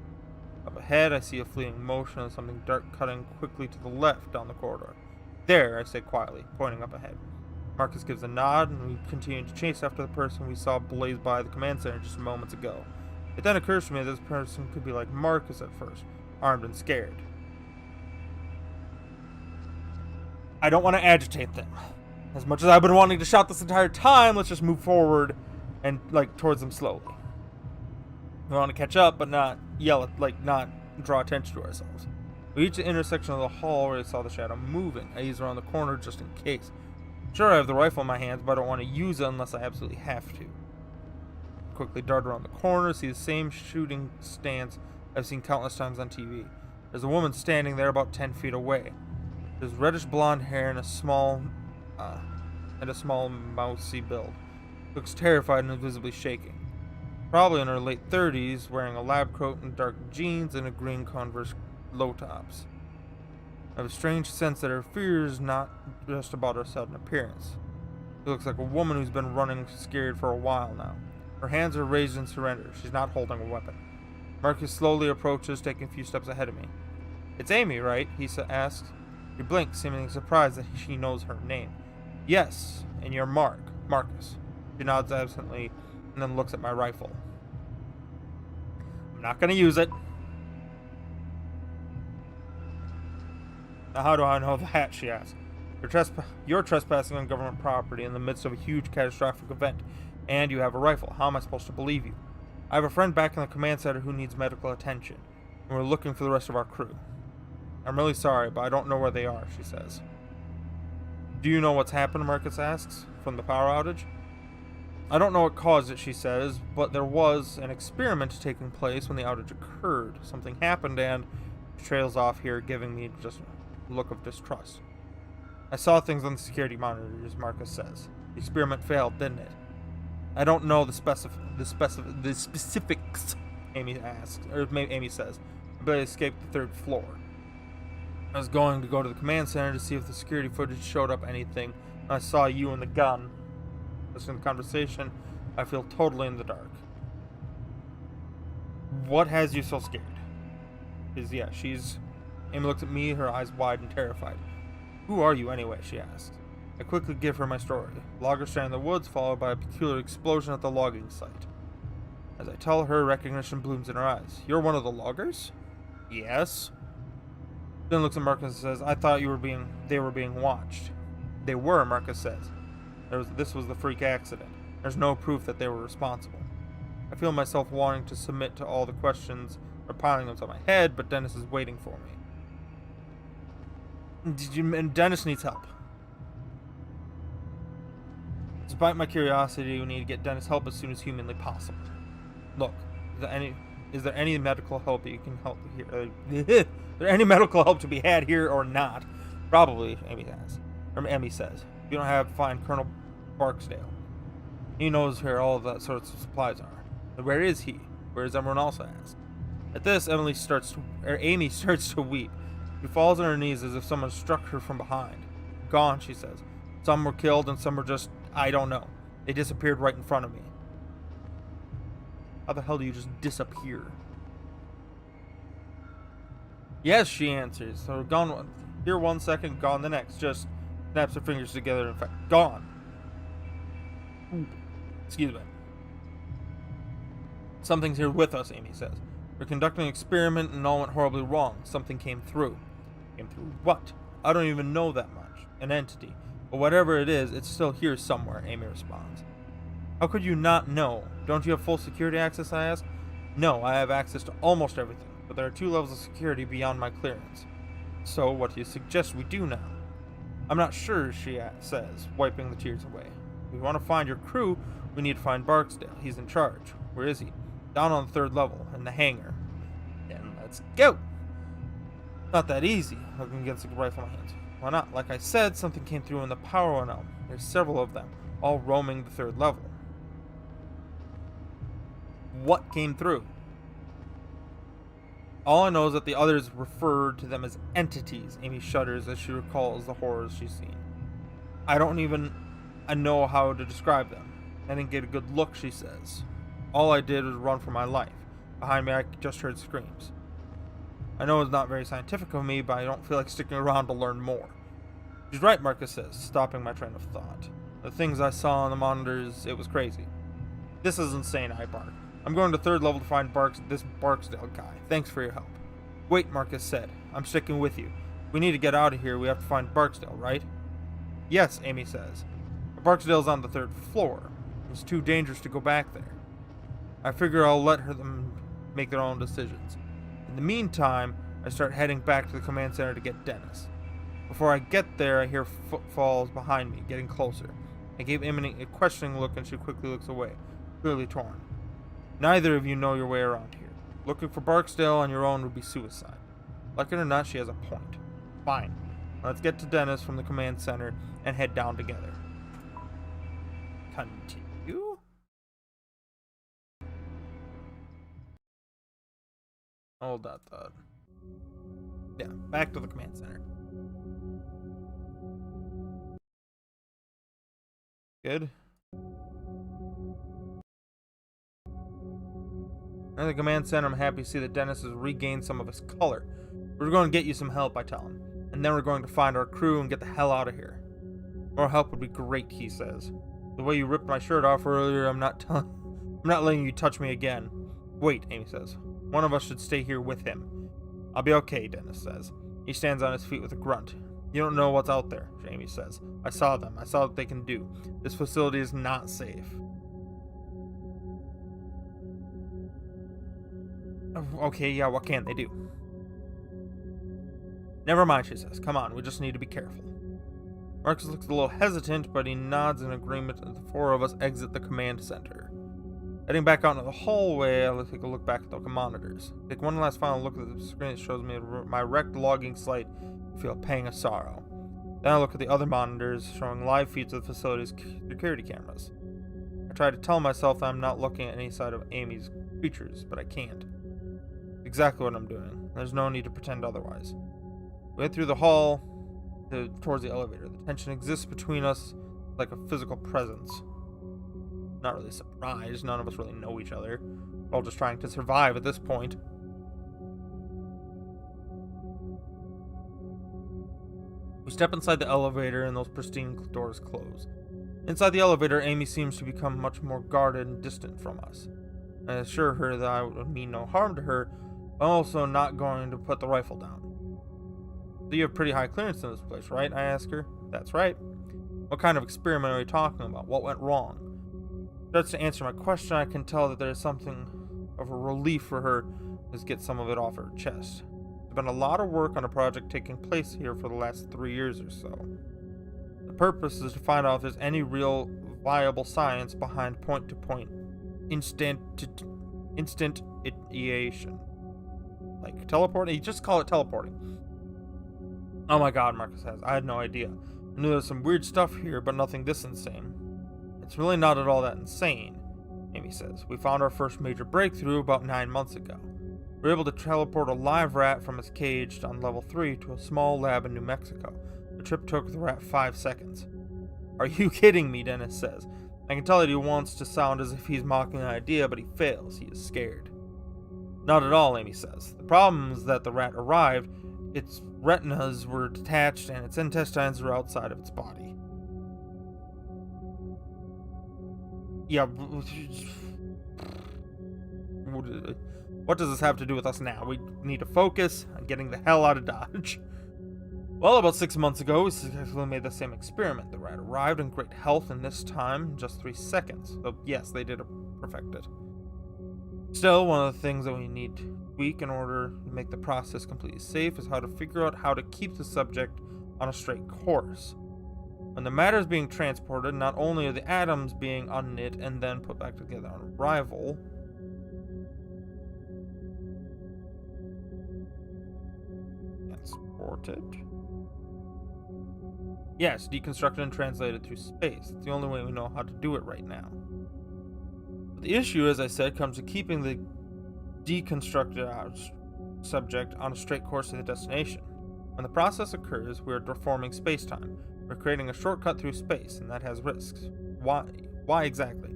Up ahead, I see a fleeting motion and something dark cutting quickly to the left down the corridor. There, I say quietly, pointing up ahead. Marcus gives a nod, and we continue to chase after the person we saw blaze by the command center just moments ago. It then occurs to me that this person could be like Marcus at first, armed and scared. I don't want to agitate them. As much as I've been wanting to shout this entire time, let's just move forward and, towards them slowly. We want to catch up, but not yell at, not draw attention to ourselves. We reach the intersection of the hall where I saw the shadow moving. I ease around the corner just in case. Sure, I have the rifle in my hands, but I don't want to use it unless I absolutely have to. Quickly dart around the corner, see the same shooting stance I've seen countless times on TV. There's a woman standing there about 10 feet away. There's reddish blonde hair and a small mousy build. Looks terrified and visibly shaking. Probably in her late 30s, wearing a lab coat and dark jeans and a green Converse low tops. I have a strange sense that her fear is not just about her sudden appearance. She looks like a woman who's been running scared for a while now. Her hands are raised in surrender. She's not holding a weapon. Marcus slowly approaches, taking a few steps ahead of me. It's Amy, right? He asks. She blinks, seemingly surprised that she knows her name. Yes, and you're Marcus. She nods absently and then looks at my rifle. I'm not going to use it. Now, how do I know that? She asks. You're trespassing on government property in the midst of a huge catastrophic event, and you have a rifle. How am I supposed to believe you? I have a friend back in the command center who needs medical attention, and we're looking for the rest of our crew. I'm really sorry, but I don't know where they are, she says. Do you know what's happened, Marcus asks, from the power outage? I don't know what caused it, she says, but there was an experiment taking place when the outage occurred. Something happened and she trails off here, giving me just a look of distrust. I saw things on the security monitors, Marcus says. The experiment failed, didn't it? I don't know the specifics, Amy asks, or Amy says. I barely escaped the third floor. I was going to go to the command center to see if the security footage showed up anything. I saw you and the gun. Listening to the conversation, I feel totally in the dark. What has you so scared? Amy looks at me, her eyes wide and terrified. Who are you anyway? She asks. I quickly give her my story. Logger stranded in the woods, followed by a peculiar explosion at the logging site. As I tell her, recognition blooms in her eyes. You're one of the loggers? Yes. Then looks at Marcus and says, I thought they were being watched. They were, Marcus says. This was the freak accident. There's no proof that they were responsible. I feel myself wanting to submit to all the questions are piling up on my head, but Dennis is waiting for me. And Dennis needs help. Despite my curiosity, we need to get Dennis help as soon as humanly possible. Look, is there any medical help that you can help here? Is there any medical help to be had here or not? Probably, Emmy says. If you don't have, find Colonel Barksdale. He knows where all of that sorts of supplies are. But where is he? Where is everyone else? I ask. At this, Amy starts to weep. She falls on her knees as if someone struck her from behind. Gone, she says. Some were killed and some were just, I don't know. They disappeared right in front of me. How the hell do you just disappear? Yes, she answers. So gone here 1 second, gone the next. Just snaps her fingers together. In fact, gone. Excuse me. Something's here with us, Amy says. We're conducting an experiment and all went horribly wrong. Something came through. Came through what? I don't even know that much. An entity. But whatever it is, it's still here somewhere, Amy responds. How could you not know? Don't you have full security access, I ask? No, I have access to almost everything, but there are 2 levels of security beyond my clearance. So, what do you suggest we do now? I'm not sure, she says, wiping the tears away. If we want to find your crew, we need to find Barksdale. He's in charge. Where is he? Down on the 3rd level, in the hangar. Then let's go! Not that easy, looking against the rifle in my hands. Why not? Like I said, something came through and the power went out. There's several of them, all roaming the 3rd level. What came through? All I know is that the others referred to them as entities. Amy shudders as she recalls the horrors she's seen. I don't even know how to describe them. I didn't get a good look, she says. All I did was run for my life. Behind me, I just heard screams. I know it's not very scientific of me, but I don't feel like sticking around to learn more. She's right, Marcus says, stopping my train of thought. The things I saw on the monitors, it was crazy. This is insane, I bark. I'm going to 3rd level to find this Barksdale guy. Thanks for your help. Wait, Marcus said. I'm sticking with you. We need to get out of here. We have to find Barksdale, right? Yes, Amy says. But Barksdale's on the 3rd floor. It's too dangerous to go back there. I figure I'll let them make their own decisions. In the meantime, I start heading back to the command center to get Dennis. Before I get there, I hear footfalls behind me, getting closer. I gave Amy a questioning look and she quickly looks away, clearly torn. Neither of you know your way around here. Looking for Barksdale on your own would be suicide. Like it or not, she has a point. Fine. Let's get to Dennis from the command center and head down together. Continue? Hold that thought. Yeah, back to the command center. Good. At the command center, I'm happy to see that Dennis has regained some of his color. We're going to get you some help, I tell him. And then we're going to find our crew and get the hell out of here. More help would be great, he says. The way you ripped my shirt off earlier, I'm not letting you touch me again. Wait, Amy says. One of us should stay here with him. I'll be okay, Dennis says. He stands on his feet with a grunt. You don't know what's out there, Amy says. I saw them. I saw what they can do. This facility is not safe. Okay, yeah, what can they do? Never mind, she says. Come on, we just need to be careful. Marcus looks a little hesitant, but he nods in agreement as the 4 of us exit the command center. Heading back out into the hallway, I'll take a look back at the monitors. Take one last final look at the screen that shows me my wrecked logging site and feel a pang of sorrow. Then I look at the other monitors showing live feeds of the facility's security cameras. I try to tell myself that I'm not looking at any side of Amy's creatures, but I can't. Exactly what I'm doing. There's no need to pretend otherwise. We head through the hall towards the elevator. The tension exists between us like a physical presence. Not really surprised. None of us really know each other. We're all just trying to survive at this point. We step inside the elevator and those pristine doors close. Inside the elevator, Amy seems to become much more guarded and distant from us. I assure her that I would mean no harm to her, but I'm also not going to put the rifle down. So you have pretty high clearance in this place, right? I ask her. That's right. What kind of experiment are we talking about? What went wrong? Starts to answer my question. I can tell that there is something of a relief for her as get some of it off her chest. There's been a lot of work on a project taking place here for the last 3 years or so. The purpose is to find out if there's any real viable science behind point-to-point instantiation. Like teleporting? You just call it teleporting. Oh my god, Marcus says. I had no idea. I knew there was some weird stuff here, but nothing this insane. It's really not at all that insane, Amy says. We found our first major breakthrough about 9 months ago. We were able to teleport a live rat from its cage on level 3 to a small lab in New Mexico. The trip took the rat 5 seconds. Are you kidding me, Dennis says. I can tell that he wants to sound as if he's mocking the idea, but he fails. He is scared. Not at all, Amy says. The problem is that the rat arrived, its retinas were detached, and its intestines were outside of its body. Yeah. What does this have to do with us now? We need to focus on getting the hell out of Dodge. Well, about 6 months ago, we successfully made the same experiment. The rat arrived in great health, and this time, in just 3 seconds. So, yes, they did perfect it. Still, one of the things that we need to tweak in order to make the process completely safe is how to figure out how to keep the subject on a straight course. When the matter is being transported, not only are the atoms being unknit and then put back together on arrival, transported? Yes, deconstructed and translated through space. It's the only way we know how to do it right now. But the issue, as I said, comes to keeping the deconstructed subject on a straight course to the destination. When the process occurs, we are deforming space-time. We're creating a shortcut through space, and that has risks. Why? Why exactly?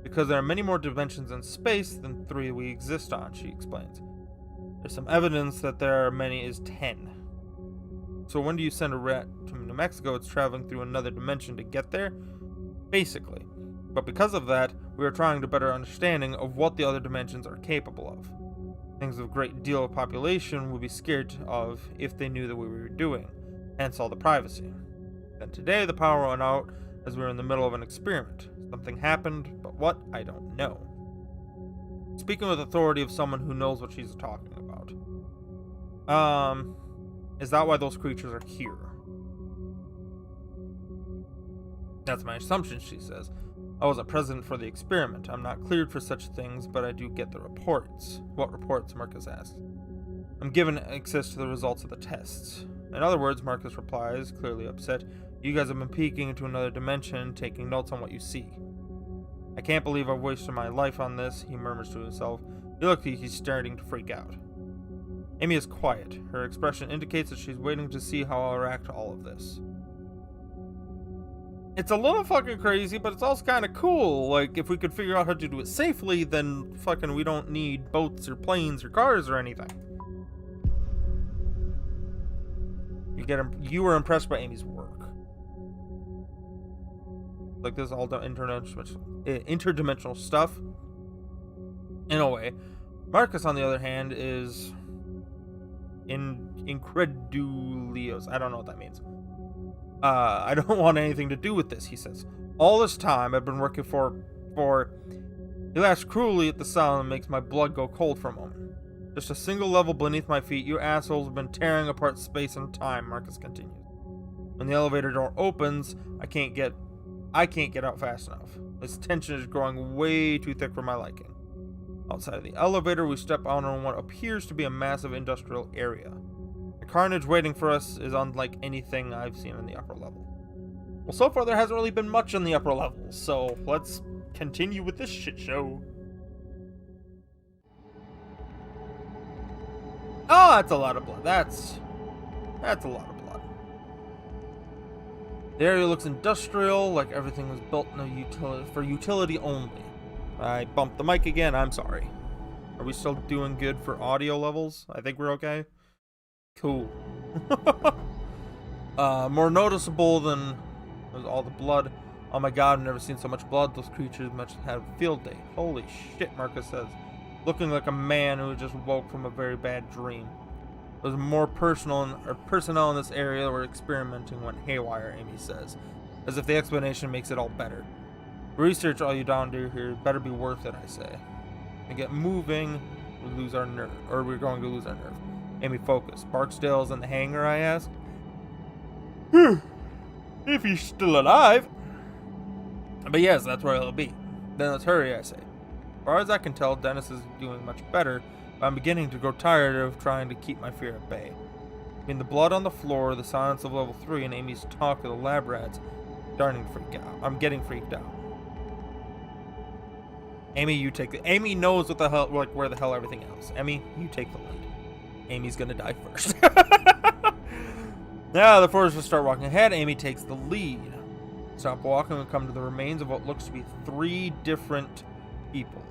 Because there are many more dimensions in space than 3 we exist on, she explains. There's some evidence that there are many as 10. So when do you send a rat to New Mexico? It's traveling through another dimension to get there? Basically. But because of that, we are trying to better understanding of what the other dimensions are capable of. Things of a great deal of population would be scared of if they knew that we were doing, hence all the privacy. Then today the power went out as we were in the middle of an experiment. Something happened, but what? I don't know. Speaking with authority of someone who knows what she's talking about. Is that why those creatures are here? That's my assumption, she says. I wasn't present for the experiment. I'm not cleared for such things, but I do get the reports. What reports? Marcus asks. I'm given access to the results of the tests. In other words, Marcus replies, clearly upset, you guys have been peeking into another dimension, taking notes on what you see. I can't believe I've wasted my life on this, he murmurs to himself. You look like he's starting to freak out. Amy is quiet. Her expression indicates that she's waiting to see how I'll react to all of this. It's a little fucking crazy, but it's also kind of cool. Like, if we could figure out how to do it safely, then fucking we don't need boats or planes or cars or anything. You were impressed by Amy's work. Like, this is all interdimensional stuff. In a way. Marcus, on the other hand, is incredulous. I don't know what that means. I don't want anything to do with this, he says. All this time I've been working for... He laughs cruelly at the sound and makes my blood go cold for a moment. Just a single level beneath my feet, you assholes have been tearing apart space and time, Marcus continues. When the elevator door opens, I can't get out fast enough. This tension is growing way too thick for my liking. Outside of the elevator, we step out on what appears to be a massive industrial area. The carnage waiting for us is unlike anything I've seen in the upper level. Well, so far there hasn't really been much in the upper levels, so let's continue with this shit show. Oh, that's a lot of blood. That's a lot of blood. The area looks industrial, like everything was built for utility only. I bumped the mic again, I'm sorry. Are we still doing good for audio levels? I think we're okay. Cool. More noticeable than all the blood. Oh my god, I've never seen so much blood. Those creatures must have a field day. Holy shit, Marcus says. Looking like a man who just woke from a very bad dream. There's more personnel in this area that were experimenting went haywire, Amy says. as if the explanation makes it all better. Research all you down here better be worth it, I say. And get moving, we're going to lose our nerve. Amy, focus. Barksdale's in the hangar, I ask. If he's still alive. But yes, that's where he'll be. Then let's hurry, I say. As far as I can tell, Dennis is doing much better, but I'm beginning to grow tired of trying to keep my fear at bay. Between the blood on the floor, the silence of level 3, and Amy's talk of the lab rats, I'm getting freaked out. Amy, you take the... Amy knows what the hell, like, where the hell everything else. Amy, you take the lead. Amy's gonna die first. Now the foresters start walking ahead. Amy takes the lead. Stop walking and come to the remains of what looks to be 3 different people.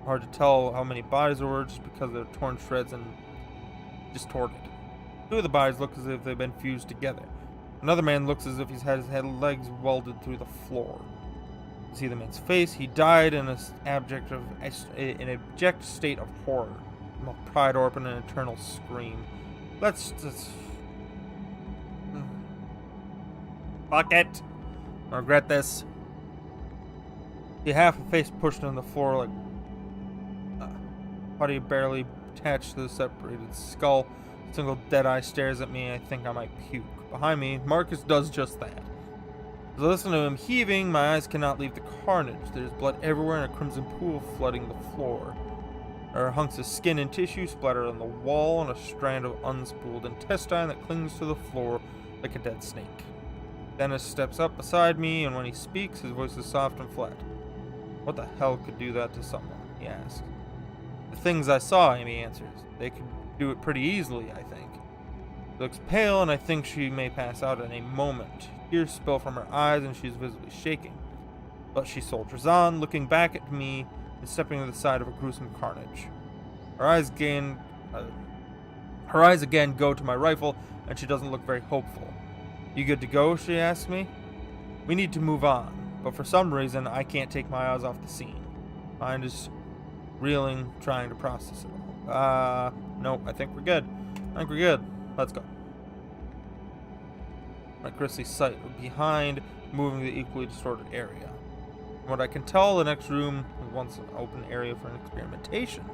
Hard to tell how many bodies there were just because they're torn shreds and distorted. 2 of the bodies look as if they've been fused together. Another man looks as if he's had his head and legs welded through the floor. You see the man's face. He died in an abject state of horror. Mouth pried open an eternal scream. Let's just... Fuck it. I regret this. The half of face pushed on the floor like... body barely attached to the separated skull. A single dead eye stares at me. I think I might puke. Behind me, Marcus does just that. As I listen to him heaving, my eyes cannot leave the carnage. There's blood everywhere and a crimson pool flooding the floor. There are hunks of skin and tissue splattered on the wall and a strand of unspooled intestine that clings to the floor like a dead snake. Dennis steps up beside me, and when he speaks, his voice is soft and flat. What the hell could do that to someone? He asks. The things I saw, Amy answers. They could do it pretty easily, I think. She looks pale, and I think she may pass out in a moment. Tears spill from her eyes, and she's visibly shaking. But she soldiers on, looking back at me and stepping to the side of a gruesome carnage. Her eyes again go to my rifle, and she doesn't look very hopeful. You good to go? She asks me. We need to move on, but for some reason I can't take my eyes off the scene. Mind is reeling, trying to process it all. Nope, I think we're good. Let's go. My grisly sight behind, moving the equally distorted area. From what I can tell, the next room was once an open area for an experimentation.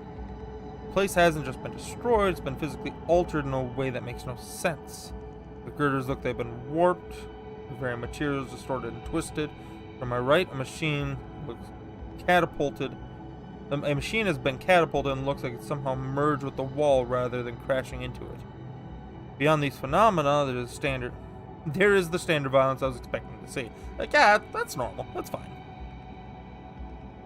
The place hasn't just been destroyed, it's been physically altered in a way that makes no sense. The girders look they've been warped, the very materials distorted and twisted. From my right, a machine looks catapulted. A machine has been catapulted and looks like it's somehow merged with the wall rather than crashing into it. Beyond these phenomena, there is the standard violence I was expecting to see. Like, yeah, that's normal. That's fine.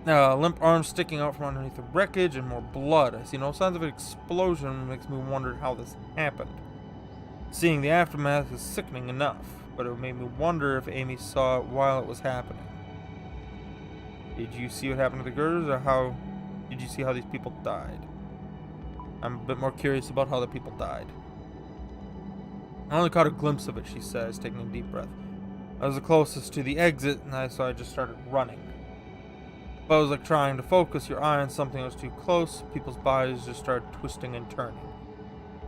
Limp arms sticking out from underneath the wreckage and more blood. I see no signs of an explosion, makes me wonder how this happened. Seeing the aftermath is sickening enough, but it made me wonder if Amy saw it while it was happening. Did you see what happened to the girders, or did you see how these people died? I'm a bit more curious about how the people died. I only caught a glimpse of it, she says, taking a deep breath. I was the closest to the exit, and so I just started running. But it was like trying to focus your eye on something that was too close. People's bodies just started twisting and turning.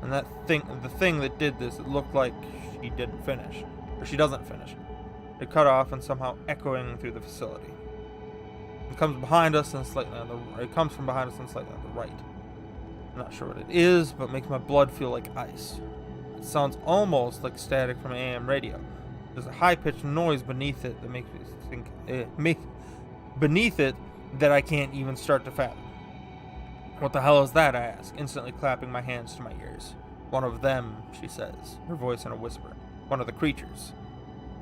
And the thing that did this, it looked like she didn't finish. Or she doesn't finish. It cut off and somehow echoing through the facility. It comes from behind us and slightly on the right. I'm not sure what it is, but it makes my blood feel like ice. It sounds almost like static from an AM radio. There's a high-pitched noise beneath it that makes me think... beneath it that I can't even start to fathom. What the hell is that, I ask, instantly clapping my hands to my ears. One of them, she says, her voice in a whisper. One of the creatures.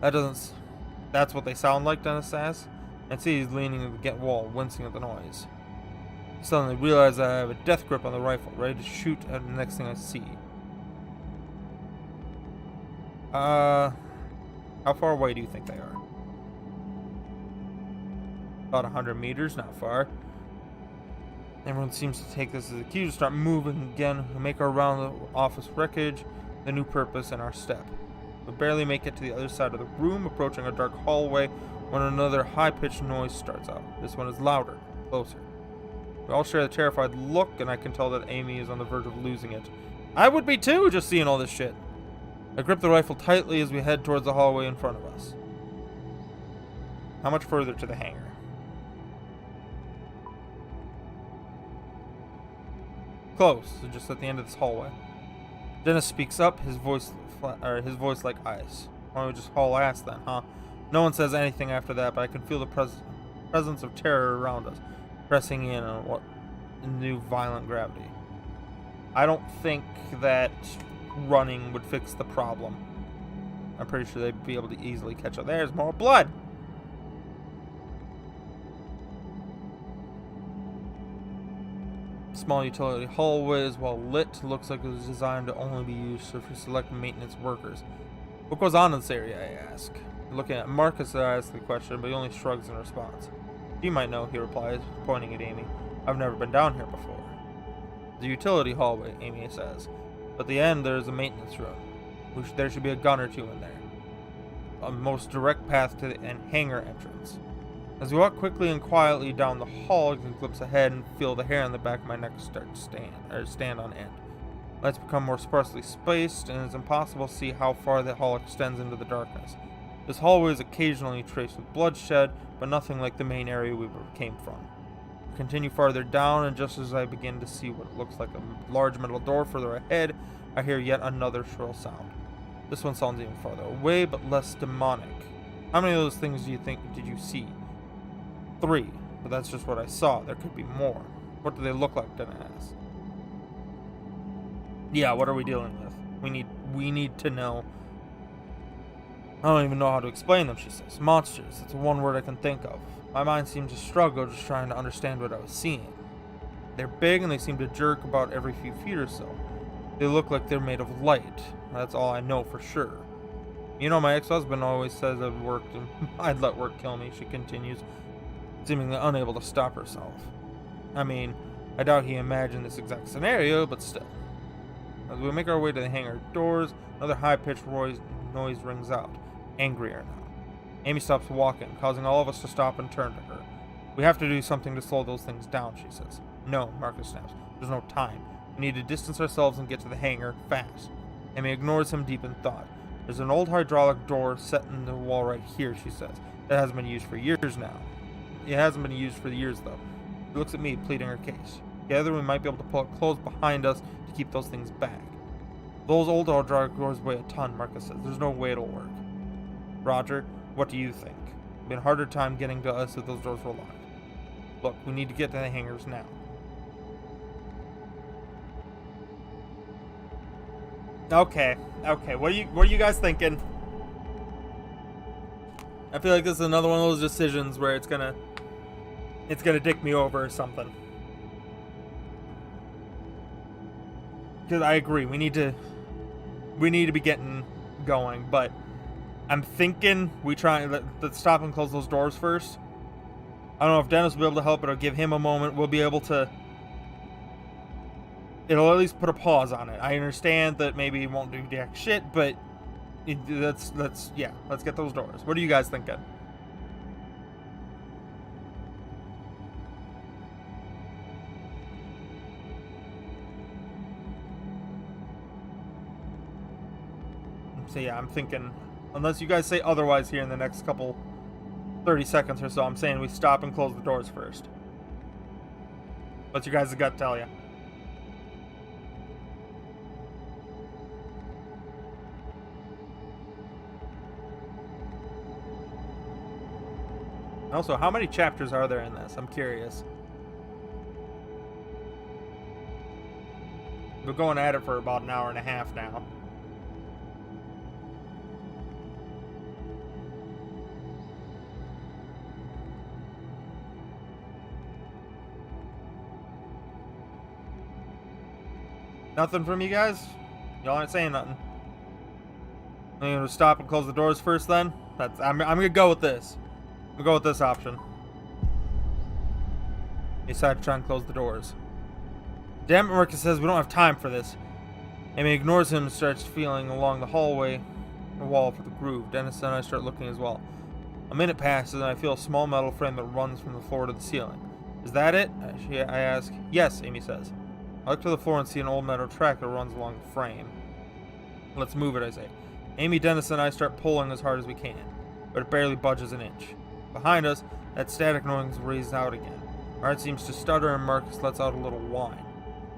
That's what they sound like, Dennis asks. And see he's leaning against the wall, wincing at the noise. I suddenly realize that I have a death grip on the rifle, ready to shoot at the next thing I see. How far away do you think they are? About 100 meters, not far. Everyone seems to take this as a cue to start moving again. We make our round of the office wreckage, the new purpose in our step. We barely make it to the other side of the room, approaching a dark hallway, when another high-pitched noise starts out. This one is louder, closer. We all share a terrified look, and I can tell that Amy is on the verge of losing it. I would be too, just seeing all this shit. I grip the rifle tightly as we head towards the hallway in front of us. How much further to the hangar? Close, just at the end of this hallway. Dennis speaks up, his voice like ice. Why don't we just haul ass then, huh? No one says anything after that, but I can feel the presence of terror around us, pressing in on what new violent gravity. I don't think that running would fix the problem. I'm pretty sure they'd be able to easily catch up. There's more blood! Small utility hallway is well lit. Looks like it was designed to only be used for select maintenance workers. What goes on in this area, I ask. Looking at Marcus, I ask the question, but he only shrugs in response. You might know, he replies, pointing at Amy. I've never been down here before. The utility hallway, Amy says. But at the end, there is a maintenance room. There should be a gun or two in there. A most direct path to the hangar entrance. As we walk quickly and quietly down the hall, you can glimpse ahead and feel the hair on the back of my neck start to stand on end. Lights become more sparsely spaced, and it's impossible to see how far the hall extends into the darkness. This hallway is occasionally traced with bloodshed, but nothing like the main area we came from. We continue farther down, and just as I begin to see what looks like a large metal door further ahead, I hear yet another shrill sound. This one sounds even farther away, but less demonic. How many of those things did you see? 3, but that's just what I saw. There could be more. What do they look like, Dennis asked. Yeah, what are we dealing with? We need to know. I don't even know how to explain them, she says. Monsters, it's the one word I can think of. My mind seemed to struggle just trying to understand what I was seeing. They're big and they seem to jerk about every few feet or so. They look like they're made of light. That's all I know for sure. You know, my ex-husband always says I'd let work kill me, she continues, seemingly unable to stop herself. I mean, I doubt he imagined this exact scenario, but still. As we make our way to the hangar doors, another high-pitched noise rings out, angrier now. Amy stops walking, causing all of us to stop and turn to her. We have to do something to slow those things down, she says. No, Marcus snaps. There's no time. We need to distance ourselves and get to the hangar fast. Amy ignores him deep in thought. There's an old hydraulic door set in the wall right here, she says. That hasn't been used for years now. It hasn't been used for years, though. She looks at me, pleading her case. Together, we might be able to pull it closed behind us to keep those things back. Those old hydraulic doors weigh a ton, Marcus says. There's no way it'll work. Roger, what do you think? It's been a harder time getting to us if those doors were locked. Look, we need to get to the hangars now. Okay. What are you guys thinking? I feel like this is another one of those decisions where it's gonna dick me over or something. Because I agree, we need to be getting going, but I'm thinking let's stop and close those doors first. I don't know if Dennis will be able to help, but I'll give him a moment. We'll be able to. It'll at least put a pause on it. I understand that maybe it won't do jack shit, but let's get those doors. What are you guys thinking? So yeah, I'm thinking, unless you guys say otherwise here in the next 30 seconds or so, I'm saying we stop and close the doors first. What's your guys' gut tell you? Also, how many chapters are there in this? I'm curious. We're going at it for about an hour and a half now. Nothing from you guys? Y'all aren't saying nothing. I'm gonna stop and close the doors first then? I'm gonna go with this. We'll go with this option. He decided to try and close the doors. Damn it, Marcus says we don't have time for this. Amy ignores him and starts feeling along the hallway, the wall for the groove. Dennis and I start looking as well. A minute passes and I feel a small metal frame that runs from the floor to the ceiling. Is that it? I ask. Yes, Amy says. I look to the floor and see an old metal track that runs along the frame. Let's move it, I say. Amy, Dennis, and I start pulling as hard as we can, but it barely budges an inch. Behind us, that static noise raised out again. Our heart seems to stutter and Marcus lets out a little whine.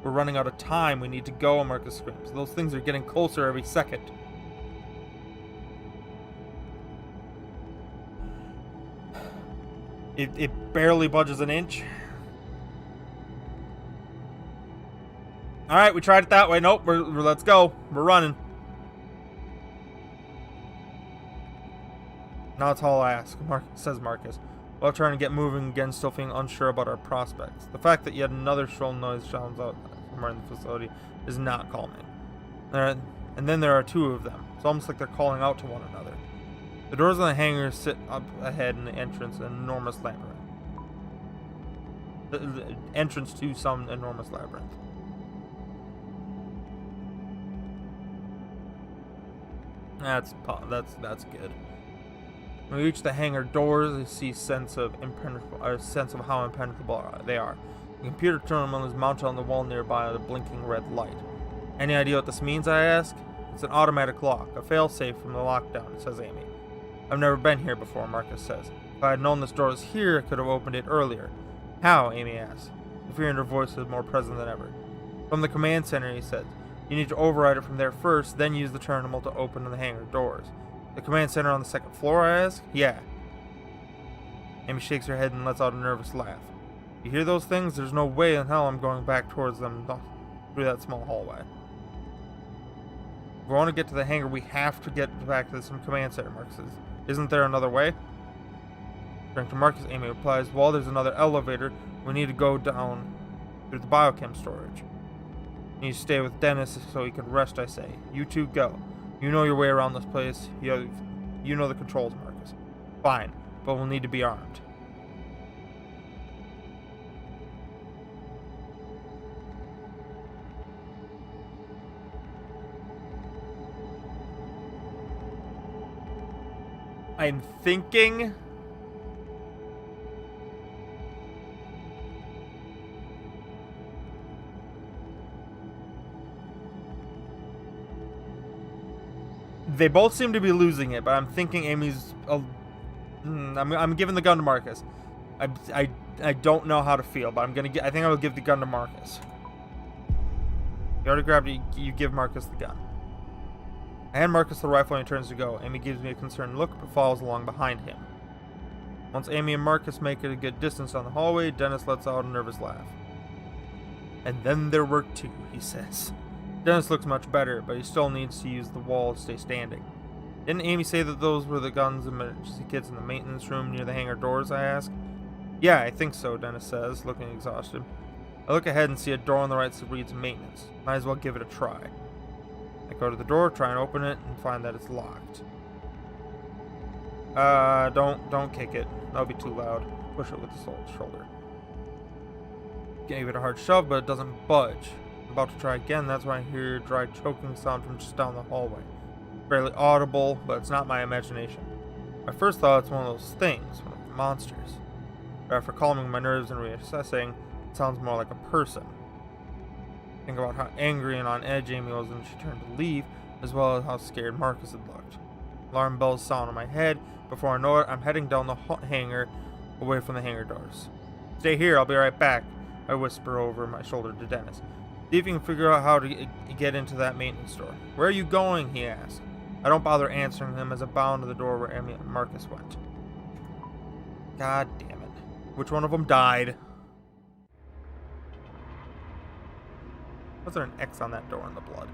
We're running out of time. We need to go, Marcus screams. Those things are getting closer every second. It barely budges an inch. Alright, we tried it that way. Nope, let's go. We're running. Now that's all I ask, says Marcus, while trying to get moving again, still feeling unsure about our prospects. The fact that yet another shrill noise sounds out somewhere in the facility is not calming. And then there are two of them. It's almost like they're calling out to one another. The doors on the hangar sit up ahead in the entrance, an enormous labyrinth. The entrance to some enormous labyrinth. That's good. When we reach the hangar doors, I see a sense of how impenetrable they are. The computer terminal is mounted on the wall nearby with a blinking red light. Any idea what this means, I ask? It's an automatic lock, a failsafe from the lockdown, says Amy. I've never been here before, Marcus says. If I had known this door was here, I could have opened it earlier. How? Amy asks. The fear in her voice is more present than ever. From the command center, he says. You need to override it from there first, then use the terminal to open the hangar doors. The command center on the second floor, I ask? Yeah. Amy shakes her head and lets out a nervous laugh. You hear those things? There's no way in hell I'm going back towards them through that small hallway. If we want to get to the hangar, we have to get back to the command center, Marcus says. Isn't there another way? Turning to Marcus, Amy replies, well, there's another elevator. We need to go down through the biochem storage. You need to stay with Dennis so he can rest, I say. You two go. You know your way around this place. You know the controls, Marcus. Fine, but we'll need to be armed. I'm thinking... They both seem to be losing it, but I'm thinking Amy's... I'm giving the gun to Marcus. I don't know how to feel, but I think I will give the gun to Marcus. You already grabbed it, you give Marcus the gun. I hand Marcus the rifle and he turns to go. Amy gives me a concerned look, but follows along behind him. Once Amy and Marcus make it a good distance down the hallway, Dennis lets out a nervous laugh. And then there were two, he says. Dennis looks much better, but he still needs to use the wall to stay standing. Didn't Amy say that those were the guns and emergency kits in the maintenance room near the hangar doors, I ask? Yeah, I think so, Dennis says, looking exhausted. I look ahead and see a door on the right that reads maintenance. Might as well give it a try. I go to the door, try and open it, and find that it's locked. Don't kick it. That'll be too loud. Push it with the shoulder. Gave it a hard shove, but it doesn't budge. I'm about to try again, that's when I hear a dry choking sound from just down the hallway. Barely audible, but it's not my imagination. My first thought it's one of those things, one of the monsters. But after calming my nerves and reassessing, it sounds more like a person. Think about how angry and on edge Amy was when she turned to leave, as well as how scared Marcus had looked. Alarm bells sound in my head. Before I know it, I'm heading down the hangar, away from the hangar doors. Stay here, I'll be right back, I whisper over my shoulder to Dennis. See if you can figure out how to get into that maintenance door. Where are you going? He asks. I don't bother answering him as I bound to the door where Amy and Marcus went. God damn it. Which one of them died? Was there an X on that door in the blood?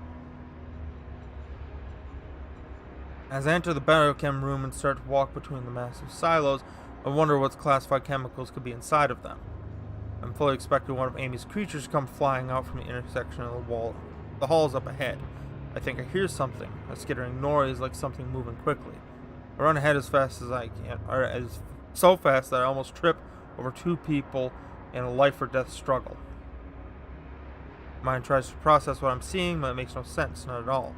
As I enter the biochem room and start to walk between the massive silos, I wonder what classified chemicals could be inside of them. I'm fully expecting one of Amy's creatures to come flying out from the intersection of the wall. The hall is up ahead. I think I hear something, a skittering noise like something moving quickly. I run ahead as fast as I can, so fast that I almost trip over two people in a life or death struggle. Mind tries to process what I'm seeing, but it makes no sense, not at all.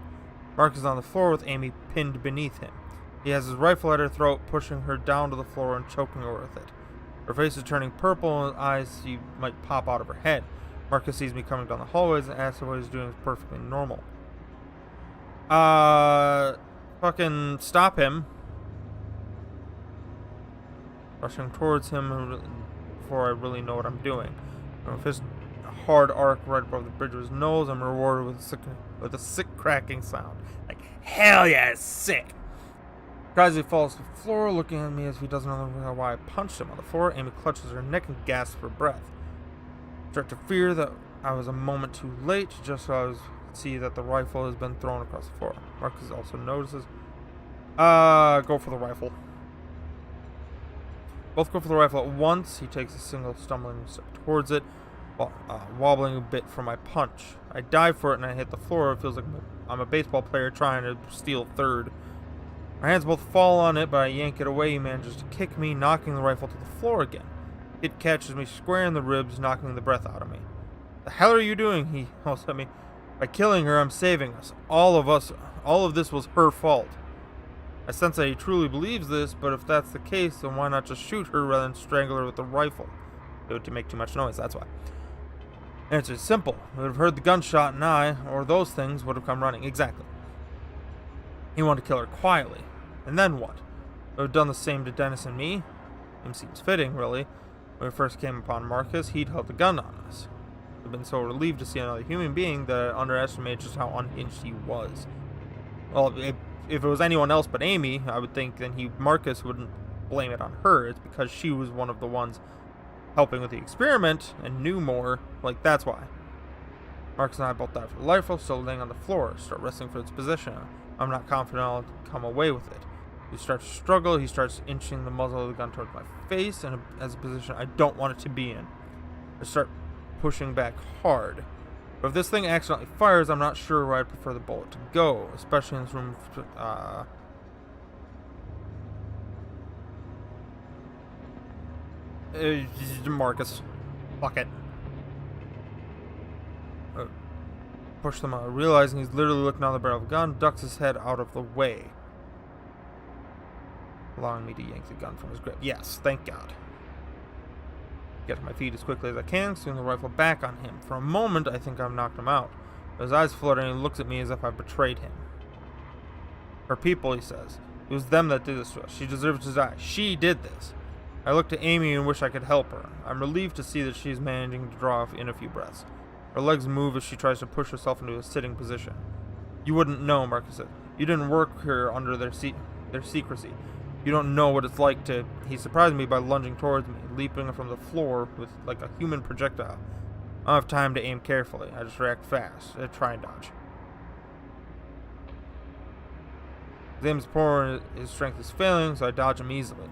Mark is on the floor with Amy pinned beneath him. He has his rifle at her throat, pushing her down to the floor and choking her with it. Her face is turning purple and her eyes might pop out of her head. Marcus sees me coming down the hallways and asks if what he's doing is perfectly normal. Fucking stop him. rushing towards him before I really know what I'm doing. With his hard arc right above the bridge of his nose, I'm rewarded with a sick cracking sound. Like, hell yeah, it's sick! Cries, he falls to the floor, looking at me as if he doesn't know why I punched him on the floor. Amy clutches her neck and gasps for breath. I start to fear that I was a moment too late, just so I was see that the rifle has been thrown across the floor. Marcus also notices. Go for the rifle. Both go for the rifle at once. He takes a single stumbling step towards it, wobbling a bit from my punch. I dive for it and I hit the floor. It feels like I'm a baseball player trying to steal third. My hands both fall on it, but I yank it away. He manages to kick me, knocking the rifle to the floor again. It catches me square in the ribs, knocking the breath out of me. The hell are you doing? He yells at me. By killing her, I'm saving us. All of this was her fault. I sense that he truly believes this, but if that's the case, then why not just shoot her rather than strangle her with a rifle? It would make too much noise, that's why. The answer is simple. We would have heard the gunshot and I, or those things, would have come running. Exactly. He wanted to kill her quietly. And then what? Would have done the same to Dennis and me? It seems fitting, really. When we first came upon Marcus, he'd held the gun on us. I've been so relieved to see another human being that I underestimated just how unhinged he was. Well, if it was anyone else but Amy, I would think then Marcus wouldn't blame it on her. It's because she was one of the ones helping with the experiment and knew more. Like, that's why. Marcus and I both dive for the rifle, still laying on the floor, start wrestling for its position. I'm not confident I'll come away with it. He starts to struggle. He starts inching the muzzle of the gun towards my face, and as a position I don't want it to be in. I start pushing back hard. But if this thing accidentally fires, I'm not sure where I'd prefer the bullet to go, especially in this room. Marcus. Fuck it. Push them out, realizing he's literally looking down the barrel of the gun, ducks his head out of the way, allowing me to yank the gun from his grip. Yes, thank God. Get to my feet as quickly as I can, swing the rifle back on him. For a moment, I think I've knocked him out. His eyes flutter and he looks at me as if I've betrayed him. Her people, he says. It was them that did this to us. She deserves to die. She did this. I look to Amy and wish I could help her. I'm relieved to see that she's managing to draw in a few breaths. Her legs move as she tries to push herself into a sitting position. You wouldn't know, Marcus said. You didn't work here under their secrecy. You don't know what it's like to... He surprised me by lunging towards me, leaping from the floor with like a human projectile. I don't have time to aim carefully. I just react fast. I try and dodge. His aim is poor and his strength is failing, so I dodge him easily.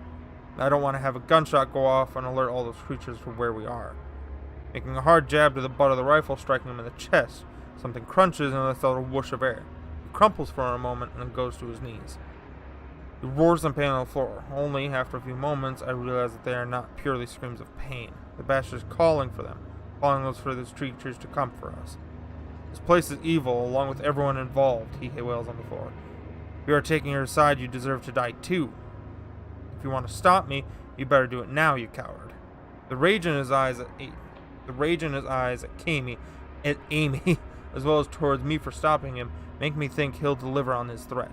I don't want to have a gunshot go off and alert all those creatures from where we are. Making a hard jab to the butt of the rifle, striking him in the chest. Something crunches and I felt a whoosh of air. He crumples for a moment and then goes to his knees. He roars in pain on the floor. Only, after a few moments, I realize that they are not purely screams of pain. The bastard is calling for them, calling those for these creatures to come for us. This place is evil, along with everyone involved, he wails on the floor. If you are taking her side, you deserve to die too. If you want to stop me, you better do it now, you coward. The rage in his eyes at Amy, as well as towards me for stopping him, make me think he'll deliver on his threat.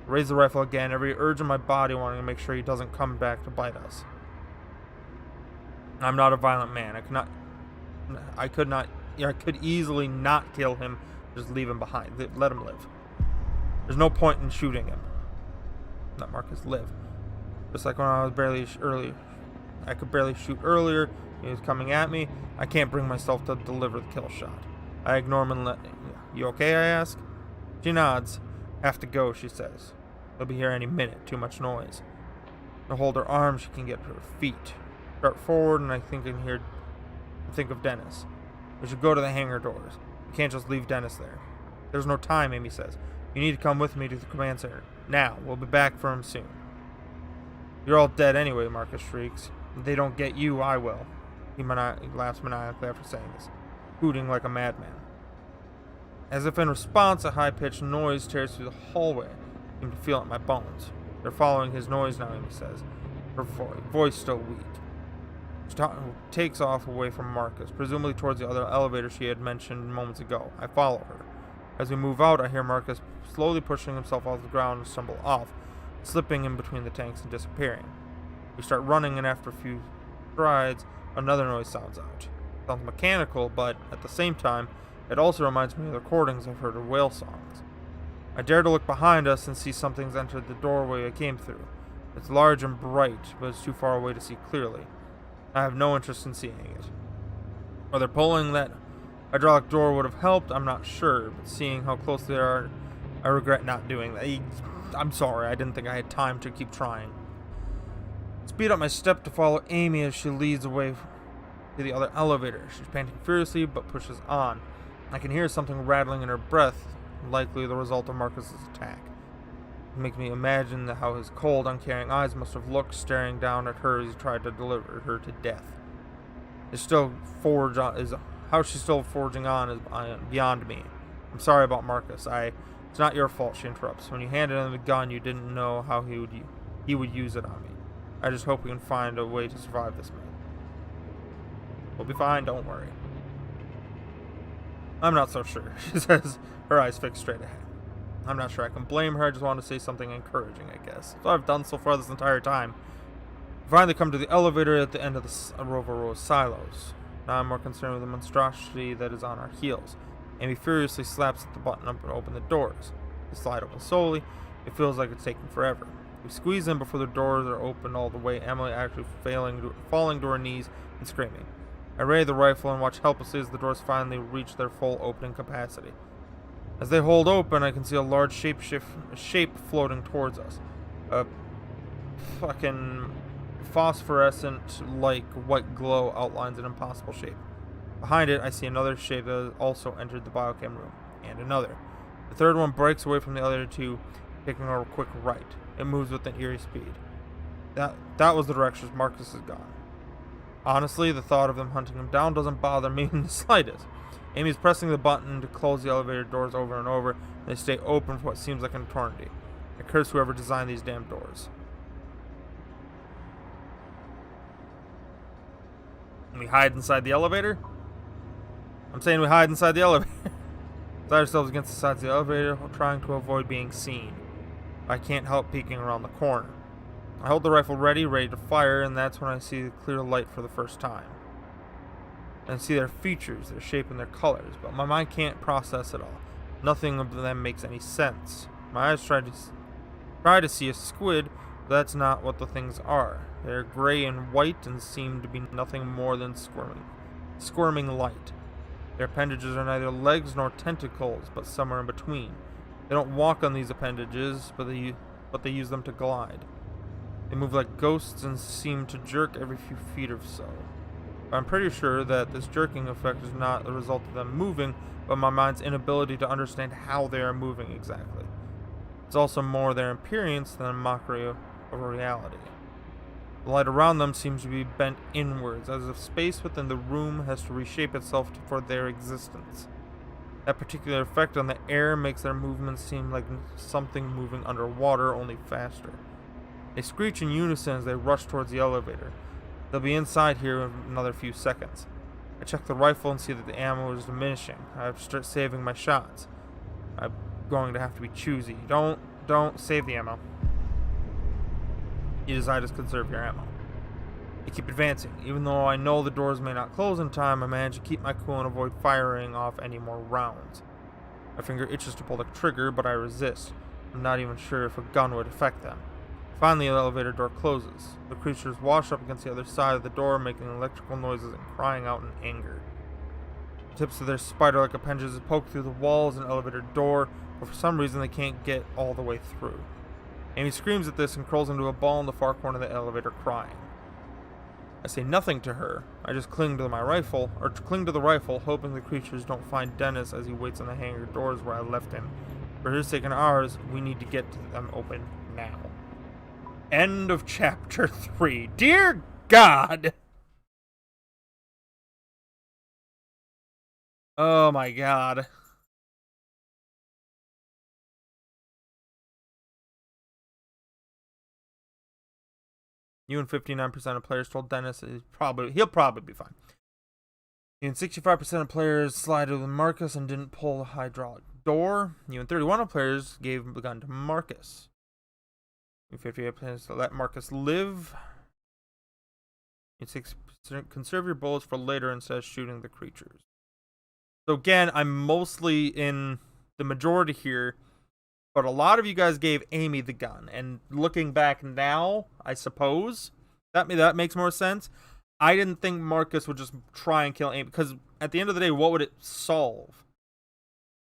I raise the rifle again, every urge in my body wanting to make sure he doesn't come back to bite us. I'm not a violent man. I could easily not kill him, just leave him behind. Let him live. There's no point in shooting him. Let Marcus live. Just like when I was I could barely shoot earlier. He was coming at me. I can't bring myself to deliver the kill shot. I ignore him and let... You okay, I ask? She nods. Have to go, she says. They'll be here any minute. Too much noise. To hold her arms, she can get to her feet. Start forward, and I think of Dennis. We should go to the hangar doors. We can't just leave Dennis there. There's no time, Amy says. You need to come with me to the command center. Now. We'll be back for him soon. You're all dead anyway, Marcus shrieks. If they don't get you, I will. He laughs maniacally after saying this, hooting like a madman. As if in response, a high-pitched noise tears through the hallway. I seem to feel it in my bones. They're following his noise now, Amy says, her voice still weak. She takes off away from Marcus, presumably towards the other elevator she had mentioned moments ago. I follow her. As we move out, I hear Marcus slowly pushing himself off the ground and stumble off, slipping in between the tanks and disappearing. We start running, and after a few strides, another noise sounds out. It sounds mechanical, but at the same time, it also reminds me of the recordings I've heard of whale songs. I dare to look behind us and see something's entered the doorway I came through. It's large and bright, but it's too far away to see clearly. I have no interest in seeing it. Whether pulling that hydraulic door would have helped, I'm not sure, but seeing how close they are, I regret not doing that. I'm sorry, I didn't think I had time to keep trying. Speed up my step to follow Amy as she leads away to the other elevator. She's panting furiously, but pushes on. I can hear something rattling in her breath, likely the result of Marcus's attack. It makes me imagine how his cold, uncaring eyes must have looked, staring down at her as he tried to deliver her to death. How she's still forging on is beyond me. I'm sorry about Marcus. It's not your fault, she interrupts. When you handed him the gun, you didn't know how he would use it on me. I just hope we can find a way to survive this man. We'll be fine, don't worry. I'm not so sure, she says, her eyes fixed straight ahead. I'm not sure I can blame her. I just want to say something encouraging, I guess. That's what I've done so far this entire time. We finally come to the elevator at the end of the row of silos. Now I'm more concerned with the monstrosity that is on our heels. Amy furiously slaps at the button to open the doors. They slide open slowly. It feels like it's taking forever. We squeeze in before the doors are open all the way, Emily actually falling to her knees and screaming. I ready the rifle and watch helplessly as the doors finally reach their full opening capacity. As they hold open, I can see a large shape floating towards us. A fucking phosphorescent-like white glow outlines an impossible shape. Behind it, I see another shape that has also entered the biochem room, and another. The third one breaks away from the other two, taking a quick right. It moves with an eerie speed. That was the direction Marcus has gone. Honestly, the thought of them hunting him down doesn't bother me in the slightest. Amy's pressing the button to close the elevator doors over and over, and they stay open for what seems like an eternity. I curse whoever designed these damn doors. And we hide inside the elevator? I'm saying we hide inside the elevator. Side ourselves against the sides of the elevator, trying to avoid being seen. I can't help peeking around the corner. I hold the rifle ready to fire, and that's when I see the clear light for the first time. And see their features, their shape, and their colors, but my mind can't process it all. Nothing of them makes any sense. My eyes try to see a squid, but that's not what the things are. They're gray and white and seem to be nothing more than squirming light. Their appendages are neither legs nor tentacles, but somewhere in between. They don't walk on these appendages, but they use them to glide. They move like ghosts and seem to jerk every few feet or so. I'm pretty sure that this jerking effect is not the result of them moving, but my mind's inability to understand how they are moving exactly. It's also more their appearance than a mockery of reality. The light around them seems to be bent inwards, as if space within the room has to reshape itself for their existence. That particular effect on the air makes their movements seem like something moving underwater, only faster. They screech in unison as they rush towards the elevator. They'll be inside here in another few seconds. I check the rifle and see that the ammo is diminishing. I have to start saving my shots. I'm going to have to be choosy. Don't save the ammo. You decide to conserve your ammo. I keep advancing. Even though I know the doors may not close in time, I manage to keep my cool and avoid firing off any more rounds. My finger itches to pull the trigger, but I resist. I'm not even sure if a gun would affect them. Finally, the elevator door closes. The creatures wash up against the other side of the door, making electrical noises and crying out in anger. The tips of their spider-like appendages poke through the walls and elevator door, but for some reason they can't get all the way through. Amy screams at this and crawls into a ball in the far corner of the elevator, crying. I say nothing to her. I just cling to the rifle, hoping the creatures don't find Dennis as he waits on the hangar doors where I left him. For his sake and ours, we need to get them open now. End of chapter 3. Dear God! Oh my God. You and 59% of players told Dennis he'll probably be fine. You and 65% of players sided with Marcus and didn't pull the hydraulic door. You and 31% of players gave the gun to Marcus. You 58% to let Marcus live. It's conserve your bullets for later instead of shooting the creatures. So again, I'm mostly in the majority here, but a lot of you guys gave Amy the gun. And looking back now, I suppose that makes more sense. I didn't think Marcus would just try and kill Amy, because at the end of the day, what would it solve?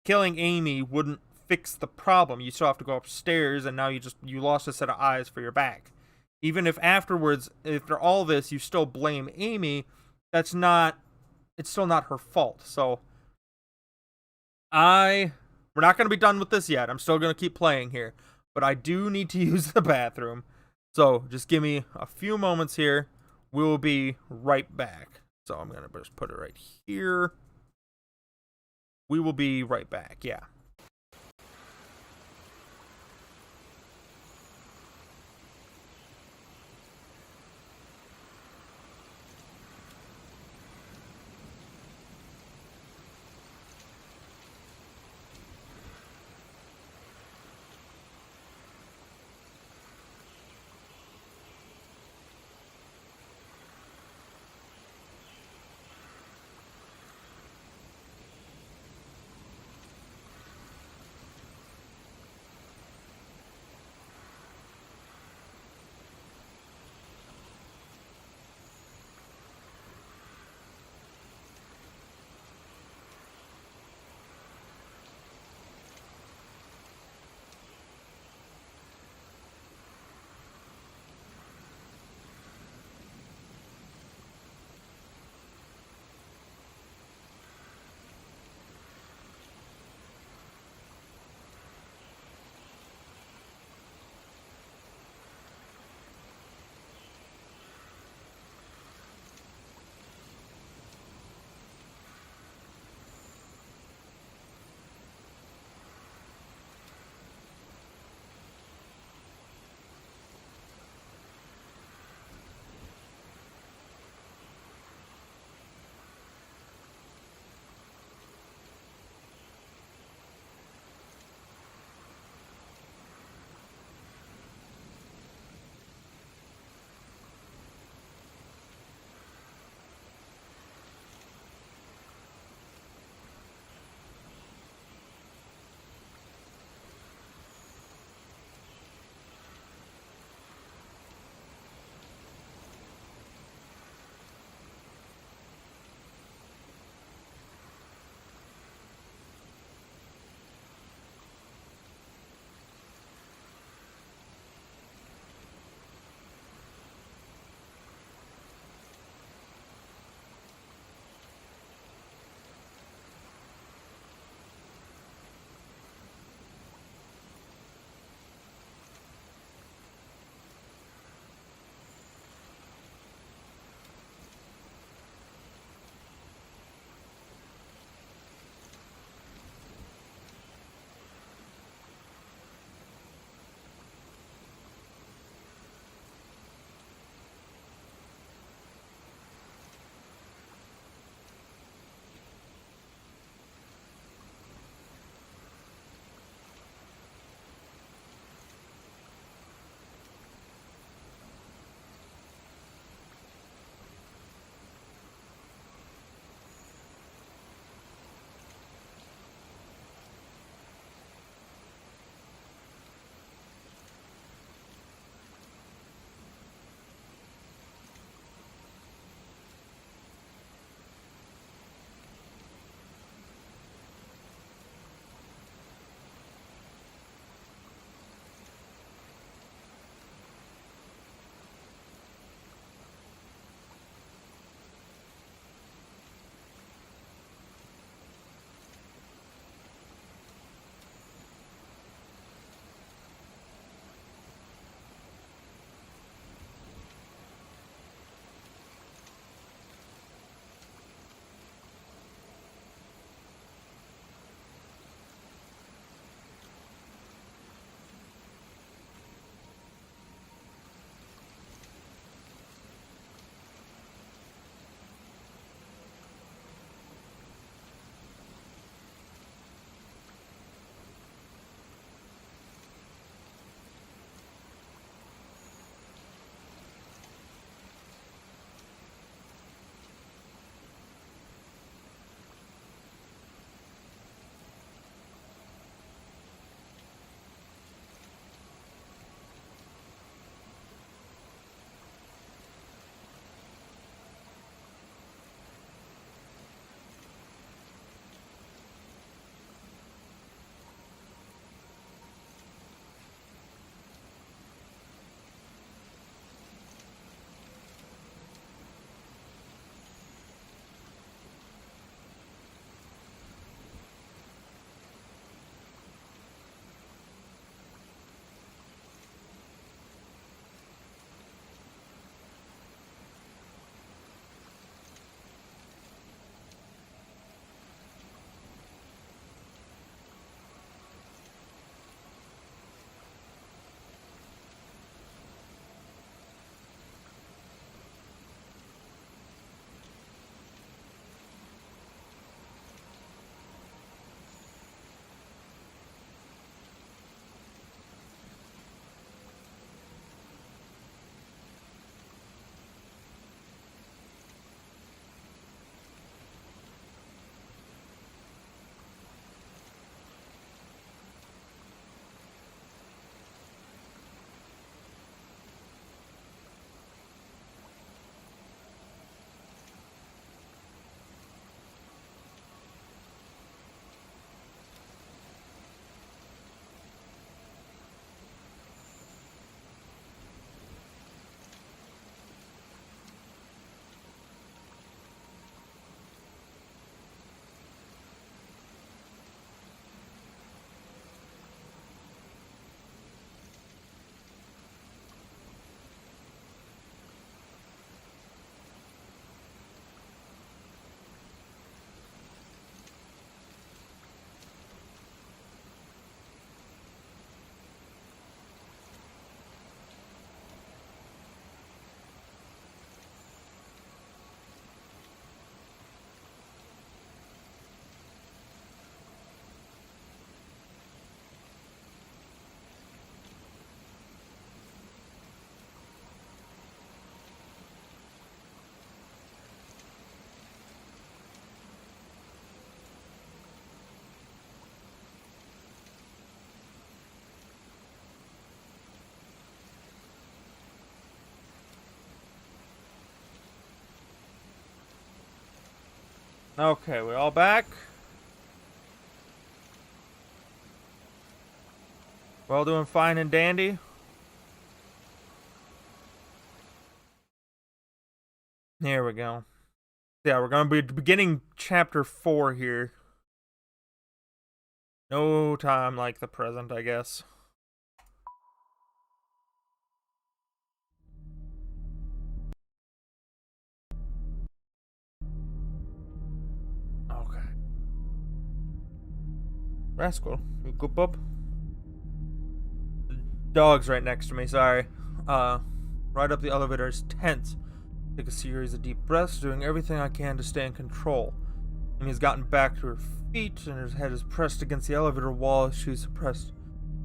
Killing Amy wouldn't fix the problem. You still have to go upstairs, and now you lost a set of eyes for your back. Even if afterwards, after all this, you still blame Amy, it's still not her fault. So we're not going to be done with this yet. I'm still going to keep playing here, but I do need to use the bathroom. So just give me a few moments here. We'll be right back. So I'm going to just put it right here. We will be right back. Yeah. Okay, we all back? We're all doing fine and dandy? Here we go. Yeah, we're going to be beginning chapter 4 here. No time like the present, I guess. Okay. Rascal, you good, bub? Dog's right next to me, sorry. Right up the elevator is tense. Take a series of deep breaths, doing everything I can to stay in control. Amy's gotten back to her feet, and her head is pressed against the elevator wall as she suppressed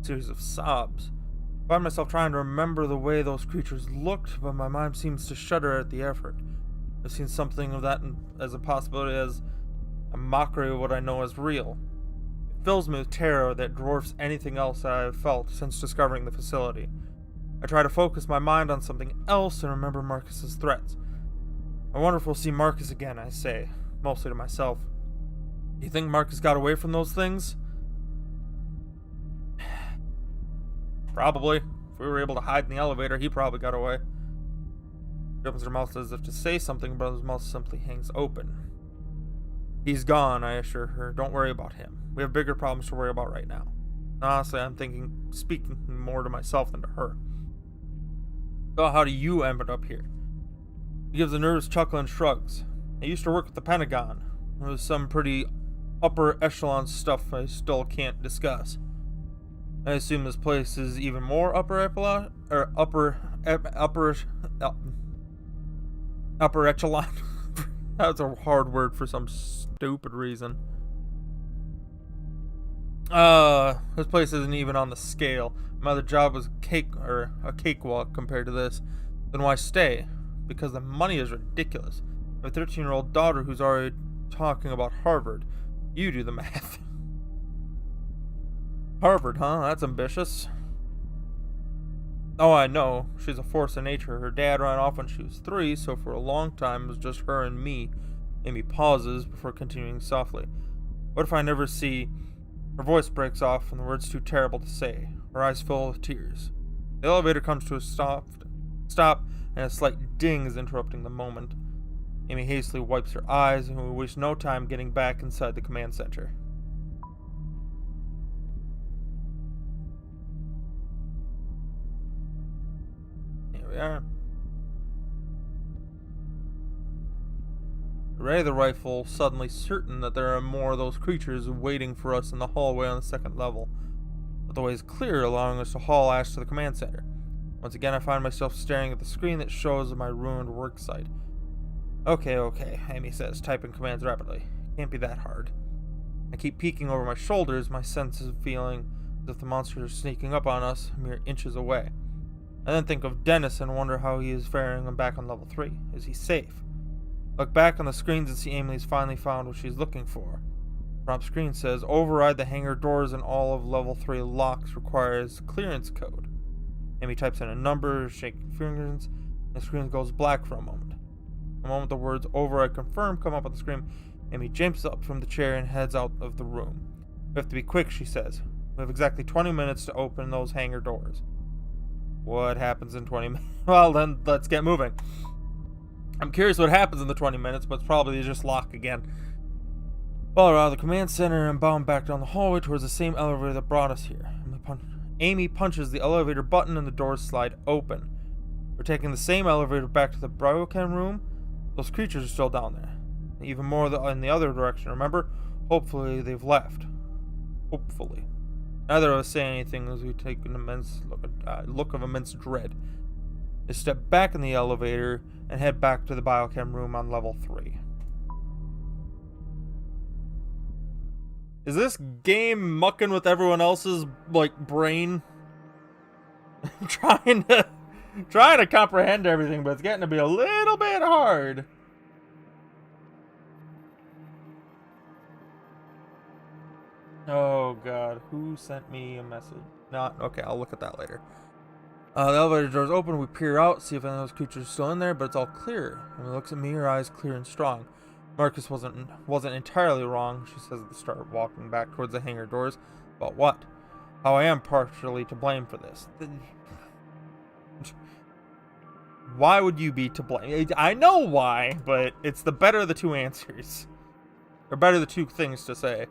a series of sobs. I find myself trying to remember the way those creatures looked, but my mind seems to shudder at the effort. I've seen something of that as a possibility, as a mockery of what I know as real. It fills me with terror that dwarfs anything else that I have felt since discovering the facility. I try to focus my mind on something else and remember Marcus's threats. I wonder if we'll see Marcus again, I say, mostly to myself. Do you think Marcus got away from those things? Probably. If we were able to hide in the elevator, he probably got away. She opens her mouth as if to say something, but his mouth simply hangs open. He's gone, I assure her. Don't worry about him. We have bigger problems to worry about right now. Honestly, I'm speaking more to myself than to her. So how do you end up here? He gives a nervous chuckle and shrugs. I used to work with the Pentagon. There was some pretty upper echelon stuff I still can't discuss. I assume this place is even more upper echelon, or upper echelon. That's a hard word for some stupid reason. This place isn't even on the scale. My other job was a cakewalk compared to this. Then why stay? Because the money is ridiculous. I have a 13-year-old daughter who's already talking about Harvard. You do the math. Harvard, huh? That's ambitious. Oh, I know. She's a force of nature. Her dad ran off when she was 3, so for a long time it was just her and me. Amy pauses before continuing softly. What if I never see... Her voice breaks off and the words too terrible to say. Her eyes fill with tears. The elevator comes to a stop, and a slight ding is interrupting the moment. Amy hastily wipes her eyes, and we waste no time getting back inside the command center. Here we are. I ready the rifle, suddenly certain that there are more of those creatures waiting for us in the hallway on the second level. But the way is clear, allowing us to haul ass to the command center. Once again, I find myself staring at the screen that shows my ruined work site. Okay, Amy says, typing commands rapidly. Can't be that hard. I keep peeking over my shoulders, my senses feeling as if the monsters are sneaking up on us, mere inches away. I then think of Dennis and wonder how he is faring back on level 3. Is he safe? Look back on the screens and see Emily's finally found what she's looking for. The prompt screen says, override the hangar doors and all of level 3 locks requires clearance code. Amy types in a number, shaking fingers, and the screen goes black for a moment. The moment the words override confirm come up on the screen, Amy jumps up from the chair and heads out of the room. We have to be quick, she says. We have exactly 20 minutes to open those hangar doors. What happens in 20 minutes? Well, then let's get moving. I'm curious what happens in the 20 minutes, but it's probably just lock again. Well, out of the command center and bound back down the hallway towards the same elevator that brought us here. Amy punches the elevator button and the doors slide open. We're taking the same elevator back to the biochem room. Those creatures are still down there. Even more in the other direction, remember? Hopefully they've left. Hopefully. Neither of us say anything as we take an immense look of immense dread. They step back in the elevator and head back to the biochem room on level 3. Is this game mucking with everyone else's, brain? I'm trying to comprehend everything, but it's getting to be a little bit hard. Oh god, who sent me a message? Not okay, I'll look at that later. The elevator doors open, we peer out, see if any of those creatures are still in there, but it's all clear. When he looks at me, her eyes clear and strong. Marcus wasn't entirely wrong, she says at the start, walking back towards the hangar doors. But what? How I am partially to blame for this. Why would you be to blame? I know why, but it's the better of the two answers. Or better of the two things to say.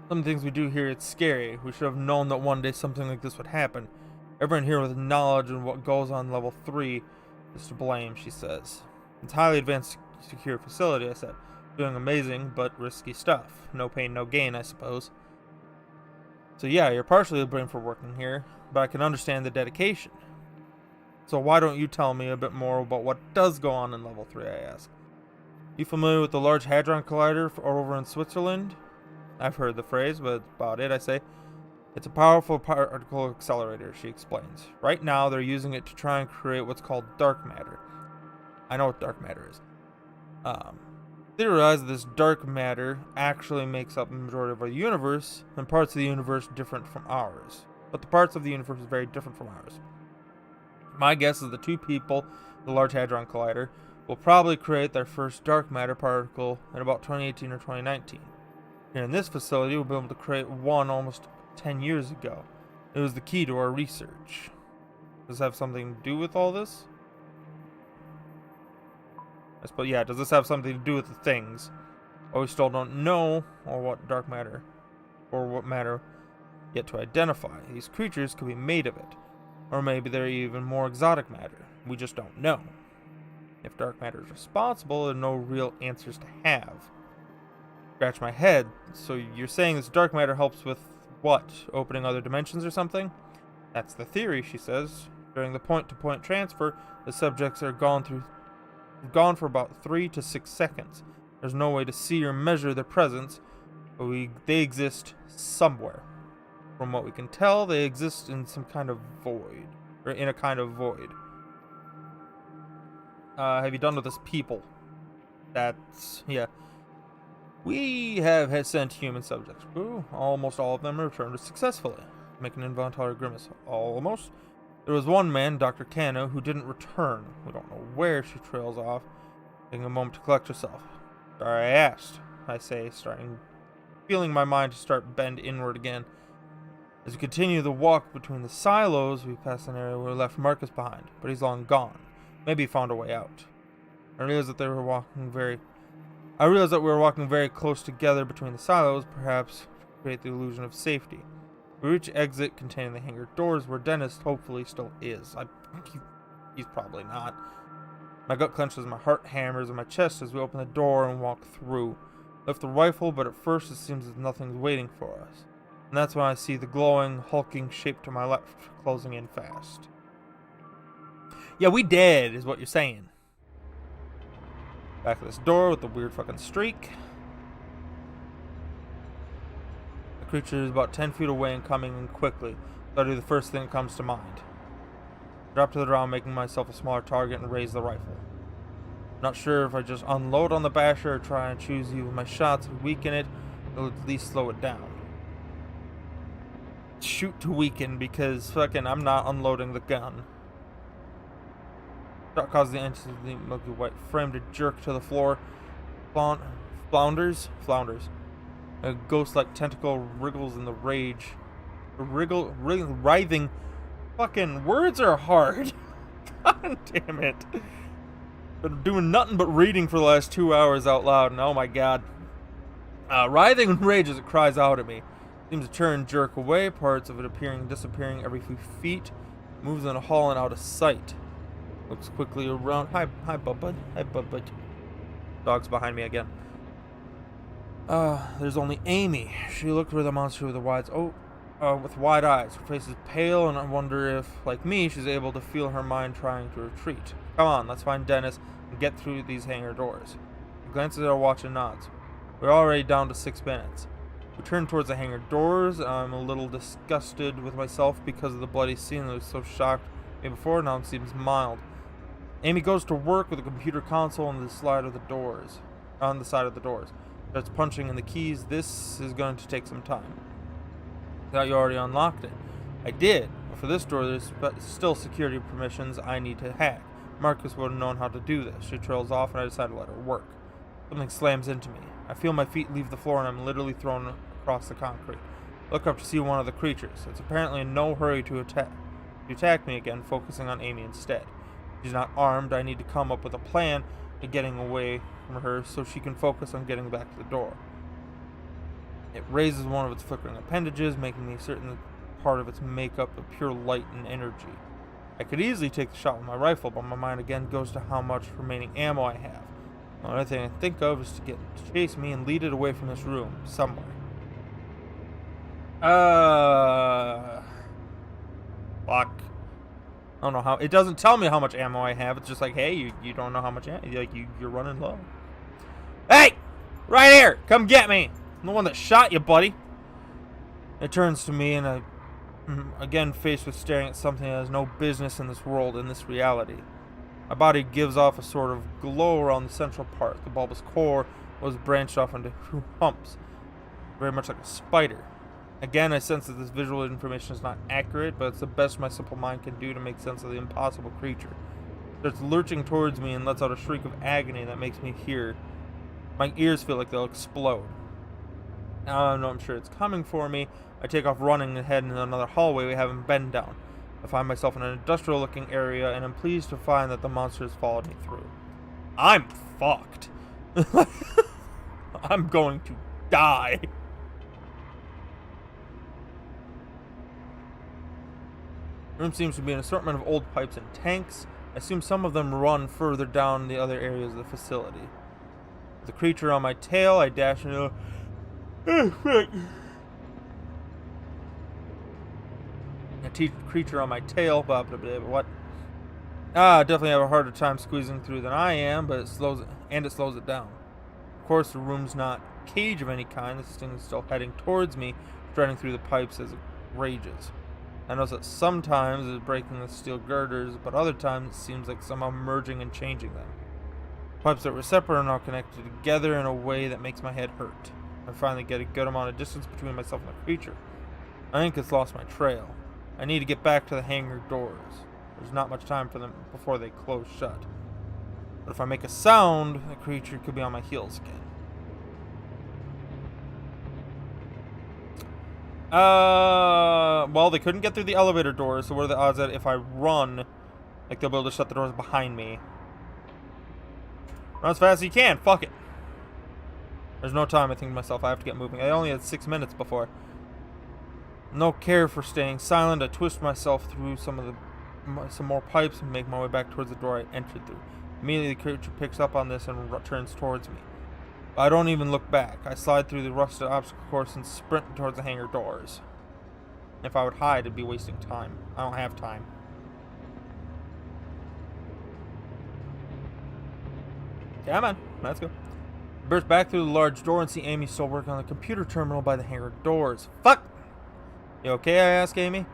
Some things we do here, it's scary. We should have known that one day something like this would happen. Everyone here with knowledge of what goes on level 3 is to blame, she says. It's a highly advanced secure facility, I said. Doing amazing, but risky stuff. No pain, no gain, I suppose. So yeah, you're partially to blame for working here, but I can understand the dedication. So why don't you tell me a bit more about what does go on in level 3, I ask. You familiar with the Large Hadron Collider over in Switzerland? I've heard the phrase, but that's about it, I say. It's a powerful particle accelerator, she explains. Right now, they're using it to try and create what's called dark matter. I know what dark matter is. Theorize that this dark matter actually makes up the majority of our universe, and parts of the universe different from ours. But the parts of the universe is very different from ours. My guess is the two people, the Large Hadron Collider, will probably create their first dark matter particle in about 2018 or 2019. Here in this facility, we'll be able to create one almost 10 years ago. It was the key to our research. Does this have something to do with all this? I suppose, yeah, does this have something to do with the things? But we still don't know or what dark matter or what matter yet to identify. These creatures could be made of it. Or maybe they're even more exotic matter. We just don't know. If dark matter is responsible, there are no real answers to have. Scratch my head. So you're saying this dark matter helps with what? Opening other dimensions or something? That's the theory, she says. During the point-to-point transfer, the subjects are gone for about 3 to 6 seconds. There's no way to see or measure their presence, but they exist somewhere. From what we can tell, they exist in some kind of void. Or in a kind of void. Have you done with this people? That's... yeah. We have sent human subjects. Ooh, almost all of them returned successfully. Make an involuntary grimace. Almost. There was one man, Dr. Cano, who didn't return. We don't know where she trails off. Taking a moment to collect herself. Sorry I asked, I say, feeling my mind to start bend inward again. As we continue the walk between the silos, we pass an area where we left Marcus behind, but he's long gone. Maybe he found a way out. I realized that we were walking very close together between the silos, perhaps to create the illusion of safety. We reach exit containing the hangar doors where Dennis hopefully still is. He's probably not. My gut clenches, my heart hammers in my chest as we open the door and walk through. Lift the rifle, but at first it seems as nothing's waiting for us. And that's when I see the glowing, hulking shape to my left, closing in fast. Yeah, we dead, is what you're saying. Back of this door with the weird fucking streak. The creature is about 10 feet away and coming in quickly. That'll be the first thing that comes to mind. Drop to the ground, making myself a smaller target, and raise the rifle. Not sure if I just unload on the basher or try and choose you with my shots and weaken it, or at least slow it down. Shoot to weaken, because fucking I'm not unloading the gun. Shot causes the edge of the milky white frame to jerk to the floor. Flounders. A ghost-like tentacle wriggles in the rage. Writhing. Fucking words are hard. God damn it. Been doing nothing but reading for the last 2 hours out loud, and oh my god. Writhing in rage as it cries out at me. Seems to turn and jerk away, parts of it appearing and disappearing every few feet. Moves in a hall and out of sight. Looks quickly around. Hi, Bubba. Hi, Bubba. Dog's behind me again. There's only Amy. She looked for the monster with wide eyes. Her face is pale, and I wonder if, like me, she's able to feel her mind trying to retreat. Come on, let's find Dennis and get through these hangar doors. He glances at our watch and nods. We're already down to 6 minutes. We turn towards the hangar doors. I'm a little disgusted with myself because of the bloody scene that was so shocked me before. Now it seems mild. Amy goes to work with a computer console on the side of the doors. Starts punching in the keys. This is going to take some time. Thought you already unlocked it. I did, but for this door there's still security permissions I need to hack. Marcus would have known how to do this. She trails off and I decided to let her work. Something slams into me. I feel my feet leave the floor and I'm literally thrown across the concrete. I look up to see one of the creatures. It's apparently in no hurry to attack me again, focusing on Amy instead. She's not armed. I need to come up with a plan to getting away from her so she can focus on getting back to the door. It raises one of its flickering appendages, making me certain that part of its makeup of pure light and energy. I could easily take the shot with my rifle, but my mind again goes to how much remaining ammo I have. The only thing I think of is to chase me and lead it away from this room, somewhere. Fuck. I don't know how. It doesn't tell me how much ammo I have. It's just like, hey, you don't know how much ammo. Like, you're running low. Hey! Right here! Come get me! I'm the one that shot you, buddy. It turns to me and I, again faced with staring at something that has no business in this world, in this reality. My body gives off a sort of glow around the central part. The bulbous core was branched off into two humps, very much like a spider. Again, I sense that this visual information is not accurate, but it's the best my simple mind can do to make sense of the impossible creature. It's lurching towards me and lets out a shriek of agony that makes me hear. My ears feel like they'll explode. Now I know I'm sure it's coming for me. I take off running and head into another hallway we haven't been down. I find myself in an industrial-looking area, and I'm pleased to find that the monster has followed me through. I'm fucked. I'm going to die. The room seems to be an assortment of old pipes and tanks. I assume some of them run further down the other areas of the facility. With the creature on my tail, I dash into... creature on my tail, what? Definitely have a harder time squeezing through than I am, but it slows it down. Of course, the room's not a cage of any kind. This thing is still heading towards me, striding through the pipes as it rages. I notice that sometimes it's breaking the steel girders, but other times it seems like somehow merging and changing them. Pipes that were separate are now connected together in a way that makes my head hurt. I finally get a good amount of distance between myself and the creature. I think it's lost my trail. I need to get back to the hangar doors. There's not much time for them before they close shut. But if I make a sound, the creature could be on my heels again. Well, they couldn't get through the elevator doors, so what are the odds that if I run, like, they'll be able to shut the doors behind me? Run as fast as you can. Fuck it. There's no time, I think to myself. I have to get moving. I only had 6 minutes before. No care for staying silent. I twist myself through some more pipes and make my way back towards the door I entered through. Immediately, the creature picks up on this and turns towards me. I don't even look back. I slide through the rusted obstacle course and sprint towards the hangar doors. If I would hide, it'd be wasting time. I don't have time. Come on, let's go. I burst back through the large door and see Amy still working on the computer terminal by the hangar doors. Fuck! You okay? I ask Amy.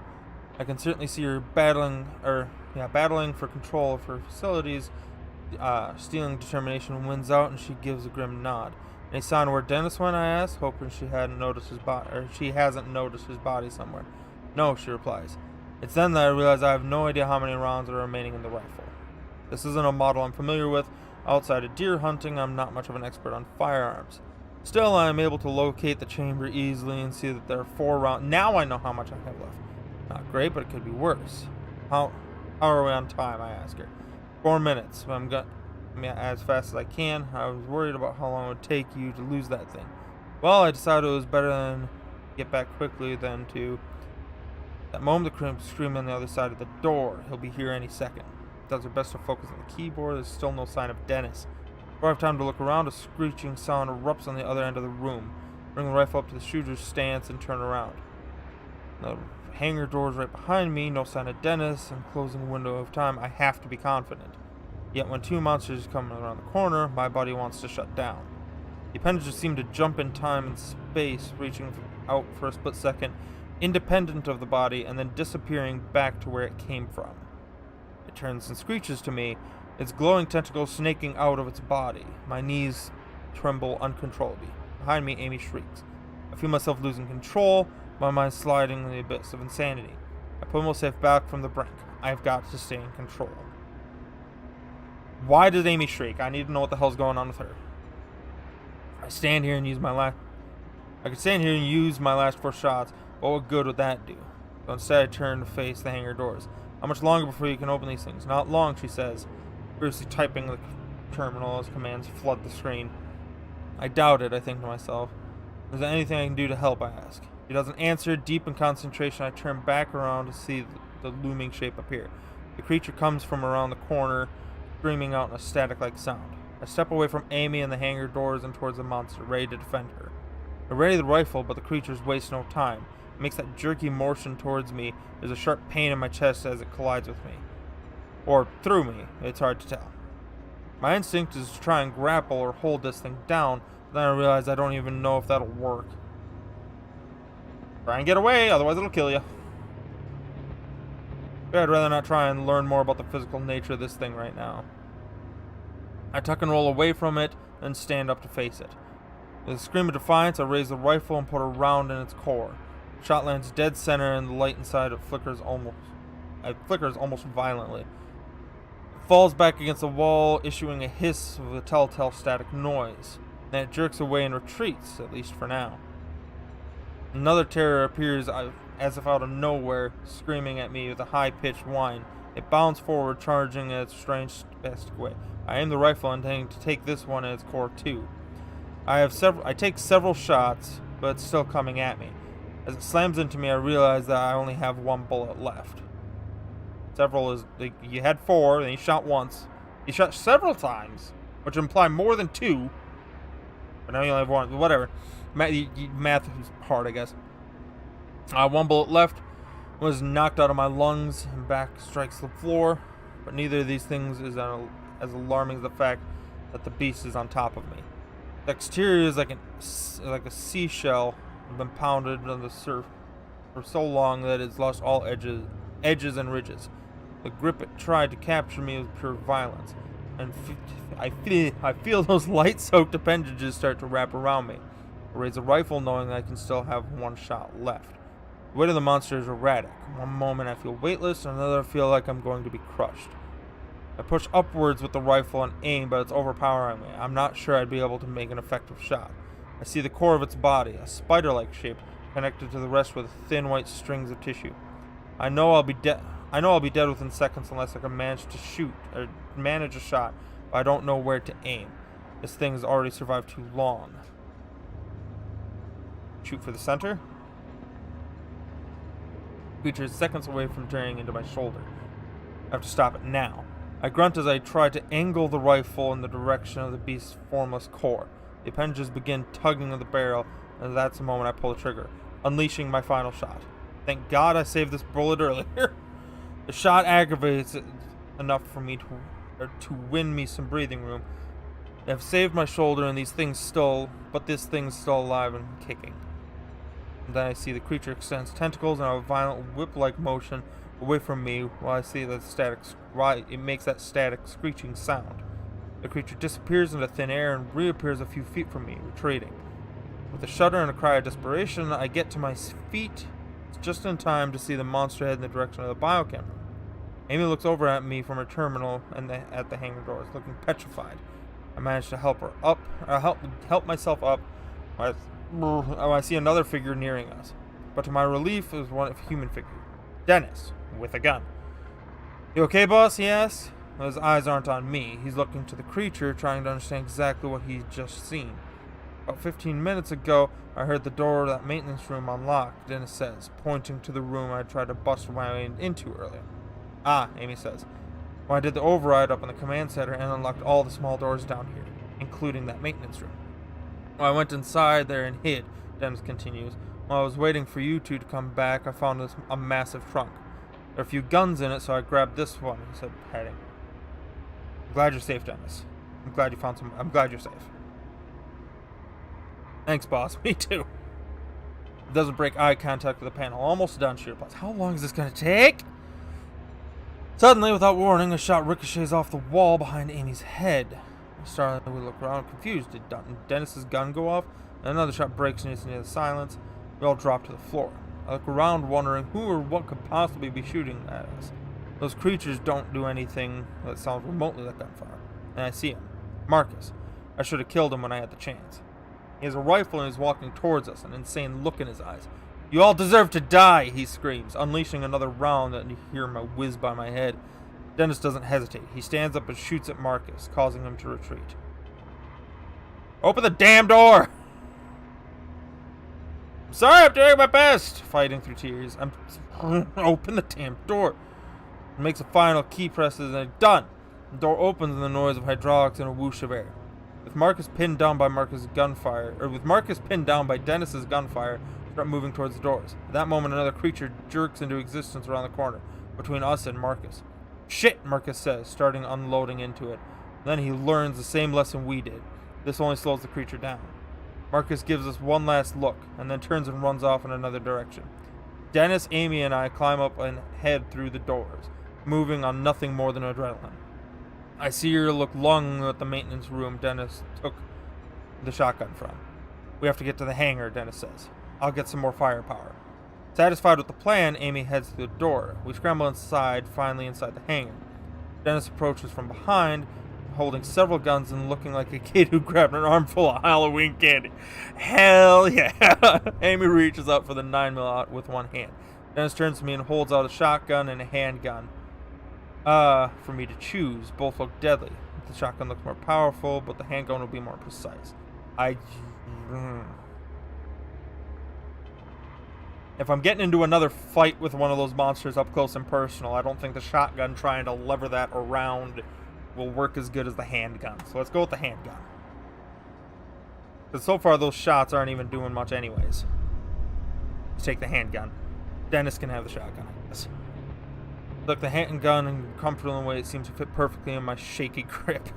I can certainly see her battling for control of her facilities. Stealing determination wins out, and she gives a grim nod. Any sign where Dennis went? I ask, hoping she hasn't noticed his body somewhere. No, she replies. It's then that I realize I have no idea how many rounds are remaining in the rifle. This isn't a model I'm familiar with. Outside of deer hunting, I'm not much of an expert on firearms. Still, I am able to locate the chamber easily and see that there are 4 rounds. Now I know how much I have left. Not great, but it could be worse. How are we on time? I ask her. 4 minutes. As fast as I can. I was worried about how long it would take you to lose that thing. Well, I decided it was better than get back quickly than to... That moment, the crimp scream on the other side of the door. He'll be here any second. Does her best to focus on the keyboard. There's still no sign of Dennis. Before I have time to look around, a screeching sound erupts on the other end of the room. Bring the rifle up to the shooter's stance and turn around. The hangar door's right behind me, no sign of Dennis, and closing the window of time. I have to be confident. Yet when 2 monsters come around the corner, my body wants to shut down. The appendages seem to jump in time and space, reaching out for a split second, independent of the body, and then disappearing back to where it came from. It turns and screeches to me, its glowing tentacles snaking out of its body. My knees tremble uncontrollably. Behind me, Amy shrieks. I feel myself losing control, my mind sliding in the abyss of insanity. I pull myself back from the brink. I've got to stay in control. Why does Amy shriek? I need to know what the hell's going on with her. I stand here and use my last. I could stand here and use my last 4 shots, but what good would that do? So instead, I turn to face the hangar doors. How much longer before you can open these things? Not long, she says, furiously typing the terminal as commands flood the screen. I doubt it, I think to myself. Is there anything I can do to help, I ask. He doesn't answer. Deep in concentration, I turn back around to see the looming shape appear. The creature comes from around the corner, screaming out in a static-like sound. I step away from Amy and the hangar doors and towards the monster, ready to defend her. I ready the rifle, but the creatures waste no time. It makes that jerky motion towards me. There's a sharp pain in my chest as it collides with me. Or through me, it's hard to tell. My instinct is to try and grapple or hold this thing down, but then I realize I don't even know if that'll work. Try and get away, otherwise it'll kill you. But I'd rather not try and learn more about the physical nature of this thing right now. I tuck and roll away from it, then stand up to face it. With a scream of defiance, I raise the rifle and put a round in its core. The shot lands dead center, and the light inside it flickers almost violently. It falls back against the wall, issuing a hiss of a telltale static noise. Then it jerks away and retreats, at least for now. Another terror appears as if out of nowhere, screaming at me with a high-pitched whine. It bounds forward, charging in its strange, spastic way. I aim the rifle, intending to take this one in its core too. I take several shots, but it's still coming at me. As it slams into me, I realize that I only have 1 bullet left. Several is you had 4, and he shot once. He shot several times, which imply more than 2. But now you only have 1. Whatever. Math is hard, I guess. 1 bullet left. Was knocked out of my lungs and back strikes the floor. But neither of these things is as alarming as the fact that the beast is on top of me. The exterior is like a seashell, been pounded on the surf for so long that it's lost all edges and ridges. The grip it tried to capture me was pure violence, and I feel those light-soaked appendages start to wrap around me. I raise a rifle, knowing that I can still have 1 shot left. The weight of the monster is erratic. One moment I feel weightless, and another I feel like I'm going to be crushed. I push upwards with the rifle and aim, but it's overpowering me. I'm not sure I'd be able to make an effective shot. I see the core of its body, a spider-like shape, connected to the rest with thin white strings of tissue. I know I'll be dead within seconds unless I can manage a shot, but I don't know where to aim. This thing has already survived too long. Shoot for the center. The creature is seconds away from tearing into my shoulder. I have to stop it now. I grunt as I try to angle the rifle in the direction of the beast's formless core. The appendages begin tugging at the barrel, and that's the moment I pull the trigger, unleashing my final shot. Thank God I saved this bullet earlier. The shot aggravates it enough for me to win me some breathing room. I've saved my shoulder, and this thing's still alive and kicking. And then I see the creature extends tentacles in a violent whip-like motion away from me while I see it makes that static screeching sound. The creature disappears into thin air and reappears a few feet from me, retreating. With a shudder and a cry of desperation, I get to my feet just in time to see the monster head in the direction of the biochem room. Amy looks over at me from her terminal and at the hangar doors, looking petrified. I manage to help her up, help myself up. I see another figure nearing us, but to my relief, it was a human figure. Dennis, with a gun. "You okay, boss?" he asks. His eyes aren't on me. He's looking to the creature, trying to understand exactly what he's just seen. About 15 minutes ago, I heard the door of that maintenance room unlocked, Dennis says, pointing to the room I tried to bust my way into earlier. "Ah," Amy says. "Well, I did the override up in the command center and unlocked all the small doors down here, including that maintenance room. Well, I went inside there and hid," Dennis continues. "While I was waiting for you two to come back, I found a massive trunk. There are a few guns in it, so I grabbed this one," he said, heading. "I'm glad you're safe, Dennis. I'm glad you're safe." "Thanks, boss." "Me too." It doesn't break eye contact with the panel. Almost done, she replies. "How long is this going to take?" Suddenly, without warning, a shot ricochets off the wall behind Amy's head. Startled, we look around, confused. Did Dennis's gun go off? And another shot breaks into the silence. We all drop to the floor. I look around, wondering who or what could possibly be shooting at us. Those creatures don't do anything that sounds remotely like gunfire. And I see him. Marcus. I should have killed him when I had the chance. He has a rifle and is walking towards us, an insane look in his eyes. "You all deserve to die," he screams, unleashing another round that you hear him whiz by my head. Dennis doesn't hesitate. He stands up and shoots at Marcus, causing him to retreat. "Open the damn door!" "I'm sorry, I'm doing my best," fighting through tears. Open the damn door. He makes a final key presses and done. The door opens and the noise of hydraulics and a whoosh of air. With Marcus pinned down by Dennis's gunfire, start moving towards the doors. At that moment, another creature jerks into existence around the corner, between us and Marcus. "Shit," Marcus says, starting unloading into it. Then he learns the same lesson we did. This only slows the creature down. Marcus gives us one last look, and then turns and runs off in another direction. Dennis, Amy, and I climb up and head through the doors, moving on nothing more than adrenaline. I see her look longingly at the maintenance room Dennis took the shotgun from. "We have to get to the hangar," Dennis says. "I'll get some more firepower." Satisfied with the plan, Amy heads to the door. We scramble inside, finally inside the hangar. Dennis approaches from behind, holding several guns and looking like a kid who grabbed an armful of Halloween candy. Hell yeah! Amy reaches up for the 9mm out with one hand. Dennis turns to me and holds out a shotgun and a handgun. For me to choose. Both look deadly. The shotgun looks more powerful, but the handgun will be more precise. If I'm getting into another fight with one of those monsters up close and personal, I don't think the shotgun trying to lever that around will work as good as the handgun. So let's go with the handgun. Because so far those shots aren't even doing much anyways. Let's take the handgun. Dennis can have the shotgun, I guess. Look, the handgun and comfortable in a way it seems to fit perfectly in my shaky grip.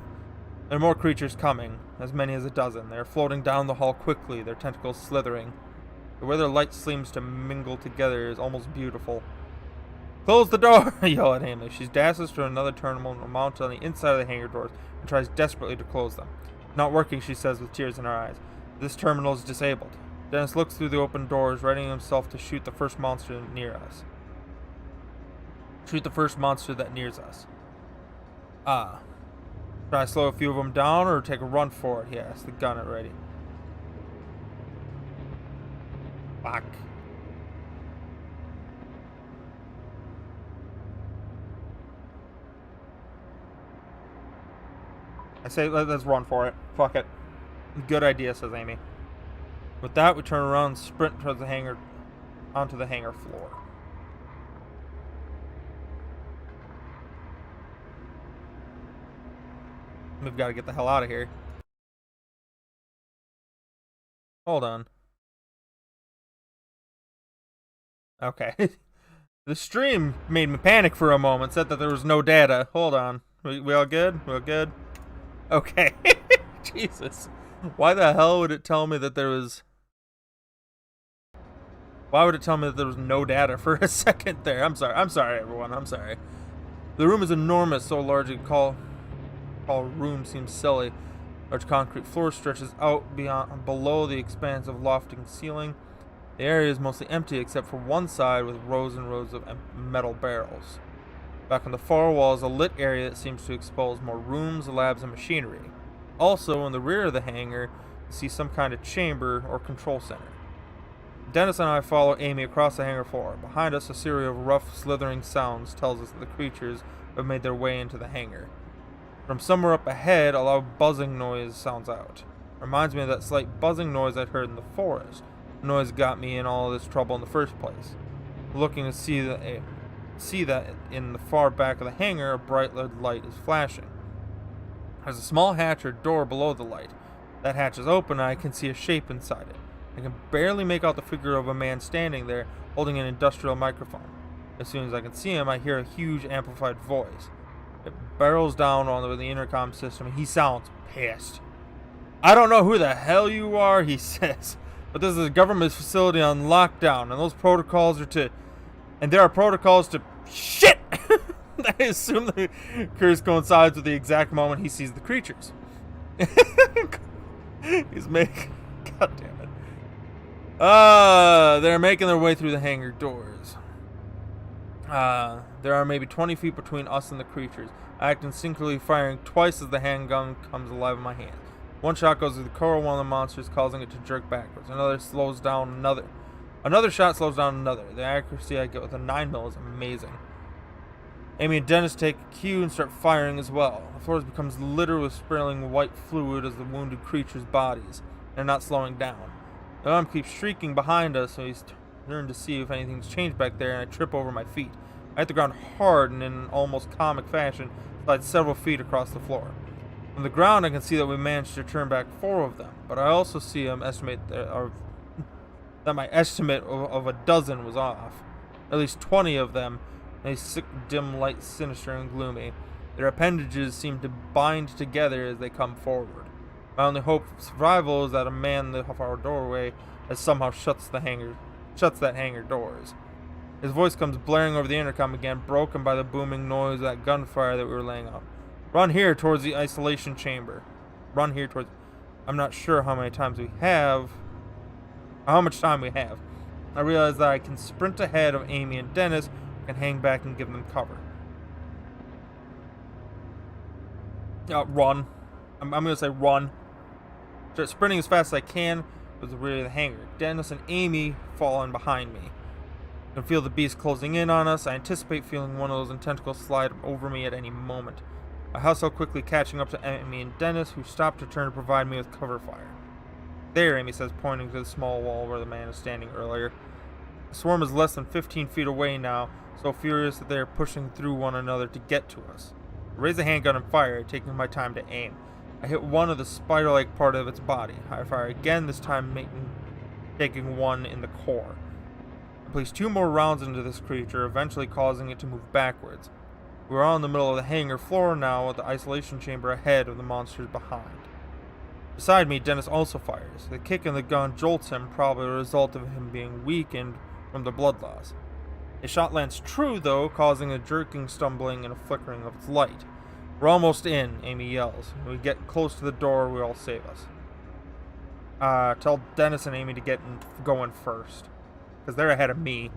There are more creatures coming, as many as a dozen. They are floating down the hall quickly, their tentacles slithering. The way their light seems to mingle together is almost beautiful. "Close the door!" I yell at Amy. She dashes to another terminal mounted on the inside of the hangar doors and tries desperately to close them. "Not working," she says with tears in her eyes. "This terminal is disabled." Dennis looks through the open doors, readying himself to shoot the first monster near us. Shoot the first monster that nears us. Should I slow a few of them down or take a run for it? He asks, the gun at ready. Fuck. I say let's run for it. Fuck it. Good idea, says Amy. With that, we turn around and sprint towards the hangar, onto the hangar floor. We've got to get the hell out of here. Hold on. Okay. The stream made me panic for a moment, said that there was no data. Hold on. We all good? We all good? Okay. Jesus. Why the hell would it tell me that there was... Why would it tell me that there was no data for a second there? I'm sorry. I'm sorry, everyone. I'm sorry. The room is enormous, so large you call room seems silly. Large concrete floor stretches out below the expanse of lofting ceiling. The area is mostly empty except for one side with rows and rows of metal barrels. Back on the far wall is a lit area that seems to expose more rooms, labs, and machinery. Also, in the rear of the hangar, you see some kind of chamber or control center. Dennis and I follow Amy across the hangar floor. Behind us, a series of rough, slithering sounds tells us that the creatures have made their way into the hangar. From somewhere up ahead, a loud buzzing noise sounds out. Reminds me of that slight buzzing noise I'd heard in the forest. The noise got me in all of this trouble in the first place. Looking to see that in the far back of the hangar, a bright red light is flashing. There's a small hatch or door below the light. That hatch is open and I can see a shape inside it. I can barely make out the figure of a man standing there, holding an industrial microphone. As soon as I can see him, I hear a huge amplified voice. It barrels down on the intercom system and he sounds pissed. "I don't know who the hell you are," he says, "but this is a government facility on lockdown, and those protocols are to... And there are protocols to... Shit!" I assume the curse coincides with the exact moment he sees the creatures. He's making... God damn it. They're making their way through the hangar doors. There are maybe 20 feet between us and the creatures. I act instinctively, firing twice as the handgun comes alive in my hand. One shot goes through the core of one of the monsters, causing it to jerk backwards. Another shot slows down another. The accuracy I get with a 9mm is amazing. Amy and Dennis take a cue and start firing as well. The floor becomes littered with spiraling white fluid as the wounded creature's bodies. They're not slowing down. The alarm keeps shrieking behind us, so he's turned to see if anything's changed back there, and I trip over my feet. I hit the ground hard and in an almost comic fashion, slide several feet across the floor. From the ground, I can see that we managed to turn back 4 of them, but I also see that my estimate of a dozen was off. At least 20 of them, they sick, dim light, sinister and gloomy. Their appendages seem to bind together as they come forward. My only hope of survival is that a man off our doorway has somehow shuts that hangar doors. His voice comes blaring over the intercom again, broken by the booming noise of that gunfire that we were laying out. Run here towards the isolation chamber. I'm not sure how much time we have. I realize that I can sprint ahead of Amy and Dennis and hang back and give them cover. Run. I'm going to say run. Start sprinting as fast as I can to the rear of the hangar. Dennis and Amy fall in behind me. I can feel the beast closing in on us. I anticipate feeling one of those tentacles slide over me at any moment. I hustle quickly, catching up to Amy and Dennis, who stop to turn to provide me with cover fire. There, Amy says, pointing to the small wall where the man is standing earlier. The swarm is less than 15 feet away now, so furious that they are pushing through one another to get to us. I raise the handgun and fire, taking my time to aim. I hit one of the spider-like part of its body. I fire again, this time taking one in the core. I place 2 more rounds into this creature, eventually causing it to move backwards. We are all in the middle of the hangar floor now, with the isolation chamber ahead of the monsters behind. Beside me, Dennis also fires. The kick in the gun jolts him, probably a result of him being weakened from the blood loss. His shot lands true, though, causing a jerking, stumbling, and a flickering of its light. We're almost in, Amy yells. When we get close to the door, we all save us. Tell Dennis and Amy to get going first, because they're ahead of me.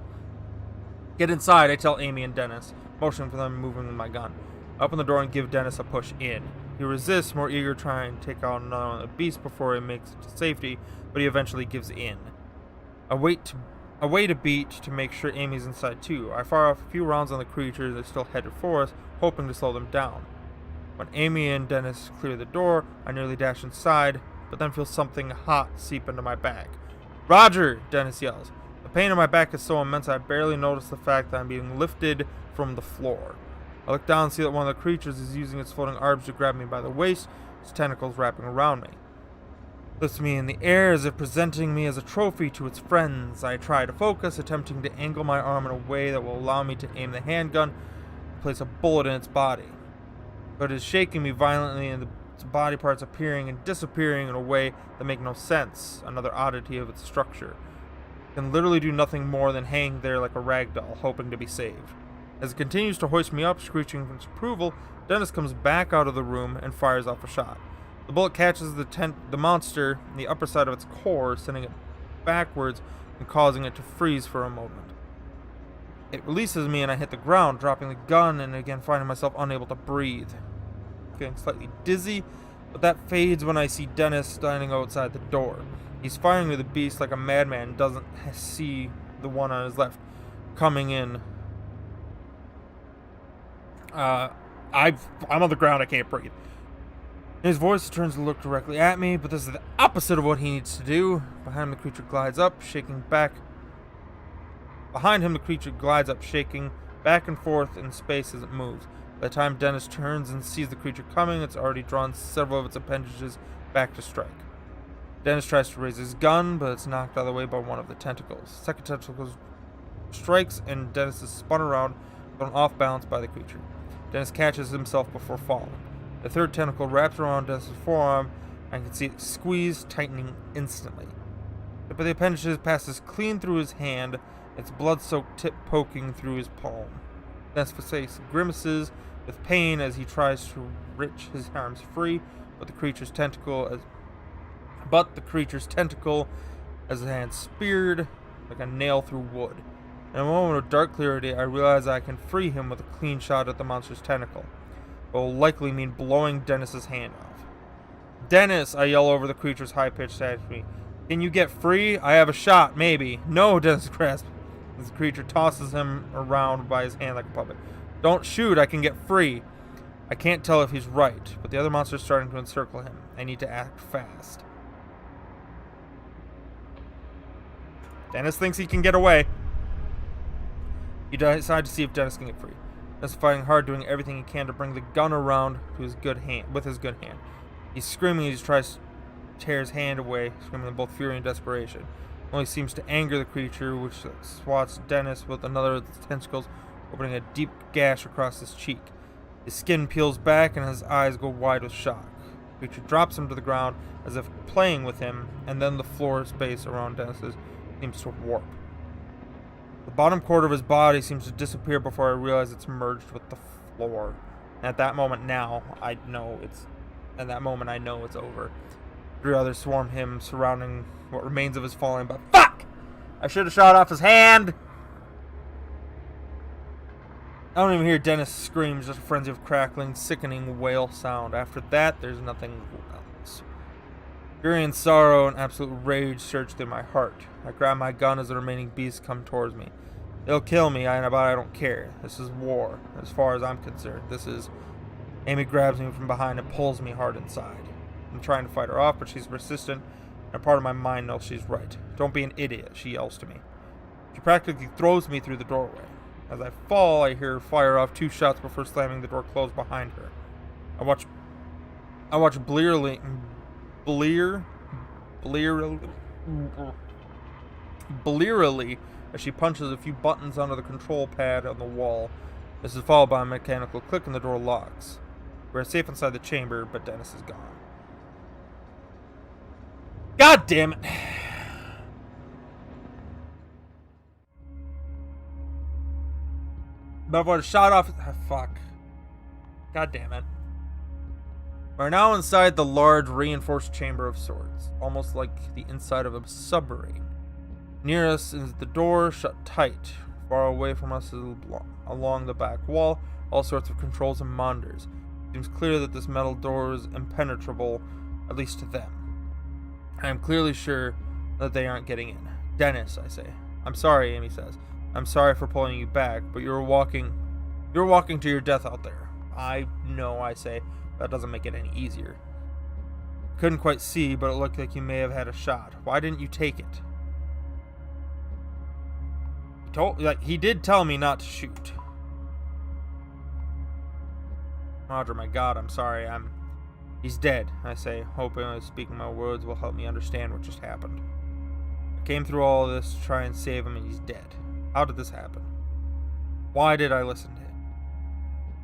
Get inside, I tell Amy and Dennis, motioning for them, moving with my gun. Open the door and give Dennis a push in. He resists, more eager to try and take out another one of the beasts before he makes it to safety, but he eventually gives in. I wait a beat to make sure Amy's inside too. I fire off a few rounds on the creatures that are still headed for us, hoping to slow them down. When Amy and Dennis clear the door, I nearly dash inside, but then feel something hot seep into my back. Roger! Dennis yells. The pain in my back is so immense I barely notice the fact that I'm being lifted from the floor. I look down and see that one of the creatures is using its floating arms to grab me by the waist, its tentacles wrapping around me. It lifts me in the air as if presenting me as a trophy to its friends. I try to focus, attempting to angle my arm in a way that will allow me to aim the handgun and place a bullet in its body. But it is shaking me violently, and its body parts appearing and disappearing in a way that make no sense, another oddity of its structure. It can literally do nothing more than hang there like a rag doll, hoping to be saved. As it continues to hoist me up, screeching from its approval, Dennis comes back out of the room and fires off a shot. The bullet catches the monster in the upper side of its core, sending it backwards and causing it to freeze for a moment. It releases me and I hit the ground, dropping the gun and again finding myself unable to breathe. Feeling slightly dizzy, but that fades when I see Dennis standing outside the door. He's firing at the beast like a madman and doesn't see the one on his left coming in. I'm on the ground, I can't breathe. His voice turns to look directly at me, but this is the opposite of what he needs to do. Behind him, the creature glides up, shaking back and forth in space as it moves. By the time Dennis turns and sees the creature coming, it's already drawn several of its appendages back to strike. Dennis tries to raise his gun, but it's knocked out of the way by one of the tentacles. The second tentacle strikes, and Dennis is spun around, thrown off balance by the creature. Dennis catches himself before falling. The third tentacle wraps around Dennis' forearm, and I can see it squeeze, tightening instantly. But the appendages passes clean through his hand, its blood-soaked tip poking through his palm. Dennis' face grimaces with pain as he tries to wrench his arms free, but the creature's tentacle as the hand speared like a nail through wood. In a moment of dark clarity, I realize I can free him with a clean shot at the monster's tentacle. It will likely mean blowing Dennis's hand off. Dennis, I yell over the creature's high-pitched scream. Can you get free? I have a shot, maybe. No, Dennis grasps. The creature tosses him around by his hand like a puppet. Don't shoot, I can get free. I can't tell if he's right, but the other monster's starting to encircle him. I need to act fast. Dennis thinks he can get away. You decide to see if Dennis can get free. Dennis is fighting hard, doing everything he can to bring the gun around to his good hand, with his good hand. He's screaming as he tries to tear his hand away, screaming in both fury and desperation. Only seems to anger the creature, which swats Dennis with another of its tentacles, opening a deep gash across his cheek. His skin peels back and his eyes go wide with shock. The creature drops him to the ground as if playing with him, and then the floor space around Dennis seems to warp. The bottom quarter of his body seems to disappear before I realize it's merged with the floor. And at that moment I know it's over. 3 others swarm him, surrounding what remains of his falling, but fuck! I should have shot off his hand! I don't even hear Dennis scream, just a frenzy of crackling, sickening wail sound. After that, there's nothing else. Fury and sorrow and absolute rage surge through my heart. I grab my gun as the remaining beasts come towards me. They'll kill me, but I don't care. This is war, as far as I'm concerned. Amy grabs me from behind and pulls me hard inside. I'm trying to fight her off, but she's persistent, and a part of my mind knows she's right. Don't be an idiot, she yells to me. She practically throws me through the doorway. As I fall, I hear her fire off 2 shots before slamming the door closed behind her. I watch blearily as she punches a few buttons onto the control pad on the wall. This is followed by a mechanical click and the door locks. We're safe inside the chamber, but Dennis is gone. God damn it! But if I would shot off... fuck. God damn it. We're now inside the large, reinforced chamber of sorts, almost like the inside of a submarine. Near us is the door, shut tight. Far away from us is along the back wall, all sorts of controls and monitors. It seems clear that this metal door is impenetrable, at least to them. I am clearly sure that they aren't getting in. Dennis, I say. I'm sorry, Amy says. I'm sorry for pulling you back, but you're walking to your death out there. I know, I say. That doesn't make it any easier. Couldn't quite see, but it looked like you may have had a shot. Why didn't you take it? He did tell me not to shoot. Roger, my God, I'm sorry. He's dead, I say, hoping that speaking my words will help me understand what just happened. I came through all of this to try and save him, and he's dead. How did this happen? Why did I listen to him?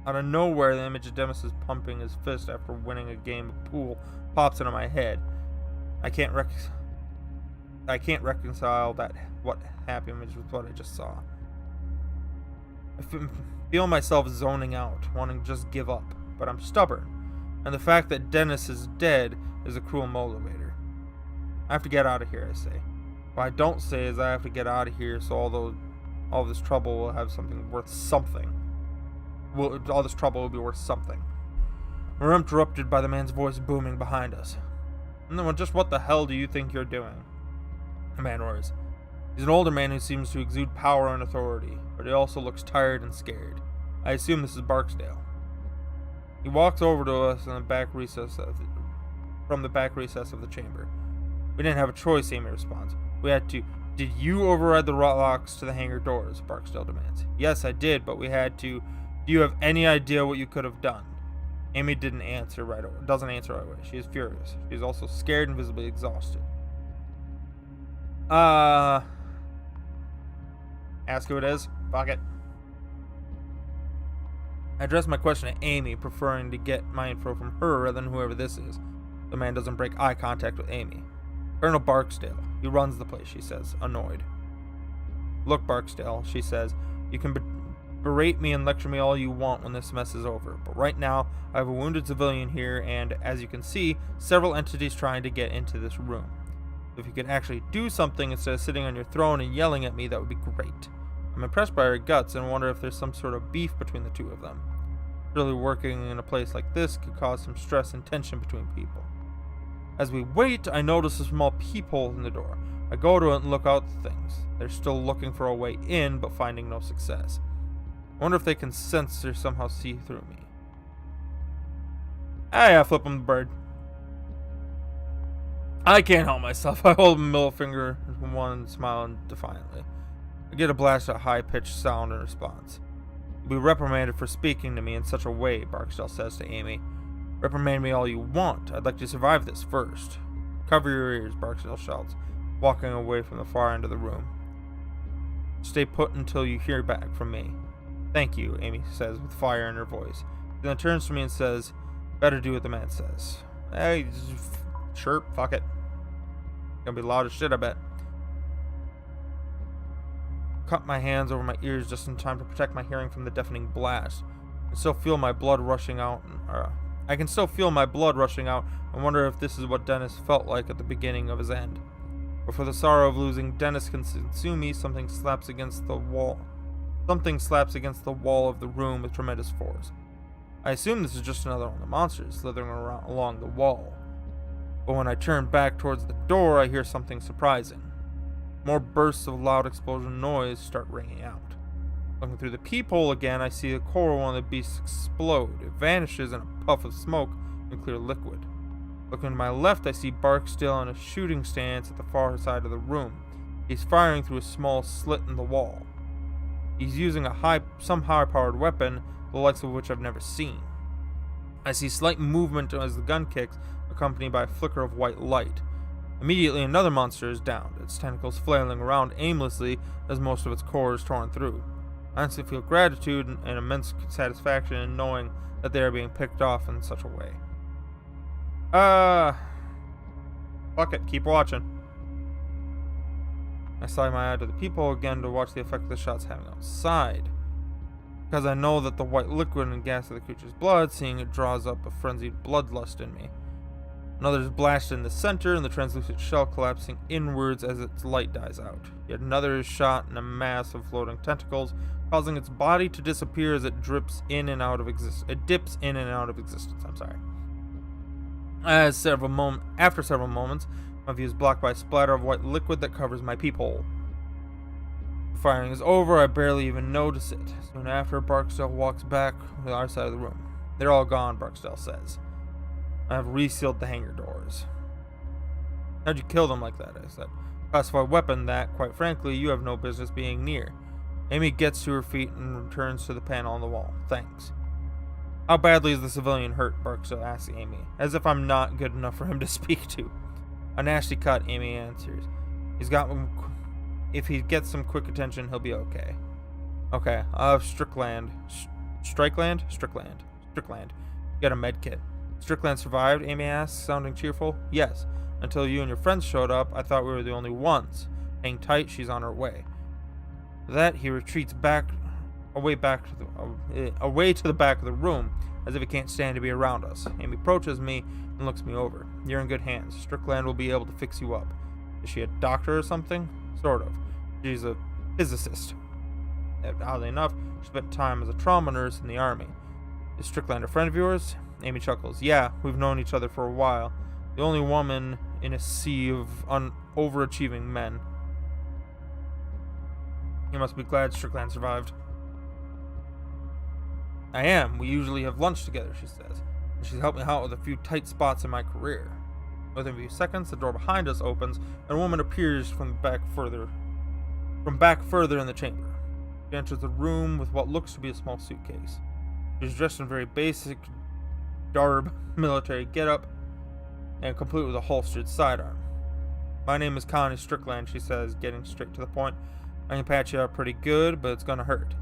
Out of nowhere, the image of Dennis is pumping his fist after winning a game of pool pops into my head. I can't reconcile that happy image with what I just saw. I feel myself zoning out, wanting to just give up, but I'm stubborn, and the fact that Dennis is dead is a cruel motivator. I have to get out of here, I say. What I don't say is I have to get out of here so all this trouble will have something worth something. All this trouble will be worth something. We're interrupted by the man's voice booming behind us. No, just what the hell do you think you're doing? The man roars. He's an older man who seems to exude power and authority, but he also looks tired and scared. I assume this is Barksdale. He walks over to us in the back recess from the back recess of the chamber. We didn't have a choice, Amy responds. We had to. Did you override the locks to the hangar doors? Barksdale demands. Yes, I did, but we had to. Do you have any idea what you could have done? Amy doesn't answer right away. She is furious. She is also scared and visibly exhausted. Ask who it is. Fuck it. I address my question to Amy, preferring to get my info from her rather than whoever this is. The man doesn't break eye contact with Amy. Colonel Barksdale. He runs the place, she says, annoyed. Look, Barksdale, she says, you can berate me and lecture me all you want when this mess is over, but right now I have a wounded civilian here and, as you can see, several entities trying to get into this room. If you could actually do something instead of sitting on your throne and yelling at me, that would be great. I'm impressed by her guts and wonder if there's some sort of beef between the two of them. Really working in a place like this could cause some stress and tension between people. As we wait, I notice a small peephole in the door. I go to it and look out at things. They're still looking for a way in, but finding no success. I wonder if they can sense or somehow see through me. I flip him the bird. I can't help myself. I hold my middle finger in one and smile defiantly. I get a blast of high-pitched sound in response. You'll be reprimanded for speaking to me in such a way, Barksdale says to Amy. Reprimand me all you want. I'd like to survive this first. Cover your ears, Barksdale shouts, walking away from the far end of the room. Stay put until you hear back from me. Thank you, Amy says with fire in her voice. Then turns to me and says, better do what the man says. Hey, sure, fuck it. Gonna be loud as shit, I bet. Cut my hands over my ears just in time to protect my hearing from the deafening blast. I can still feel my blood rushing out and wonder if this is what Dennis felt like at the beginning of his end. Before the sorrow of losing Dennis can consume me, something slaps against the wall of the room with tremendous force. I assume this is just another one of the monsters slithering along the wall. But when I turn back towards the door, I hear something surprising. More bursts of loud explosion noise start ringing out. Looking through the peephole again, I see the core of one of the beasts explode. It vanishes in a puff of smoke and clear liquid. Looking to my left, I see Barksdale in a shooting stance at the far side of the room. He's firing through a small slit in the wall. He's using some high-powered weapon, the likes of which I've never seen. I see slight movement as the gun kicks, accompanied by a flicker of white light. Immediately, another monster is downed, its tentacles flailing around aimlessly as most of its core is torn through. I honestly feel gratitude and immense satisfaction in knowing that they are being picked off in such a way. Fuck it, keep watching. I slide my eye to the peephole again to watch the effect of the shots having outside. Because I know that the white liquid and gas of the creature's blood, seeing it draws up a frenzied bloodlust in me. Another is blasted in the center, and the translucent shell collapsing inwards as its light dies out. Yet another is shot in a mass of floating tentacles, causing its body to disappear as it dips in and out of existence. After several moments, my view is blocked by a splatter of white liquid that covers my peephole. The firing is over, I barely even notice it. Soon after, Barksdale walks back to our side of the room. They're all gone, Barksdale says. I have resealed the hangar doors. How'd you kill them like that? I said. Classified weapon that, quite frankly, you have no business being near. Amy gets to her feet and returns to the panel on the wall. Thanks. How badly is the civilian hurt? Barksdale asks Amy, as if I'm not good enough for him to speak to. A nasty cut, Amy answers. If he gets some quick attention, he'll be okay. Okay, Strickland. Strickland. Get a med kit. Strickland survived? Amy asks, sounding cheerful. Yes. Until you and your friends showed up, I thought we were the only ones. Hang tight, she's on her way. With that, he retreats away to the back of the room, as if he can't stand to be around us. Amy approaches me and looks me over. You're in good hands. Strickland will be able to fix you up. Is she a doctor or something? Sort of. She's a physicist. Oddly enough, she spent time as a trauma nurse in the army. Is Strickland a friend of yours? Amy chuckles. Yeah, we've known each other for a while. The only woman in a sea of overachieving men. You must be glad Strickland survived. I am. We usually have lunch together, she says. And she's helped me out with a few tight spots in my career. Within a few seconds, the door behind us opens, and a woman appears from back further in the chamber. She enters the room with what looks to be a small suitcase. She's dressed in very basic garb, military getup, and complete with a holstered sidearm. My name is Connie Strickland, she says, getting straight to the point. I can patch you up pretty good, but it's gonna hurt.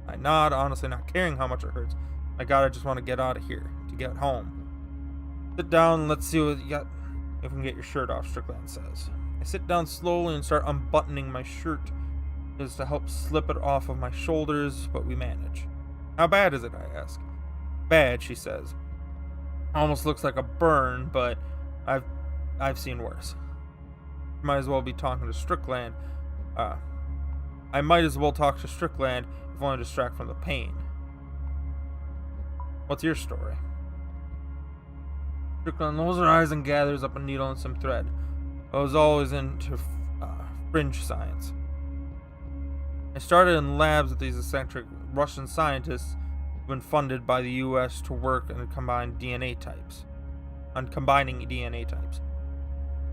I nod, honestly not caring how much it hurts. My God, I just want to get out of here, to get home. Sit down and let's see what you got. If we can get your shirt off, Strickland says. I sit down slowly and start unbuttoning my shirt. It is to help slip it off of my shoulders, but we manage. How bad is it, I ask. Bad, she says. Almost looks like a burn, but I've seen worse. Might as well be talking to Strickland. I might as well talk to Strickland if I want to distract from the pain. What's your story? Strickland rolls her eyes and gathers up a needle and some thread. I was always into fringe science. I started in labs with these eccentric Russian scientists who've been funded by the U.S. to work on combining DNA types.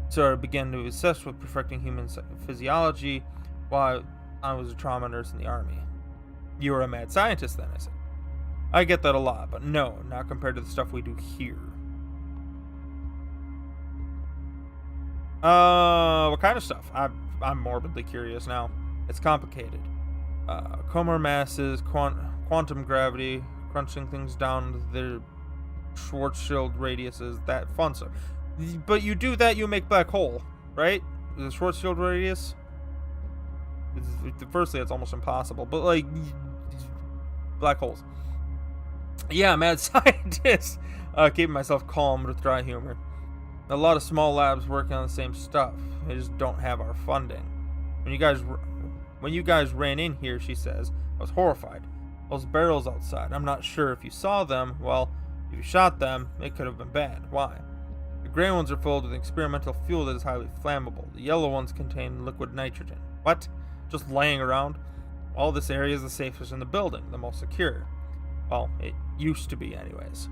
So I began to obsess with perfecting human physiology while I was a trauma nurse in the army. You were a mad scientist then, I said. I get that a lot, but no, not compared to the stuff we do here. What kind of stuff? I'm morbidly curious now. It's complicated. Comer masses, quantum gravity, crunching things down to their Schwarzschild radiuses, that fun stuff. But you do that, you make black hole, right? The Schwarzschild radius? Firstly, it's almost impossible, but like, black holes. Yeah, mad scientist. Keeping myself calm with dry humor. A lot of small labs working on the same stuff. They just don't have our funding. When you guys ran in here, she says, I was horrified. Those barrels outside, I'm not sure if you saw them. Well, if you shot them, it could have been bad. Why? The gray ones are filled with experimental fuel that is highly flammable. The yellow ones contain liquid nitrogen. What? Just laying around? All this area is the safest in the building, the most secure. Well, it used to be anyways.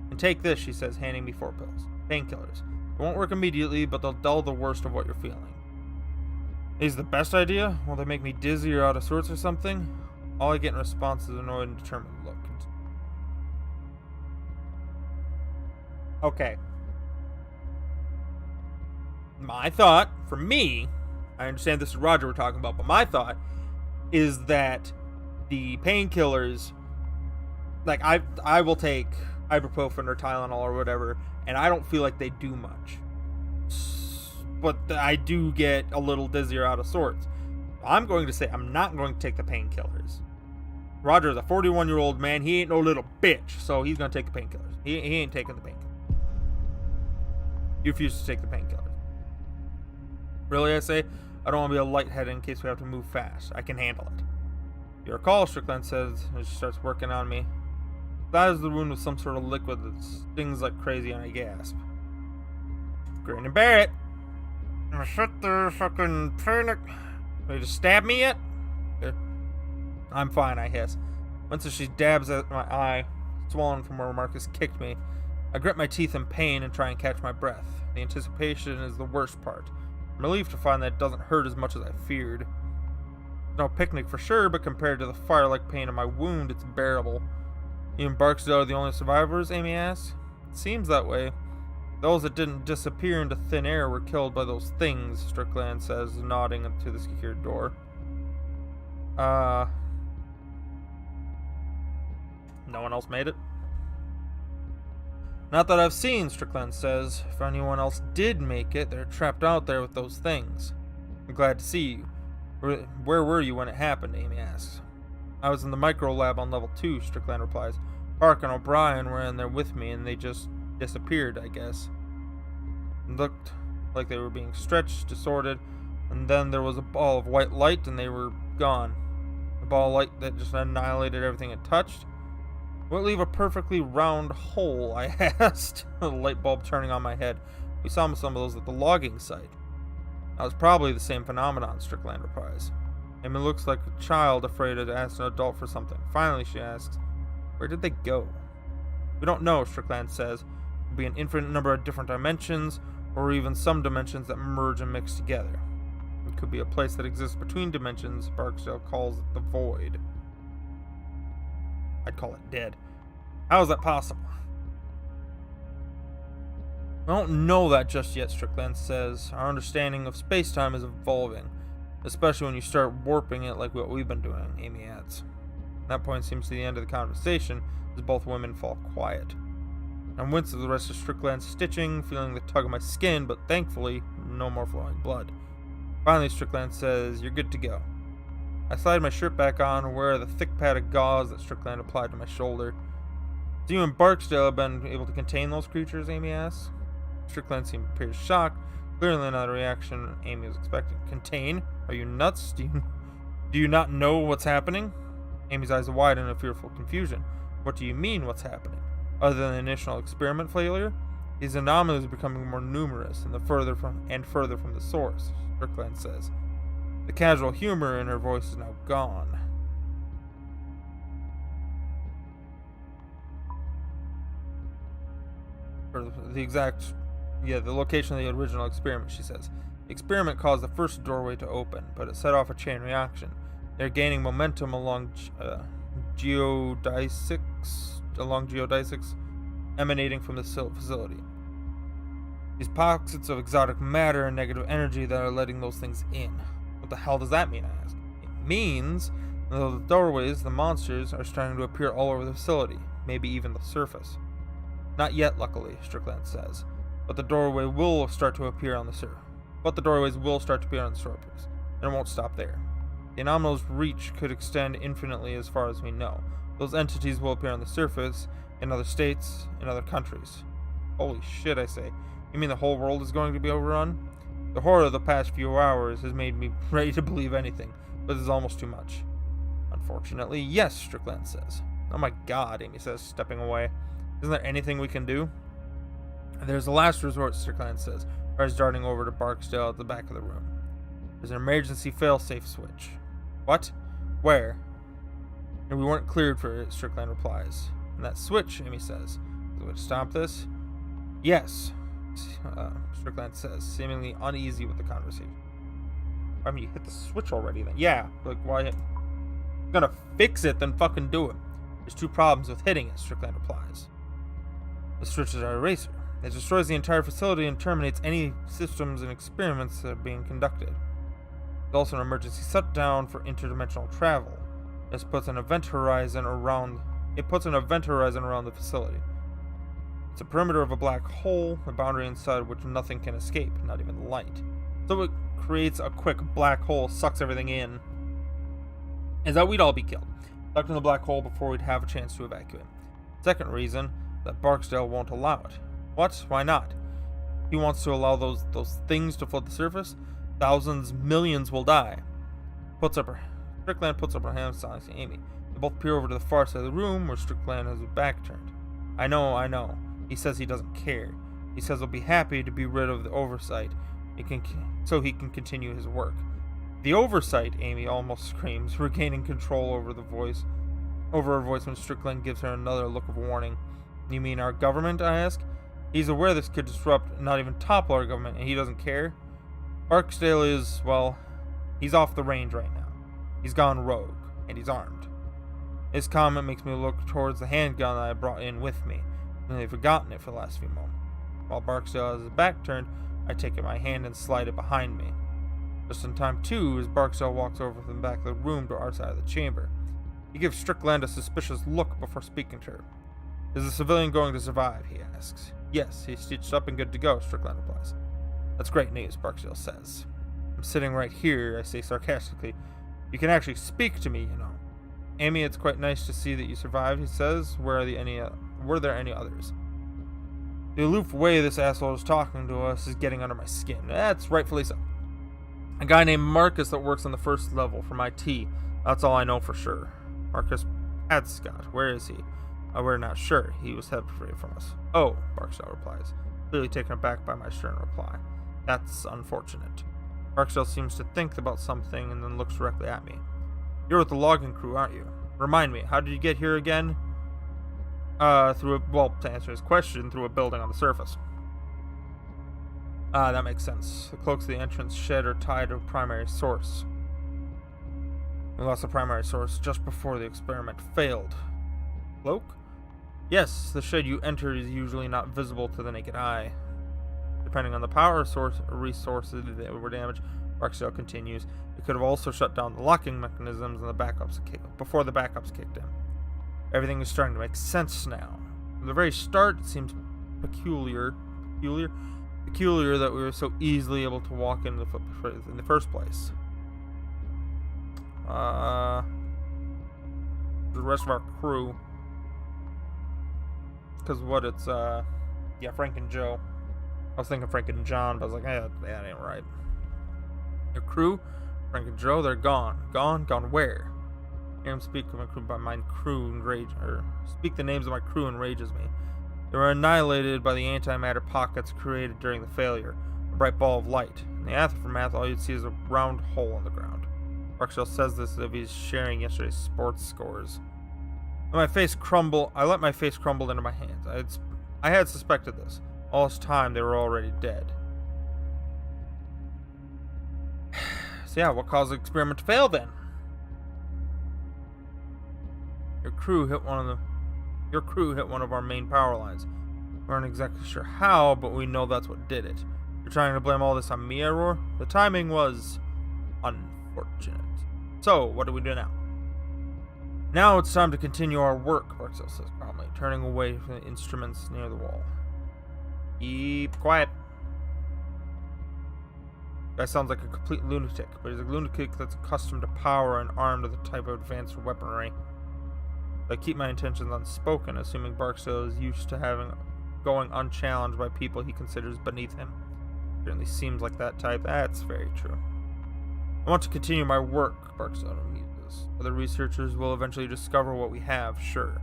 And take this, she says, handing me 4 pills. Painkillers. They won't work immediately, but they'll dull the worst of what you're feeling. Is the best idea? Will they make me dizzy or out of sorts or something? All I get in response is an annoyed and determined look. Okay. My thought, for me, I understand this is Roger we're talking about, but my thought is that the painkillers, like I will take ibuprofen or Tylenol or whatever, and I don't feel like they do much. But I do get a little dizzy or out of sorts. I'm going to say I'm not going to take the painkillers. Roger is a 41-year-old man. He ain't no little bitch, so he's going to take the painkillers. He ain't taking the painkillers. You refuse to take the painkillers. Really, I say? I don't want to be a lightheaded in case we have to move fast. I can handle it. Your call, Strickland says, as she starts working on me. That is the wound with some sort of liquid that stings like crazy, and I gasp. Grin and bear it. I sit there, fucking panic. Ready to stab me yet? I'm fine, I hiss. Once she dabs at my eye, swollen from where Marcus kicked me, I grit my teeth in pain and try and catch my breath. The anticipation is the worst part. I'm relieved to find that it doesn't hurt as much as I feared. No picnic for sure, but compared to the fire-like pain of my wound, it's bearable. You and Barksdale are the only survivors? Amy asks. It seems that way. Those that didn't disappear into thin air were killed by those things, Strickland says, nodding to the secured door. No one else made it? Not that I've seen, Strickland says. If anyone else did make it, they're trapped out there with those things. I'm glad to see you. Where were you when it happened? Amy asks. I was in the micro lab on level 2, Strickland replies. Park and O'Brien were in there with me, and they just disappeared, I guess. It looked like they were being stretched, distorted, and then there was a ball of white light, and they were gone. A ball of light that just annihilated everything it touched. Will it leave a perfectly round hole? I asked, a light bulb turning on my head. We saw some of those at the logging site. That was probably the same phenomenon, Strickland replies. Amy looks like a child afraid to ask an adult for something. Finally, she asks, where did they go? We don't know, Strickland says. It could be an infinite number of different dimensions, or even some dimensions that merge and mix together. It could be a place that exists between dimensions. Barksdale calls it the void. I'd call it dead. How is that possible? I don't know that just yet, Strickland says. Our understanding of space-time is evolving, especially when you start warping it like what we've been doing, Amy adds. That point seems to be the end of the conversation, as both women fall quiet. I'm winced at the rest of Strickland's stitching, feeling the tug of my skin, but thankfully, no more flowing blood. Finally, Strickland says, you're good to go. I slide my shirt back on and wear the thick pad of gauze that Strickland applied to my shoulder. So you and Barksdale have been able to contain those creatures, Amy asks. Strickland appears shocked, clearly not a reaction Amy was expecting. Contain? Are you nuts? Do you not know what's happening? Amy's eyes widen in a fearful confusion. What do you mean, what's happening? Other than the initial experiment failure? These anomalies are becoming more numerous and further from the source, Strickland says. The casual humor in her voice is now gone. The location of the original experiment, she says. The experiment caused the first doorway to open, but it set off a chain reaction. They're gaining momentum along geodesics emanating from the facility. These pockets of exotic matter and negative energy that are letting those things in. What the hell does that mean, I ask? It means that the doorways, the monsters, are starting to appear all over the facility, maybe even the surface. Not yet, luckily, Strickland says, but the doorway will start to appear on the surface. And it won't stop there. The anomaly's reach could extend infinitely as far as we know. Those entities will appear on the surface, in other states, in other countries. Holy shit, I say. You mean the whole world is going to be overrun? The horror of the past few hours has made me ready to believe anything, but this is almost too much. Unfortunately, yes, Strickland says. Oh my god, Amy says, stepping away. Isn't there anything we can do? There's a last resort, Strickland says, as darting over to Barksdale at the back of the room. There's an emergency fail-safe switch. What? Where? And we weren't cleared for it, Strickland replies. And that switch, Amy says. Is it what stop this? Yes, Strickland says, seemingly uneasy with the conversation. I mean, you hit the switch already then. Yeah, like, why? If you're gonna fix it, then fucking do it. There's two problems with hitting it, Strickland replies. The switch is our eraser. It destroys the entire facility and terminates any systems and experiments that are being conducted. It's also an emergency shutdown for interdimensional travel. This puts an event horizon around the facility. It's a perimeter of a black hole, a boundary inside which nothing can escape, not even light. So it creates a quick black hole, sucks everything in, is that we'd all be killed. Sucked in the black hole before we'd have a chance to evacuate. Second reason, that Barksdale won't allow it. What? Why not? He wants to allow those things to flood the surface. Thousands, millions will die. Strickland puts up her hand silencing Amy. They both peer over to the far side of the room where Strickland has his back turned. I know. He says he doesn't care. He says he'll be happy to be rid of the oversight so he can continue his work. The oversight, Amy almost screams, regaining control over her voice when Strickland gives her another look of warning. You mean our government, I ask? He's aware this could disrupt, not even topple our government, and he doesn't care? Barksdale is, well, he's off the range right now. He's gone rogue, and he's armed. His comment makes me look towards the handgun that I brought in with me, and I've forgotten it for the last few moments. While Barksdale has his back turned, I take it in my hand and slide it behind me. Just in time, too, as Barksdale walks over from the back of the room to our side of the chamber. He gives Strickland a suspicious look before speaking to her. Is the civilian going to survive? He asks. Yes, he's stitched up and good to go, Strickland replies. That's great news, Barksdale says. I'm sitting right here, I say sarcastically. You can actually speak to me, you know. Amy, it's quite nice to see that you survived, he says. Were there any others? The aloof way this asshole is talking to us is getting under my skin. That's rightfully so. A guy named Marcus that works on the first level from IT. That's all I know for sure. Marcus Padscott, where is he? We're not sure. He was separated from us. Oh, Barksdale replies, clearly taken aback by my stern reply. That's unfortunate. Barksdale seems to think about something and then looks directly at me. You're with the logging crew, aren't you? Remind me, how did you get here again? To answer his question, through a building on the surface. That makes sense. The cloaks of the entrance shed are tied to a primary source. We lost the primary source just before the experiment failed. Cloak? Yes, the shed you enter is usually not visible to the naked eye. Depending on the power source or resources that were damaged, Barksdale continues, it could have also shut down the locking mechanisms and before the backups kicked in. Everything is starting to make sense now. From the very start, it seems peculiar that we were so easily able to walk in the first place. The rest of our crew. Because Frank and Joe. I was thinking Frank and John, but I was like, that ain't right. Your crew, Frank and Joe, they're gone. Gone where? Hear him speak of my crew by my crew enrage, or speak the names of my crew enrages me. They were annihilated by the antimatter pockets created during the failure. A bright ball of light. In the aftermath, all you'd see is a round hole in the ground. Barksdale says this as if he's sharing yesterday's sports scores. I let my face crumble into my hands. I had suspected this. All this time, they were already dead. So yeah, what caused the experiment to fail then? Your crew hit one of our main power lines. We aren't exactly sure how, but we know that's what did it. You're trying to blame all this on me, I roar? The timing was unfortunate. So, what do we do now? Now it's time to continue our work, Barksdale says calmly, turning away from the instruments near the wall. Keep quiet. Guy sounds like a complete lunatic, but he's a lunatic that's accustomed to power and armed with a type of advanced weaponry. I keep my intentions unspoken, assuming Barksdale is used to going unchallenged by people he considers beneath him. Certainly seems like that type. That's very true. I want to continue my work, Barksdale muses. Other researchers will eventually discover what we have, sure.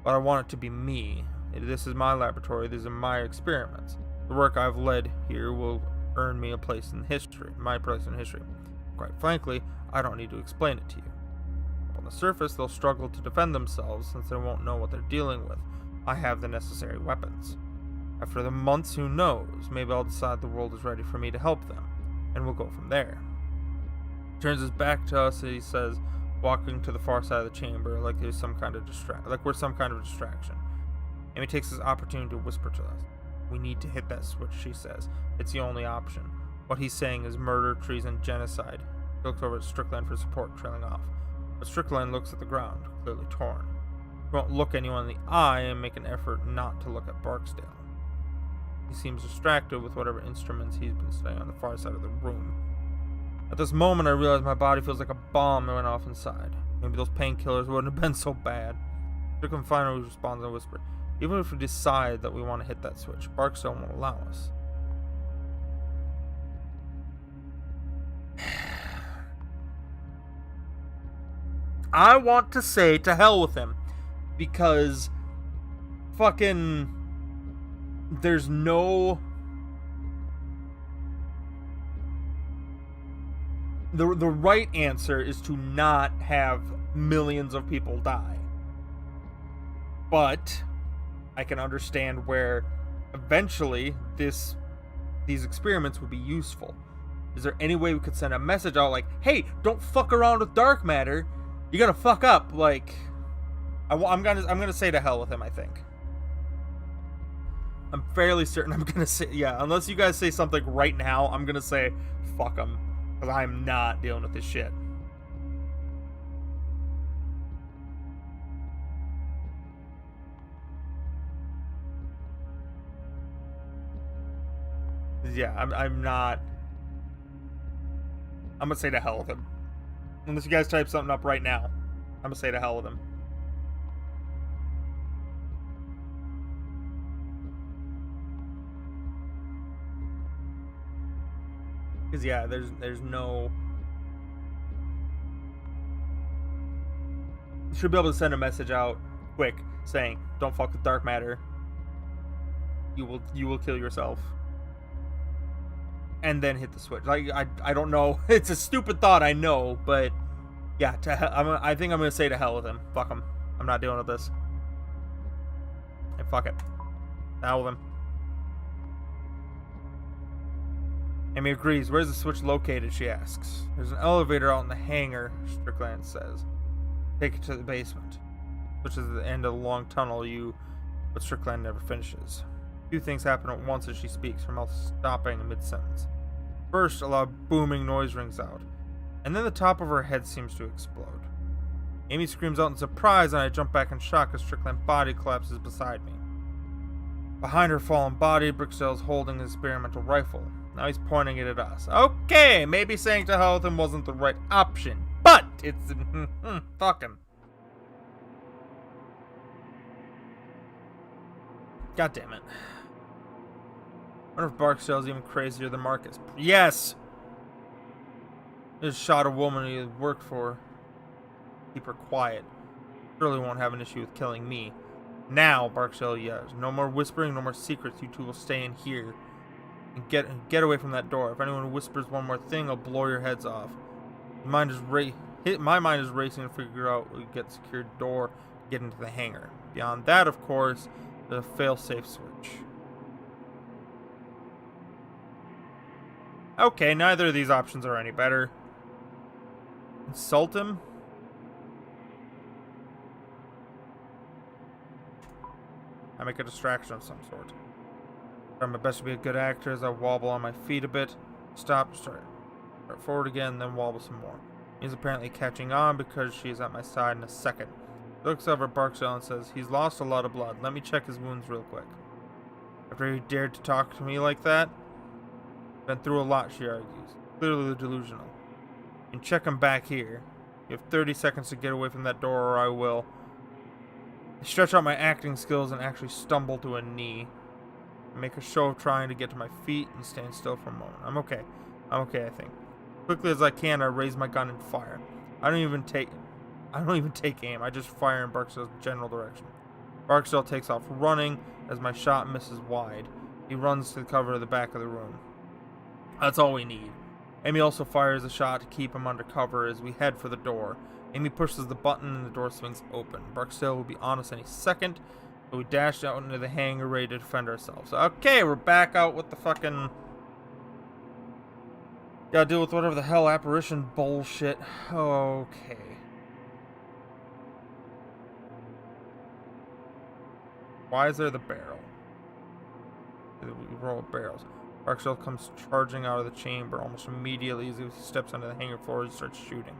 But I want it to be me. This is my laboratory, these are my experiments. The work I've led here will earn me a place in history, my place in history. Quite frankly, I don't need to explain it to you. On the surface, they'll struggle to defend themselves since they won't know what they're dealing with. I have the necessary weapons. After the months, who knows? Maybe I'll decide the world is ready for me to help them, and we'll go from there. He turns his back to us and he says, walking to the far side of the chamber like we're some kind of distraction. Amy takes this opportunity to whisper to us. We need to hit that switch, she says. It's the only option. What he's saying is murder, treason, genocide. He looks over at Strickland for support, trailing off. But Strickland looks at the ground, clearly torn. He won't look anyone in the eye and make an effort not to look at Barksdale. He seems distracted with whatever instruments he's been studying on the far side of the room. At this moment, I realize my body feels like a bomb that went off inside. Maybe those painkillers wouldn't have been so bad. Strickland finally responds in a whisper. Even if we decide that we want to hit that switch, Barksdale won't allow us. I want to say to hell with him, because fucking there's no the right answer is to not have millions of people die. But I can understand where eventually these experiments would be useful. Is there any way we could send a message out like, hey, don't fuck around with dark matter, you're gonna fuck up? Like, I'm gonna say to hell with him, I think. I'm fairly certain I'm gonna say, yeah, unless you guys say something right now, I'm gonna say fuck him, because I'm not dealing with this shit. Yeah, I'm not. I'm gonna say to hell with him. Unless you guys type something up right now, I'm gonna say to hell with him. Because yeah, there's no. You should be able to send a message out quick saying, "Don't fuck with dark matter. You will kill yourself." And then hit the switch. Like I don't know. It's a stupid thought, I know, but yeah, I think I'm gonna say to hell with him. Fuck him. I'm not dealing with this. And fuck it. To hell with him. Amy agrees. Where's the switch located? She asks. There's an elevator out in the hangar, Strickland says. Take it to the basement. Which is the end of the long tunnel but Strickland never finishes. Two things happen at once as she speaks, her mouth stopping mid-sentence. First, a loud booming noise rings out, and then the top of her head seems to explode. Amy screams out in surprise, and I jump back in shock as Strickland's body collapses beside me. Behind her fallen body, Barksdale's holding his experimental rifle. Now he's pointing it at us. Okay, maybe saying to hell with him wasn't the right option, but it's... fuck him. God damn it. I wonder if Barksdale's even crazier than Marcus. Yes! Just shot a woman he had worked for. Keep her quiet. Surely won't have an issue with killing me. Now, Barksdale yells. No more whispering, no more secrets. You two will stay in here. And get away from that door. If anyone whispers one more thing, I'll blow your heads off. My mind is racing to figure out we get secured door, get into the hangar. Beyond that, of course, the fail-safe switch. Okay, neither of these options are any better. Insult him? I make a distraction of some sort. Try my best to be a good actor as I wobble on my feet a bit. Start forward again, then wobble some more. He's apparently catching on because she's at my side in a second. Looks over at Barksdale and says, he's lost a lot of blood. Let me check his wounds real quick. After he dared to talk to me like that, been through a lot, she argues. Clearly delusional. You can check him back here. You have 30 seconds to get away from that door or I will. I stretch out my acting skills and actually stumble to a knee. I make a show of trying to get to my feet and stand still for a moment. I'm okay, I think. Quickly as I can, I raise my gun and fire. I don't even take aim. I just fire in Barksdale's general direction. Barksdale takes off running as my shot misses wide. He runs to the cover of the back of the room. That's all we need. Amy also fires a shot to keep him under cover as we head for the door. Amy pushes the button and the door swings open. Barksdale will be on us any second, so we dash out into the hangar ready to defend ourselves. Okay, we're back out with the fucking... Gotta deal with whatever the hell apparition bullshit. Okay. Why is there the barrel? We roll barrels. Barksdale comes charging out of the chamber almost immediately as he steps onto the hangar floor and starts shooting.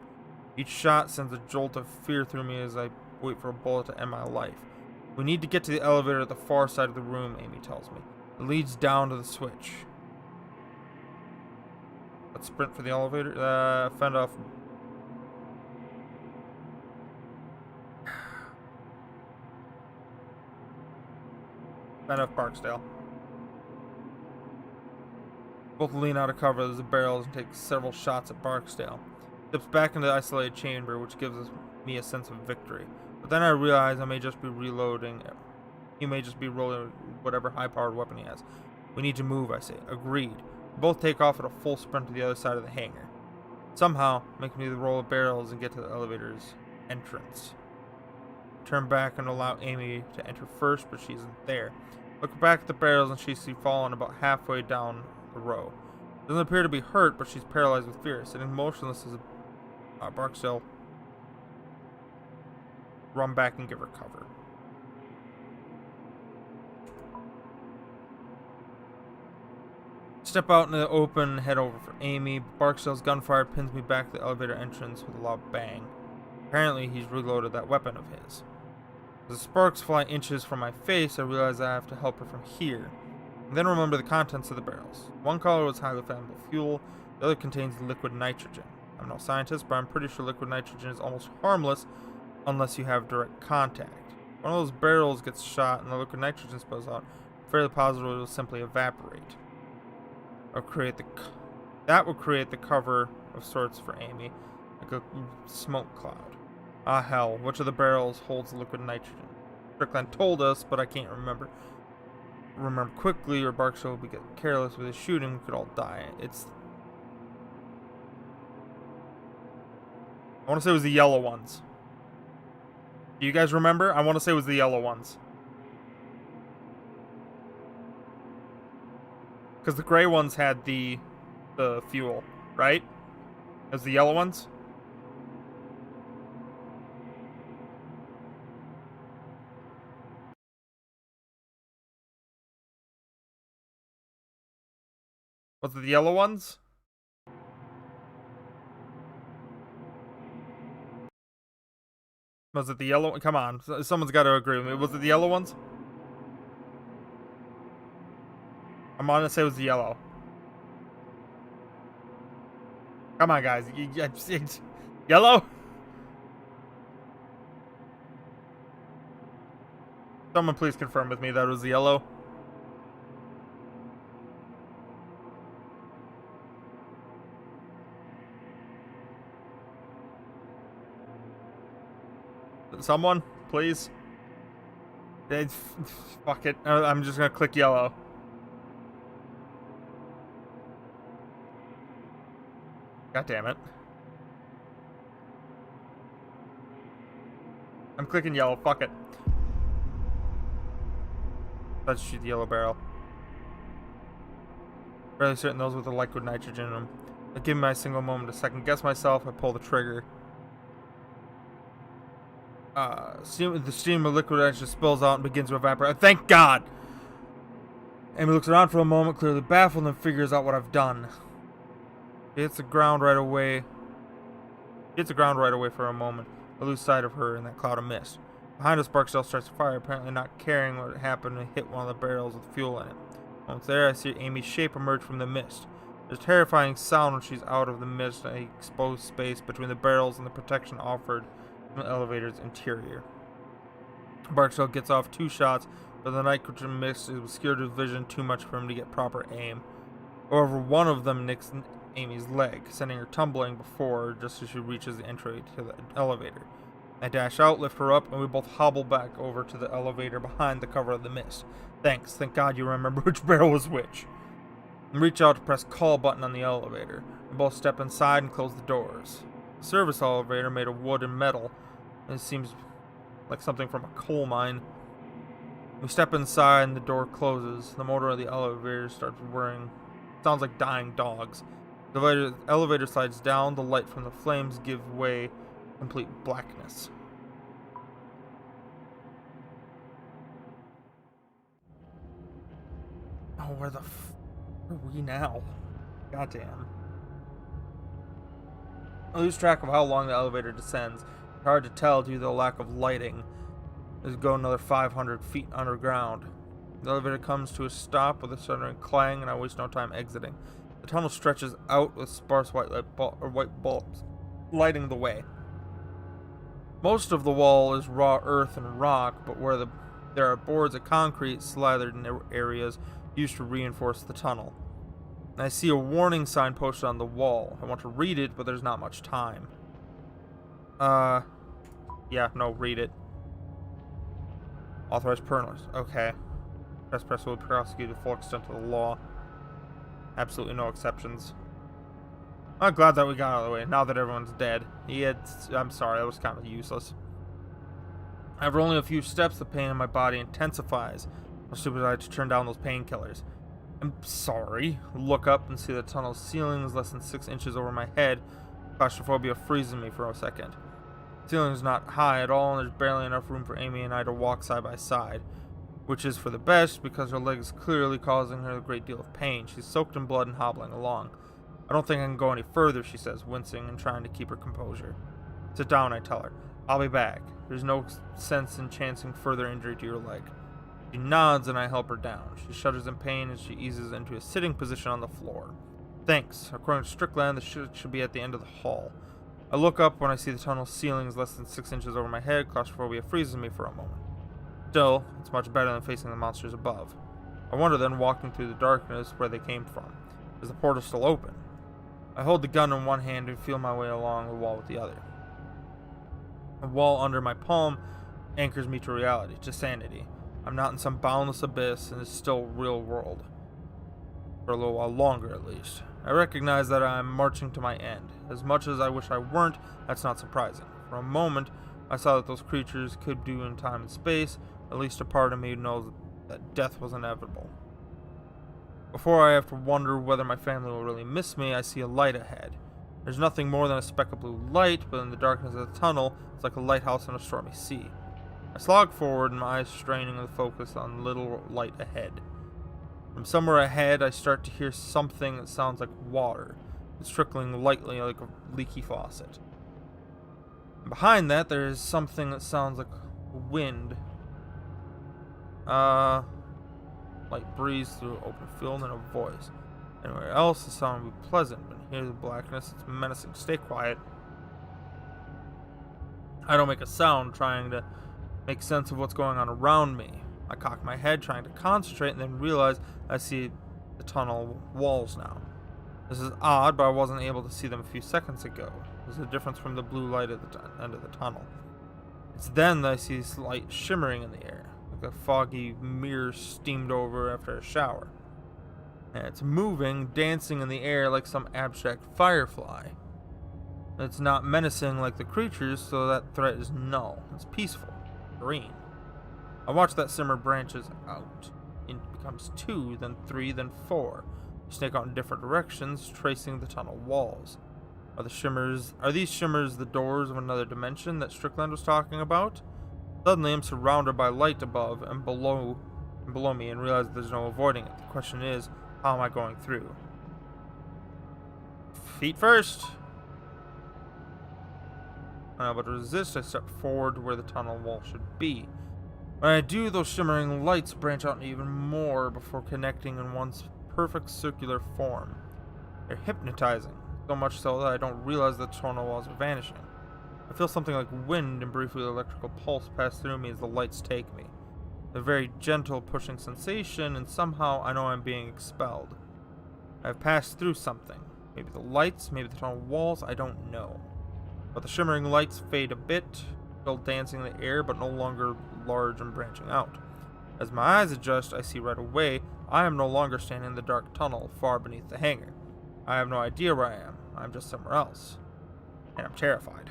Each shot sends a jolt of fear through me as I wait for a bullet to end my life. We need to get to the elevator at the far side of the room, Amy tells me. It leads down to the switch. Let's sprint for the elevator. Fend off. Fend off Barksdale. Both lean out of cover as the barrels and take several shots at Barksdale. Steps back into the isolated chamber, which gives me a sense of victory. But then I realize I may just be reloading. He may just be rolling whatever high-powered weapon he has. We need to move, I say. Agreed. We both take off at a full sprint to the other side of the hangar. Somehow, making me roll the barrels and get to the elevator's entrance. Turn back and allow Amy to enter first, but she isn't there. Look back at the barrels and she sees fallen about halfway down the row. Doesn't appear to be hurt, but she's paralyzed with fear, sitting motionless as Barksdale run back and give her cover. Step out into the open, head over for Amy. Barksdale's gunfire pins me back to the elevator entrance with a loud bang. Apparently, he's reloaded that weapon of his. As the sparks fly inches from my face, I realize I have to help her from here. And then remember the contents of the barrels. One color was highly flammable fuel, the other contains liquid nitrogen. I'm no scientist, but I'm pretty sure liquid nitrogen is almost harmless unless you have direct contact. One of those barrels gets shot and the liquid nitrogen spills out. I'm fairly positive it will simply evaporate. That will create the cover of sorts for Amy, like a smoke cloud. Ah hell, which of the barrels holds liquid nitrogen? Strickland told us, but I can't remember. Remember quickly, or Barksdale will get careless with his shooting. We could all die. I want to say it was the yellow ones. Do you guys remember? I want to say it was the yellow ones. Because the gray ones had the fuel, right? It was the yellow ones? Was it the yellow ones? Was it the yellow? Come on, someone's got to agree with me. Was it the yellow ones? I'm gonna say it was the yellow. Come on, guys. It's yellow? Someone please confirm with me that it was the yellow. Someone, please. It's, fuck it. I'm just gonna click yellow. God damn it. I'm clicking yellow. Fuck it. Let's shoot the yellow barrel. Fairly certain those with the liquid nitrogen in them. I give me a single moment to second guess myself. I pull the trigger. The steam of liquid nitrogen spills out and begins to evaporate. Thank God! Amy looks around for a moment, clearly baffled, and figures out what I've done. She hits the ground right away. For a moment. I lose sight of her in that cloud of mist. Behind us, Barksdale starts to fire, apparently not caring what happened, and hit one of the barrels with fuel in it. Once there, I see Amy's shape emerge from the mist. There's a terrifying sound when she's out of the mist and an exposed space between the barrels and the protection offered from the elevator's interior. Barksdale gets off 2 shots, but the nitrogen mist obscured his vision too much for him to get proper aim. However, one of them nicks Amy's leg, sending her tumbling before just as she reaches the entry to the elevator. I dash out, lift her up, and we both hobble back over to the elevator behind the cover of the mist. Thanks. Thank God you remember which barrel was which. And reach out to press call button on the elevator. We both step inside and close the doors. The service elevator made of wood and metal, and it seems like something from a coal mine. We step inside and the door closes. The motor of the elevator starts whirring. Sounds like dying dogs. The elevator slides down. The light from the flames gives way. Complete blackness. Oh, where the are we now? Goddamn. I lose track of how long the elevator descends. It's hard to tell due to the lack of lighting. As we go another 500 feet underground. The elevator comes to a stop with a sudden clang, and I waste no time exiting. The tunnel stretches out with sparse white bulbs lighting the way. Most of the wall is raw earth and rock, but where there are boards of concrete slathered in areas used to reinforce the tunnel. And I see a warning sign posted on the wall. I want to read it, but there's not much time. Yeah, no, read it. Authorized perners. Okay. Press will be prosecuted to the full extent of the law. Absolutely no exceptions. I'm glad that we got out of the way, now that everyone's dead. I'm sorry, that was kind of useless. After only a few steps, the pain in my body intensifies. I'm stupid I had to turn down those painkillers. I'm sorry. Look up and see the tunnel's ceiling is less than 6 inches over my head. Claustrophobia freezes me for a second. The ceiling is not high at all, and there's barely enough room for Amy and I to walk side by side. Which is for the best, because her leg is clearly causing her a great deal of pain. She's soaked in blood and hobbling along. I don't think I can go any further, she says, wincing and trying to keep her composure. Sit down, I tell her. I'll be back. There's no sense in chancing further injury to your leg. She nods and I help her down. She shudders in pain as she eases into a sitting position on the floor. Thanks. According to Strickland, the shit should be at the end of the hall. I look up when I see the tunnel's ceiling is less than 6 inches over my head. Claustrophobia freezes me for a moment. Still, it's much better than facing the monsters above. I wonder then, walking through the darkness, where they came from. Is the portal still open? I hold the gun in one hand and feel my way along the wall with the other. The wall under my palm anchors me to reality, to sanity. I'm not in some boundless abyss, and it's still real world. For a little while longer, at least. I recognize that I'm marching to my end. As much as I wish I weren't, that's not surprising. For a moment, I saw that those creatures could do in time and space. At least a part of me knows that death was inevitable. Before I have to wonder whether my family will really miss me, I see a light ahead. There's nothing more than a speck of blue light, but in the darkness of the tunnel, it's like a lighthouse in a stormy sea. I slog forward, my eyes straining the focus on the little light ahead. From somewhere ahead, I start to hear something that sounds like water. It's trickling lightly like a leaky faucet. And behind that, there is something that sounds like wind. Light breeze through an open field and a voice. Anywhere else, the sound would be pleasant, but here the blackness, it's menacing. Stay quiet. I don't make a sound, trying to make sense of what's going on around me. I cock my head, trying to concentrate, and then realize I see the tunnel walls now. This is odd, but I wasn't able to see them a few seconds ago. There's a difference from the blue light at the end of the tunnel. It's then that I see this light shimmering in the air. The like a foggy mirror steamed over after a shower. And it's moving, dancing in the air like some abstract firefly. It's not menacing like the creatures, so that threat is null. It's peaceful, serene. I watch that simmer branches out. It becomes 2, then 3, then 4. You snake out in different directions, tracing the tunnel walls. Are these shimmers the doors of another dimension that Strickland was talking about? Suddenly I'm surrounded by light above and below me and realize there's no avoiding it. The question is, how am I going through? Feet first! But to resist, I step forward to where the tunnel wall should be. When I do, those shimmering lights branch out even more before connecting in one perfect circular form. They're hypnotizing, so much so that I don't realize the tunnel walls are vanishing. I feel something like wind and briefly electrical pulse pass through me as the lights take me. A very gentle pushing sensation, and somehow I know I'm being expelled. I've passed through something. Maybe the lights, maybe the tunnel walls, I don't know. But the shimmering lights fade a bit, still dancing in the air, but no longer large and branching out. As my eyes adjust, I see right away I am no longer standing in the dark tunnel far beneath the hangar. I have no idea where I am. I'm just somewhere else. And I'm terrified.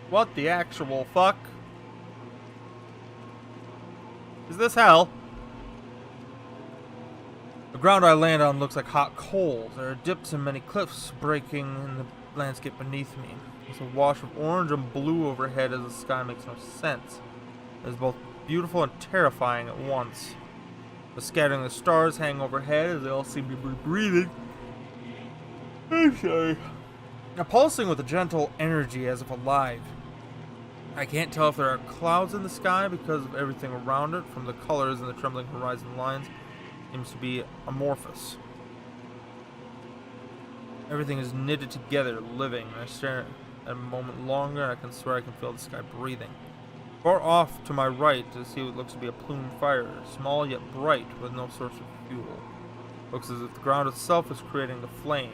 What the actual fuck? Is this hell? The ground I land on looks like hot coals. There are dips and many cliffs breaking in the landscape beneath me. There's a wash of orange and blue overhead as the sky makes no sense. It is both beautiful and terrifying at once. The scattering of stars hang overhead as they all seem to be breathing. I'm sorry. Now pulsing with a gentle energy as if alive. I can't tell if there are clouds in the sky because of everything around it, from the colors and the trembling horizon lines. Seems to be amorphous. Everything is knitted together, living. I stare at a moment longer and I can swear I can feel the sky breathing. Far off to my right to see what looks to be a plume fire, small yet bright with no source of fuel. Looks as if the ground itself is creating the flame.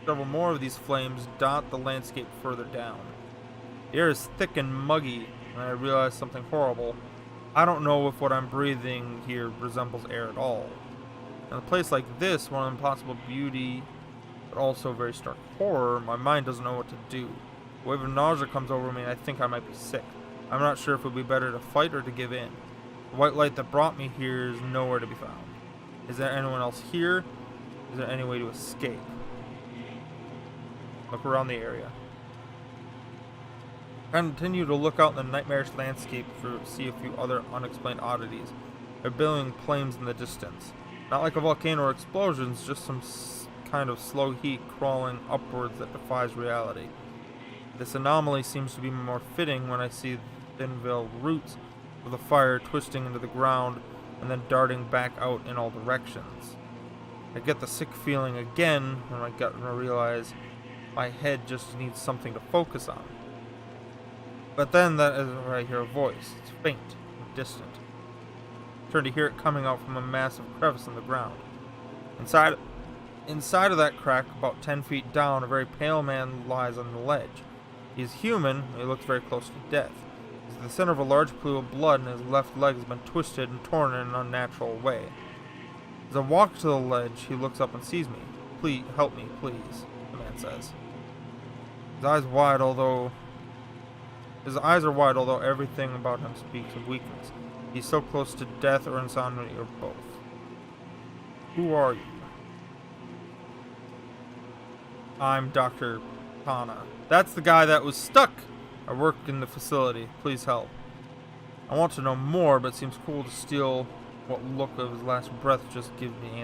Several more of these flames dot the landscape further down. The air is thick and muggy, and I realize something horrible. I don't know if what I'm breathing here resembles air at all. In a place like this, one of impossible beauty, but also very stark horror, my mind doesn't know what to do. A wave of nausea comes over me and I think I might be sick. I'm not sure if it would be better to fight or to give in. The white light that brought me here is nowhere to be found. Is there anyone else here? Is there any way to escape? Look around the area. I continue to look out in the nightmarish landscape to see a few other unexplained oddities. There are billowing flames in the distance. Not like a volcano or explosions, just some kind of slow heat crawling upwards that defies reality. This anomaly seems to be more fitting when I see thin-veiled roots of the fire twisting into the ground and then darting back out in all directions. I get the sick feeling again when I realize my head just needs something to focus on. But then that is where I hear a voice. It's faint and distant. I turn to hear it coming out from a massive crevice in the ground. Inside of that crack, about 10 feet down, a very pale man lies on the ledge. He is human, and he looks very close to death. He's at the center of a large pool of blood, and his left leg has been twisted and torn in an unnatural way. As I walk to the ledge, he looks up and sees me. "Please, help me, please," the man says. His eyes are wide, although everything about him speaks of weakness. He's so close to death or insanity or both. Who are you? I'm Dr. Kana. That's the guy that was stuck. I work in the facility. Please help. I want to know more, but it seems cool to steal what look of his last breath just gives me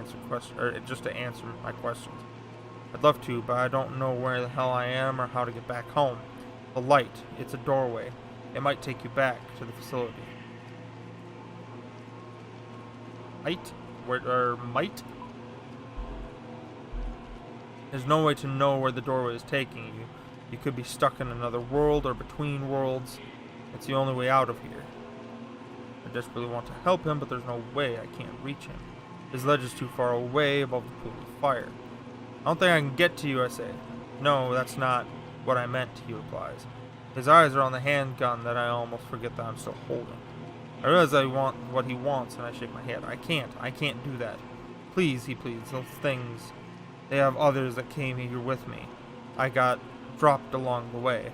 just to answer my questions. I'd love to, but I don't know where the hell I am or how to get back home. The light, it's a doorway. It might take you back to the facility. Might? There's no way to know where the doorway is taking you. You could be stuck in another world or between worlds. It's the only way out of here. I desperately want to help him, but there's no way. I can't reach him. His ledge is too far away above the pool of fire. I don't think I can get to you, I say. No, that's not what I meant, he replies. His eyes are on the handgun that I almost forget that I'm still holding. I realize I want what he wants, and I shake my head. I can't do that. Please, he pleads, those things, they have others that came here with me. I got dropped along the way.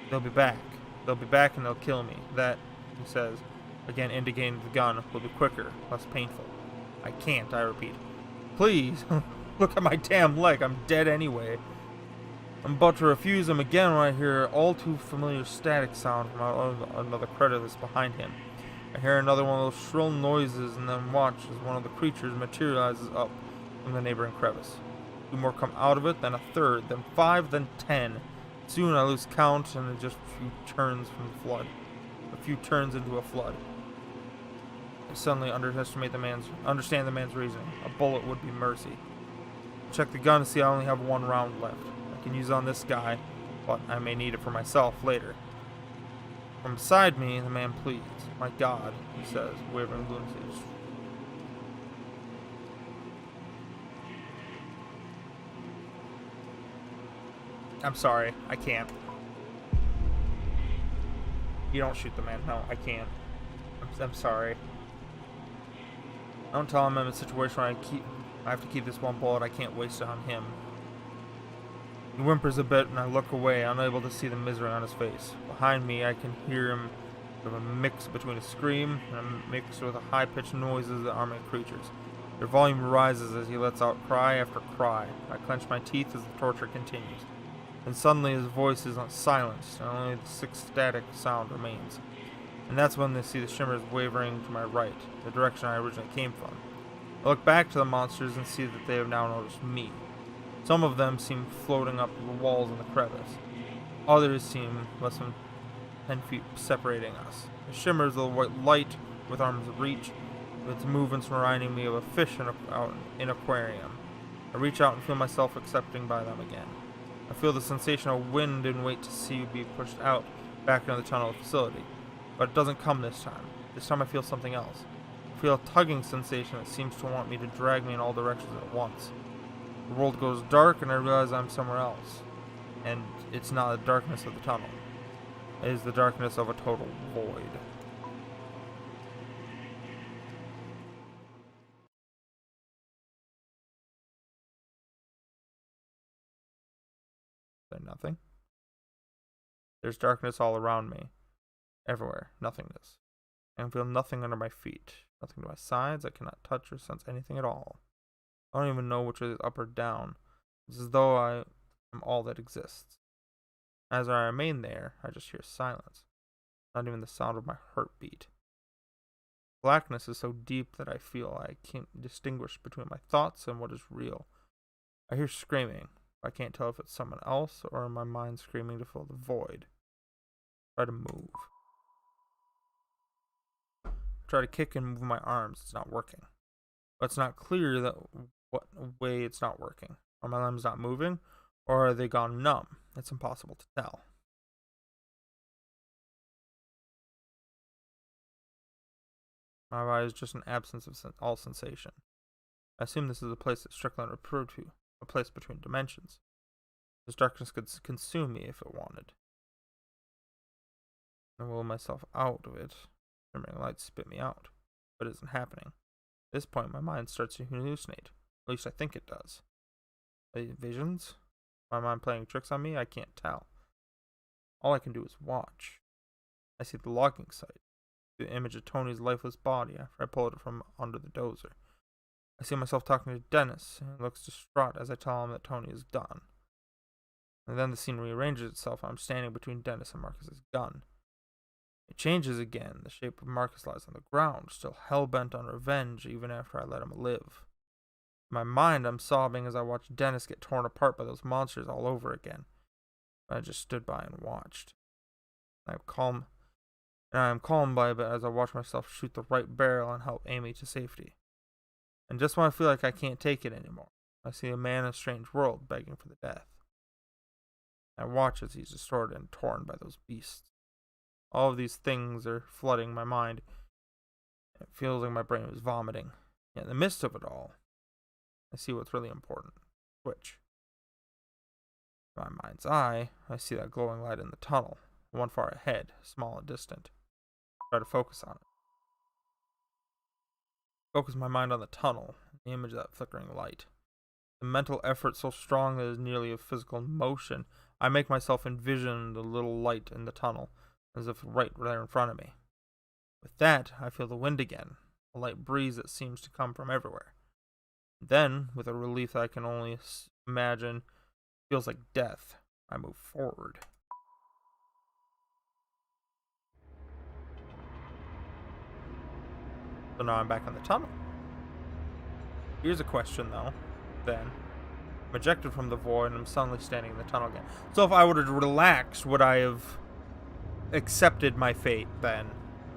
They'll be back. They'll be back and they'll kill me. That, he says, again indicating the gun, will be quicker, less painful. I can't, I repeat. Please, look at my damn leg, I'm dead anyway. I'm about to refuse him again when I hear all too familiar static sound from another crevice behind him. I hear another one of those shrill noises and then watch as one of the creatures materializes up from the neighboring crevice. Two more come out of it, then a third, then 5, then 10. Soon I lose count and it just a few turns from the flood. A few turns into a flood. I suddenly understand the man's reasoning. A bullet would be mercy. I check the gun to see I only have 1 round left. I can use it on this guy, but I may need it for myself later. From beside me, the man pleads. My God, he says, wavering lunacy. I'm sorry, I can't. You don't shoot the man. No, I can't. I'm sorry. I don't tell him I'm in a situation where I have to keep this one bullet. I can't waste it on him. He whimpers a bit, and I look away, unable to see the misery on his face. Behind me, I can hear him, sort of a mix between a scream and a mix with the high-pitched noises that armored creatures. Their volume rises as he lets out cry after cry. I clench my teeth as the torture continues. And suddenly his voice is silenced, and only the sick static sound remains. And that's when they see the shimmers wavering to my right, the direction I originally came from. I look back to the monsters and see that they have now noticed me. Some of them seem floating up the walls in the crevice. Others seem less than 10 feet separating us. The shimmers of the white light with arms of reach, with its movements reminding me of a fish in an aquarium. I reach out and feel myself accepting by them again. I feel the sensation of wind and wait to see you be pushed out back into the tunnel facility. But it doesn't come this time. This time I feel something else. I feel a tugging sensation that seems to want me to drag me in all directions at once. The world goes dark and I realize I'm somewhere else. And it's not the darkness of the tunnel. It is the darkness of a total void. There's nothing. There's darkness all around me. Everywhere. Nothingness. I can feel nothing under my feet. Nothing to my sides. I cannot touch or sense anything at all. I don't even know which is up or down. It's as though I am all that exists. As I remain there, I just hear silence. Not even the sound of my heartbeat. Blackness is so deep that I feel I can't distinguish between my thoughts and what is real. I hear screaming. I can't tell if it's someone else or my mind screaming to fill the void. Try to move. Try to kick and move my arms. It's not working. But it's not clear that what way it's not working. Are my limbs not moving, or are they gone numb? It's impossible to tell. My body is just an absence of all sensation. I assume this is a place that Strickland referred to, a place between dimensions. This darkness could consume me if it wanted. I will myself out of it. Shimmering lights spit me out, but it isn't happening. At this point, my mind starts to hallucinate. At least I think it does. Visions? My mind playing tricks on me? I can't tell. All I can do is watch. I see the logging site. The image of Tony's lifeless body after I pulled it from under the dozer. I see myself talking to Dennis, and he looks distraught as I tell him that Tony is done. And then the scene rearranges itself, and I'm standing between Dennis and Marcus's gun. It changes again. The shape of Marcus lies on the ground, still hell-bent on revenge even after I let him live. In my mind, I'm sobbing as I watch Dennis get torn apart by those monsters all over again. I just stood by and watched. I am calm by it as I watch myself shoot the right barrel and help Amy to safety. And just when I feel like I can't take it anymore, I see a man in a strange world begging for the death. I watch as he's distorted and torn by those beasts. All of these things are flooding my mind. It feels like my brain is vomiting. Yet in the midst of it all, I see what's really important. Switch. In my mind's eye, I see that glowing light in the tunnel, the one far ahead, small and distant. I try to focus on it. Focus my mind on the tunnel, the image of that flickering light. The mental effort so strong that it is nearly a physical motion. I make myself envision the little light in the tunnel, as if right there in front of me. With that, I feel the wind again, a light breeze that seems to come from everywhere. Then, with a relief that I can only imagine, feels like death, I move forward. So now I'm back in the tunnel. Here's a question, though. Then, I'm ejected from the void and I'm suddenly standing in the tunnel again. So if I would have relaxed, would I have accepted my fate then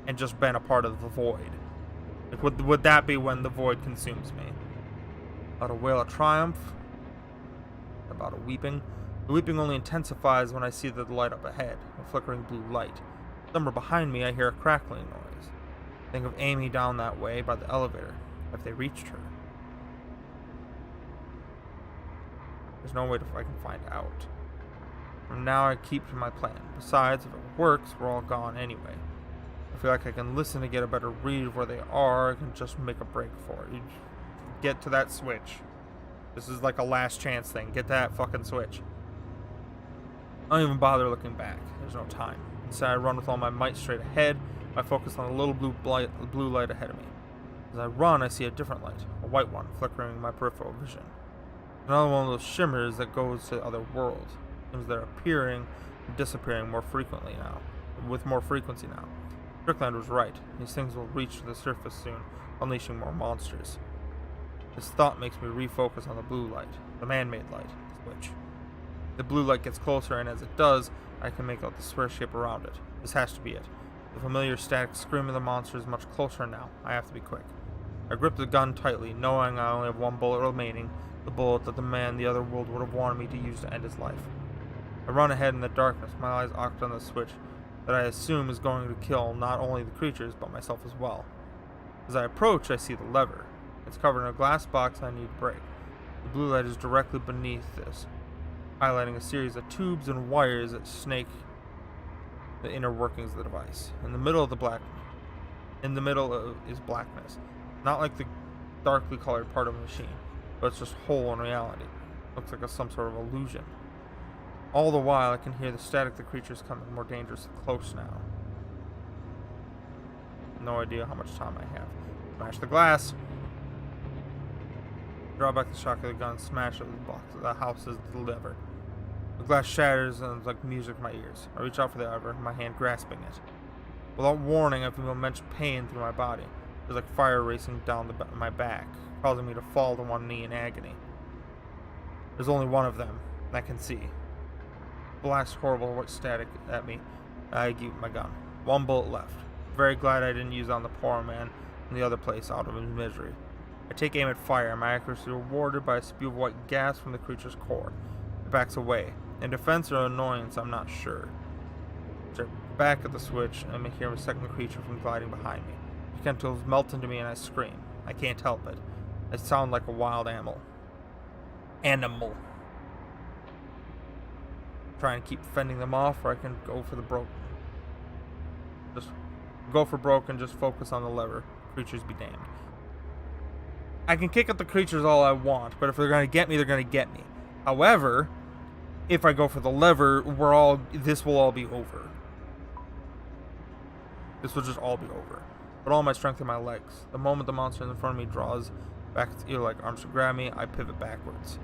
and just been a part of the void? Like, would that be when the void consumes me? About a wail of triumph? About a weeping? The weeping only intensifies when I see the light up ahead, a flickering blue light. Somewhere behind me I hear a crackling noise. Think of Amy down that way by the elevator. Have they reached her? There's no way I can find out. From now I keep to my plan. Besides, if it works, we're all gone anyway. I feel like I can listen to get a better read of where they are. I can just make a break for it. You get to that switch. This is like a last chance thing. Get that fucking switch. I don't even bother looking back. There's no time. Instead, I run with all my might straight ahead. I focus on the little blue light ahead of me. As I run, I see a different light, a white one, flickering in my peripheral vision. Another one of those shimmers that goes to other worlds. Seems they're appearing and disappearing more frequently now, with more frequency now. Strickland was right. These things will reach the surface soon, unleashing more monsters. This thought makes me refocus on the blue light, the man-made light, the switch. The blue light gets closer, and as it does, I can make out the square shape around it. This has to be it. The familiar static scream of the monster is much closer now. I have to be quick. I grip the gun tightly, knowing I only have one bullet remaining, the bullet that the man in the other world would have wanted me to use to end his life. I run ahead in the darkness, my eyes locked on the switch that I assume is going to kill not only the creatures, but myself as well. As I approach, I see the lever. It's covered in a glass box I need to break. The blue light is directly beneath this, highlighting a series of tubes and wires that snake the inner workings of the device. In the middle is blackness, not like the darkly colored part of a machine, but it's just whole in reality. Looks like some sort of illusion. All the while, I can hear the static of the creatures coming more dangerous and close now. No idea how much time I have. Smash the glass. Draw back the shock of the gun, smash it with the box. The house is delivered. The glass shatters and it's like music in my ears. I reach out for the lever, my hand grasping it. Without warning, I feel immense pain through my body. There's like fire racing down my back, causing me to fall to one knee in agony. There's only one of them, and I can see. Blast horrible white static at me. I give my gun. One bullet left. Very glad I didn't use it on the poor man in the other place out of his misery. I take aim at fire, my accuracy rewarded by a spew of white gas from the creature's core. It backs away. In defense or annoyance, I'm not sure. I stare back at the switch and I hear a second creature from gliding behind me. The chemicals melt into me and I scream. I can't help it. I sound like a wild animal. Try and keep fending them off, or I can go for the broken. Just go for broken, just focus on the lever. Creatures be damned. I can kick at the creatures all I want, but if they're going to get me, they're going to get me. However, if I go for the lever, this will all be over. This will just all be over. Put all my strength in my legs. The moment the monster in front of me draws back its ear-like arms to grab me, I pivot backwards.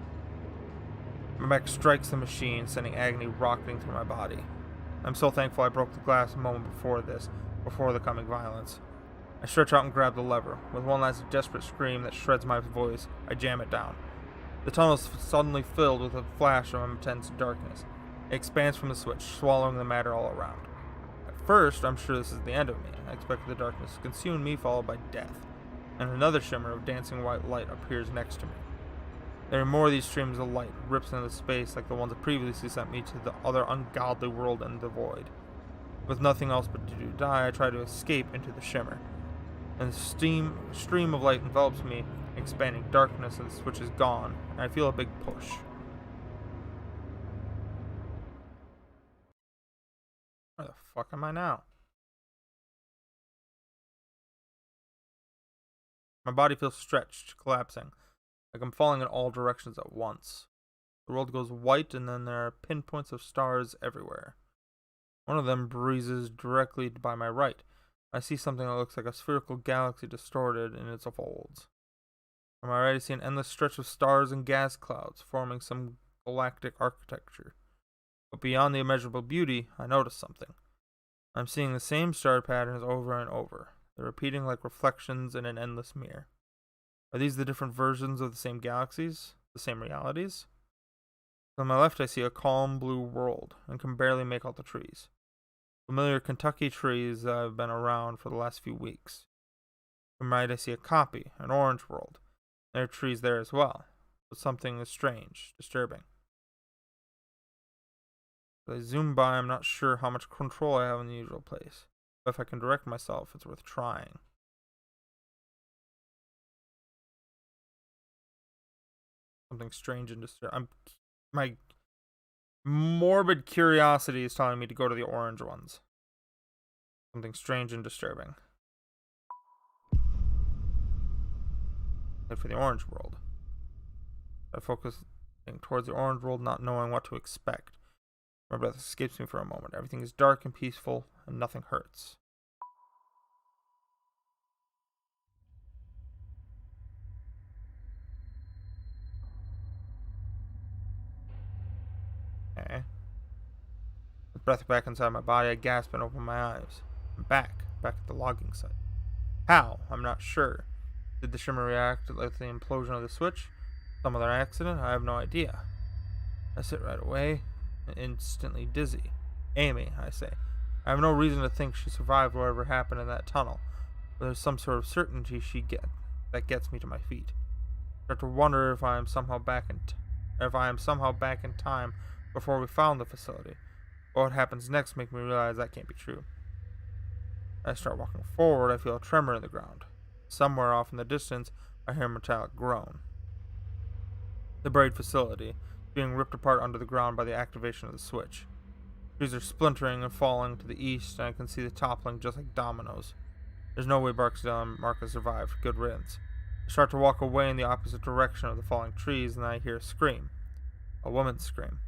My back strikes the machine, sending agony rocketing through my body. I'm so thankful I broke the glass a moment before the coming violence. I stretch out and grab the lever. With one last desperate scream that shreds my voice, I jam it down. The tunnel is suddenly filled with a flash of intense darkness. It expands from the switch, swallowing the matter all around. At first, I'm sure this is the end of me. I expected the darkness to consume me, followed by death. And another shimmer of dancing white light appears next to me. There are more of these streams of light, rips into space like the ones that previously sent me to the other ungodly world and the void. With nothing else but to die, I try to escape into the shimmer. And the stream of light envelops me, expanding darkness, and the switch is gone, and I feel a big push. fuck am I now? My body feels stretched, collapsing, like I'm falling in all directions at once. The world goes white, and then there are pinpoints of stars everywhere. One of them breezes directly by my right. I see something that looks like a spherical galaxy distorted in its folds. On my right, I see an endless stretch of stars and gas clouds, forming some galactic architecture. But beyond the immeasurable beauty, I notice something. I'm seeing the same star patterns over and over. They're repeating like reflections in an endless mirror. Are these the different versions of the same galaxies? The same realities? On my left, I see a calm blue world and can barely make out the trees. Familiar Kentucky trees that have been around for the last few weeks. On my right, I see a copy, an orange world. There are trees there as well, but something is strange, disturbing. As I zoom by, I'm not sure how much control I have in the usual place. But if I can direct myself, it's worth trying. Something strange and disturbing. My morbid curiosity is telling me to go to the orange ones. Something strange and disturbing. Head for the orange world. I focus towards the orange world, not knowing what to expect. My breath escapes me for a moment. Everything is dark and peaceful, and nothing hurts. Okay. With breath back inside my body, I gasp and open my eyes. I'm back at the logging site. How? I'm not sure. Did the shimmer react like the implosion of the switch? Some other accident? I have no idea. I sit right away, instantly dizzy. Amy, I say. I have no reason to think she survived whatever happened in that tunnel, but there's some sort of certainty that gets me to my feet. I start to wonder if I am somehow back in time before we found the facility. But what happens next makes me realize that can't be true. As I start walking forward, I feel a tremor in the ground. Somewhere off in the distance, I hear a metallic groan. The buried facility is being ripped apart under the ground by the activation of the switch. Trees are splintering and falling to the east, and I can see the toppling just like dominoes. There's no way Marcus survived. Good riddance. I start to walk away in the opposite direction of the falling trees, and then I hear a scream. A woman's scream.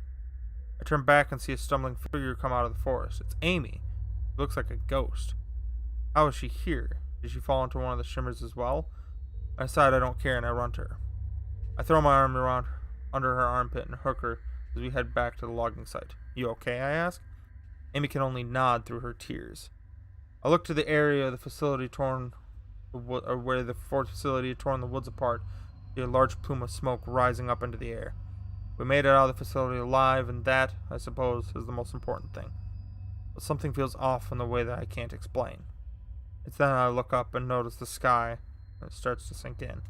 I turn back and see a stumbling figure come out of the forest. It's Amy. She looks like a ghost. How is she here? Did she fall into one of the shimmers as well? I decide I don't care and I run to her. I throw my arm around under her armpit and hook her as we head back to the logging site. You okay? I ask. Amy can only nod through her tears. I look to the area of the facility where the facility had torn the woods apart. See a large plume of smoke rising up into the air. We made it out of the facility alive, and that, I suppose, is the most important thing. But something feels off in the way that I can't explain. It's then I look up and notice the sky, and it starts to sink in.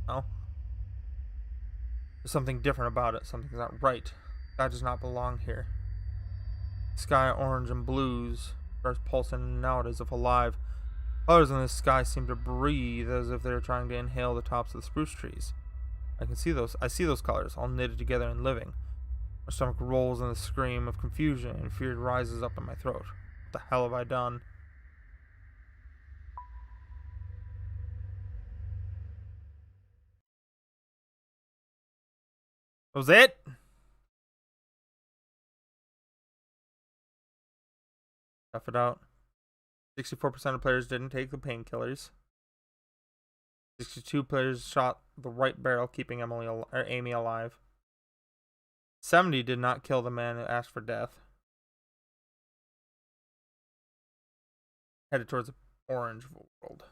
Oh. There's something different about it. Something's not right. That does not belong here. Sky orange and blues, stars pulsing in and out as if alive. Colors in the sky seem to breathe as if they're trying to inhale the tops of the spruce trees. I see those colors, all knitted together and living. My stomach rolls in a scream of confusion, and fear rises up in my throat. What the hell have I done? That was it? Tough it out. 64% of players didn't take the painkillers. 62 players shot the right barrel, keeping Amy alive. 70 did not kill the man who asked for death. Headed towards the orange world.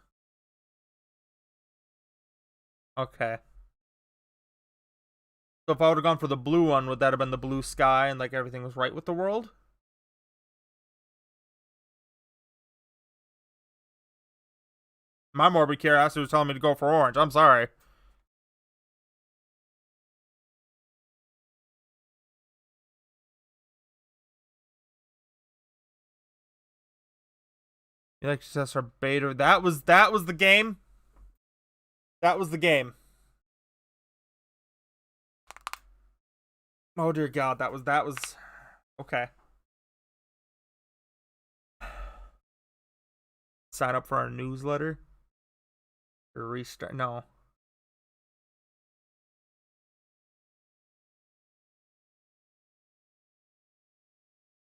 Okay. So if I would have gone for the blue one, would that have been the blue sky and like everything was right with the world? My morbid curiosity was telling me to go for orange. I'm sorry. You like to test our beta? That was the game? That was the game. Oh dear God, that was okay. Sign up for our newsletter or restart. No.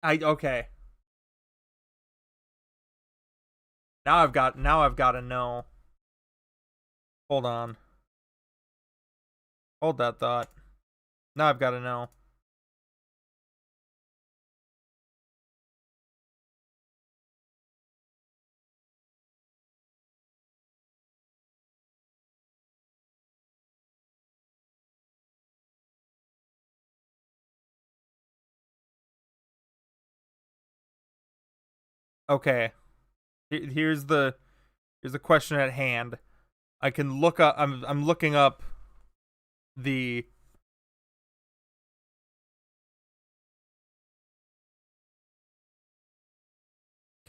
Okay. Now I've got to know. Hold on. Hold that thought. Now I've got to know. Okay. Here's the question at hand. I can look up. I'm looking up the.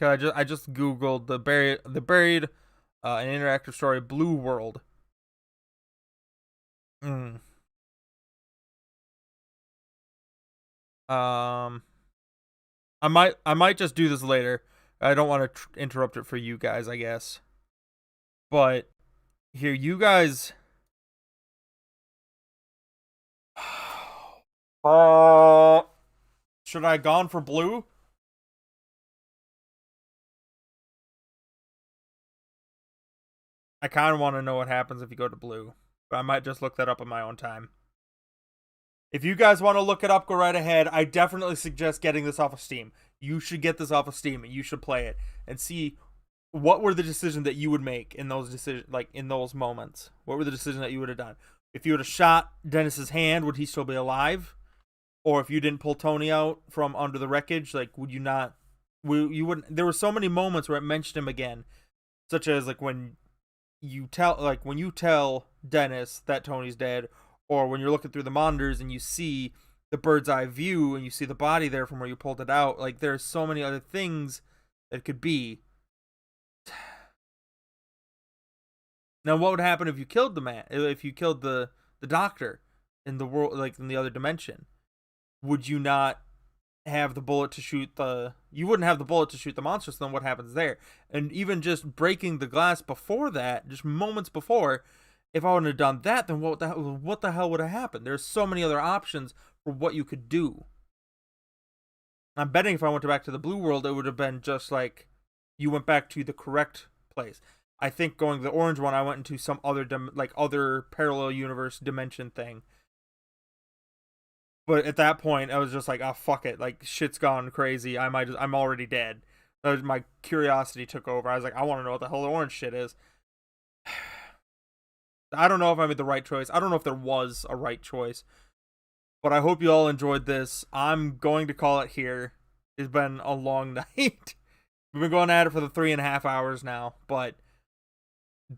I just googled the buried an interactive story Blue World. Mm. Um, I might just do this later. I don't want to interrupt it for you guys, I guess. But here, you guys. Uh, should I have gone for blue? I kind of want to know what happens if you go to blue, but I might just look that up on my own time. If you guys want to look it up, go right ahead. I definitely suggest getting this off of Steam. You should get this off of Steam and you should play it and see what were the decisions that you would make in those decisions, like in those moments. What were the decisions that you would have done? If you would have shot Dennis's hand, would he still be alive? Or if you didn't pull Tony out from under the wreckage, like would you not? You wouldn't. There were so many moments where it mentioned him again, such as like when you tell Dennis that Tony's dead, or when you're looking through the monitors and you see the bird's eye view and you see the body there from where you pulled it out. Like there's so many other things that it could be. Now, what would happen if you killed the man? If you killed the doctor in the world, like in the other dimension, would you not have the bullet to shoot the? You wouldn't have the bullet to shoot the monster. So then, what happens there? And even just breaking the glass before that, just moments before, if I wouldn't have done that, then what the hell would have happened? There's so many other options for what you could do. I'm betting if I went back to the blue world, it would have been just like you went back to the correct place. I think going to the orange one, I went into some other other parallel universe dimension thing. But at that point, I was just like, "Oh fuck it! Like shit's gone crazy. I'm already dead." My curiosity took over. I was like, "I want to know what the hell the orange shit is." I don't know if I made the right choice. I don't know if there was a right choice. But I hope you all enjoyed this. I'm going to call it here. It's been a long night. We've been going at it for the 3.5 hours now, but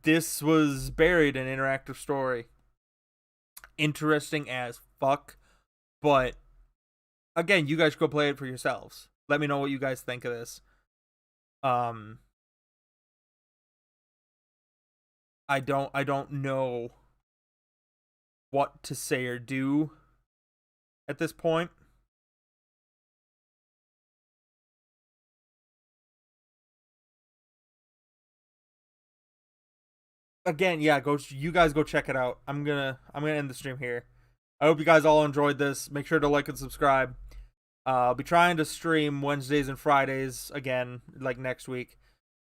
this was buried in interactive story. Interesting as fuck. But again, you guys go play it for yourselves. Let me know what you guys think of this. I don't know what to say or do at this point. Again, yeah, you guys go check it out. I'm gonna end the stream here. I hope you guys all enjoyed this. Make sure to like and subscribe. I'll be trying to stream Wednesdays and Fridays again, like next week,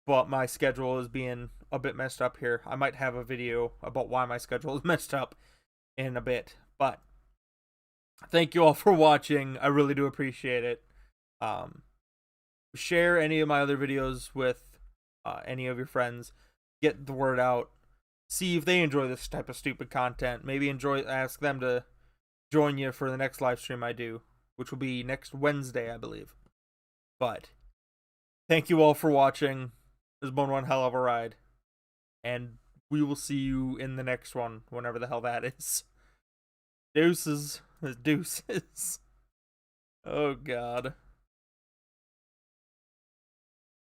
but my schedule is being a bit messed up here. I might have a video about why my schedule is messed up in a bit, but thank you all for watching. I really do appreciate it. Um, Share any of my other videos with any of your friends. Get the word out. See if they enjoy this type of stupid content. Maybe ask them to join you for the next live stream I do, which will be next Wednesday, I believe. But thank you all for watching. This has been one hell of a ride. And we will see you in the next one, whenever the hell that is. Deuces. Deuces. Oh, God.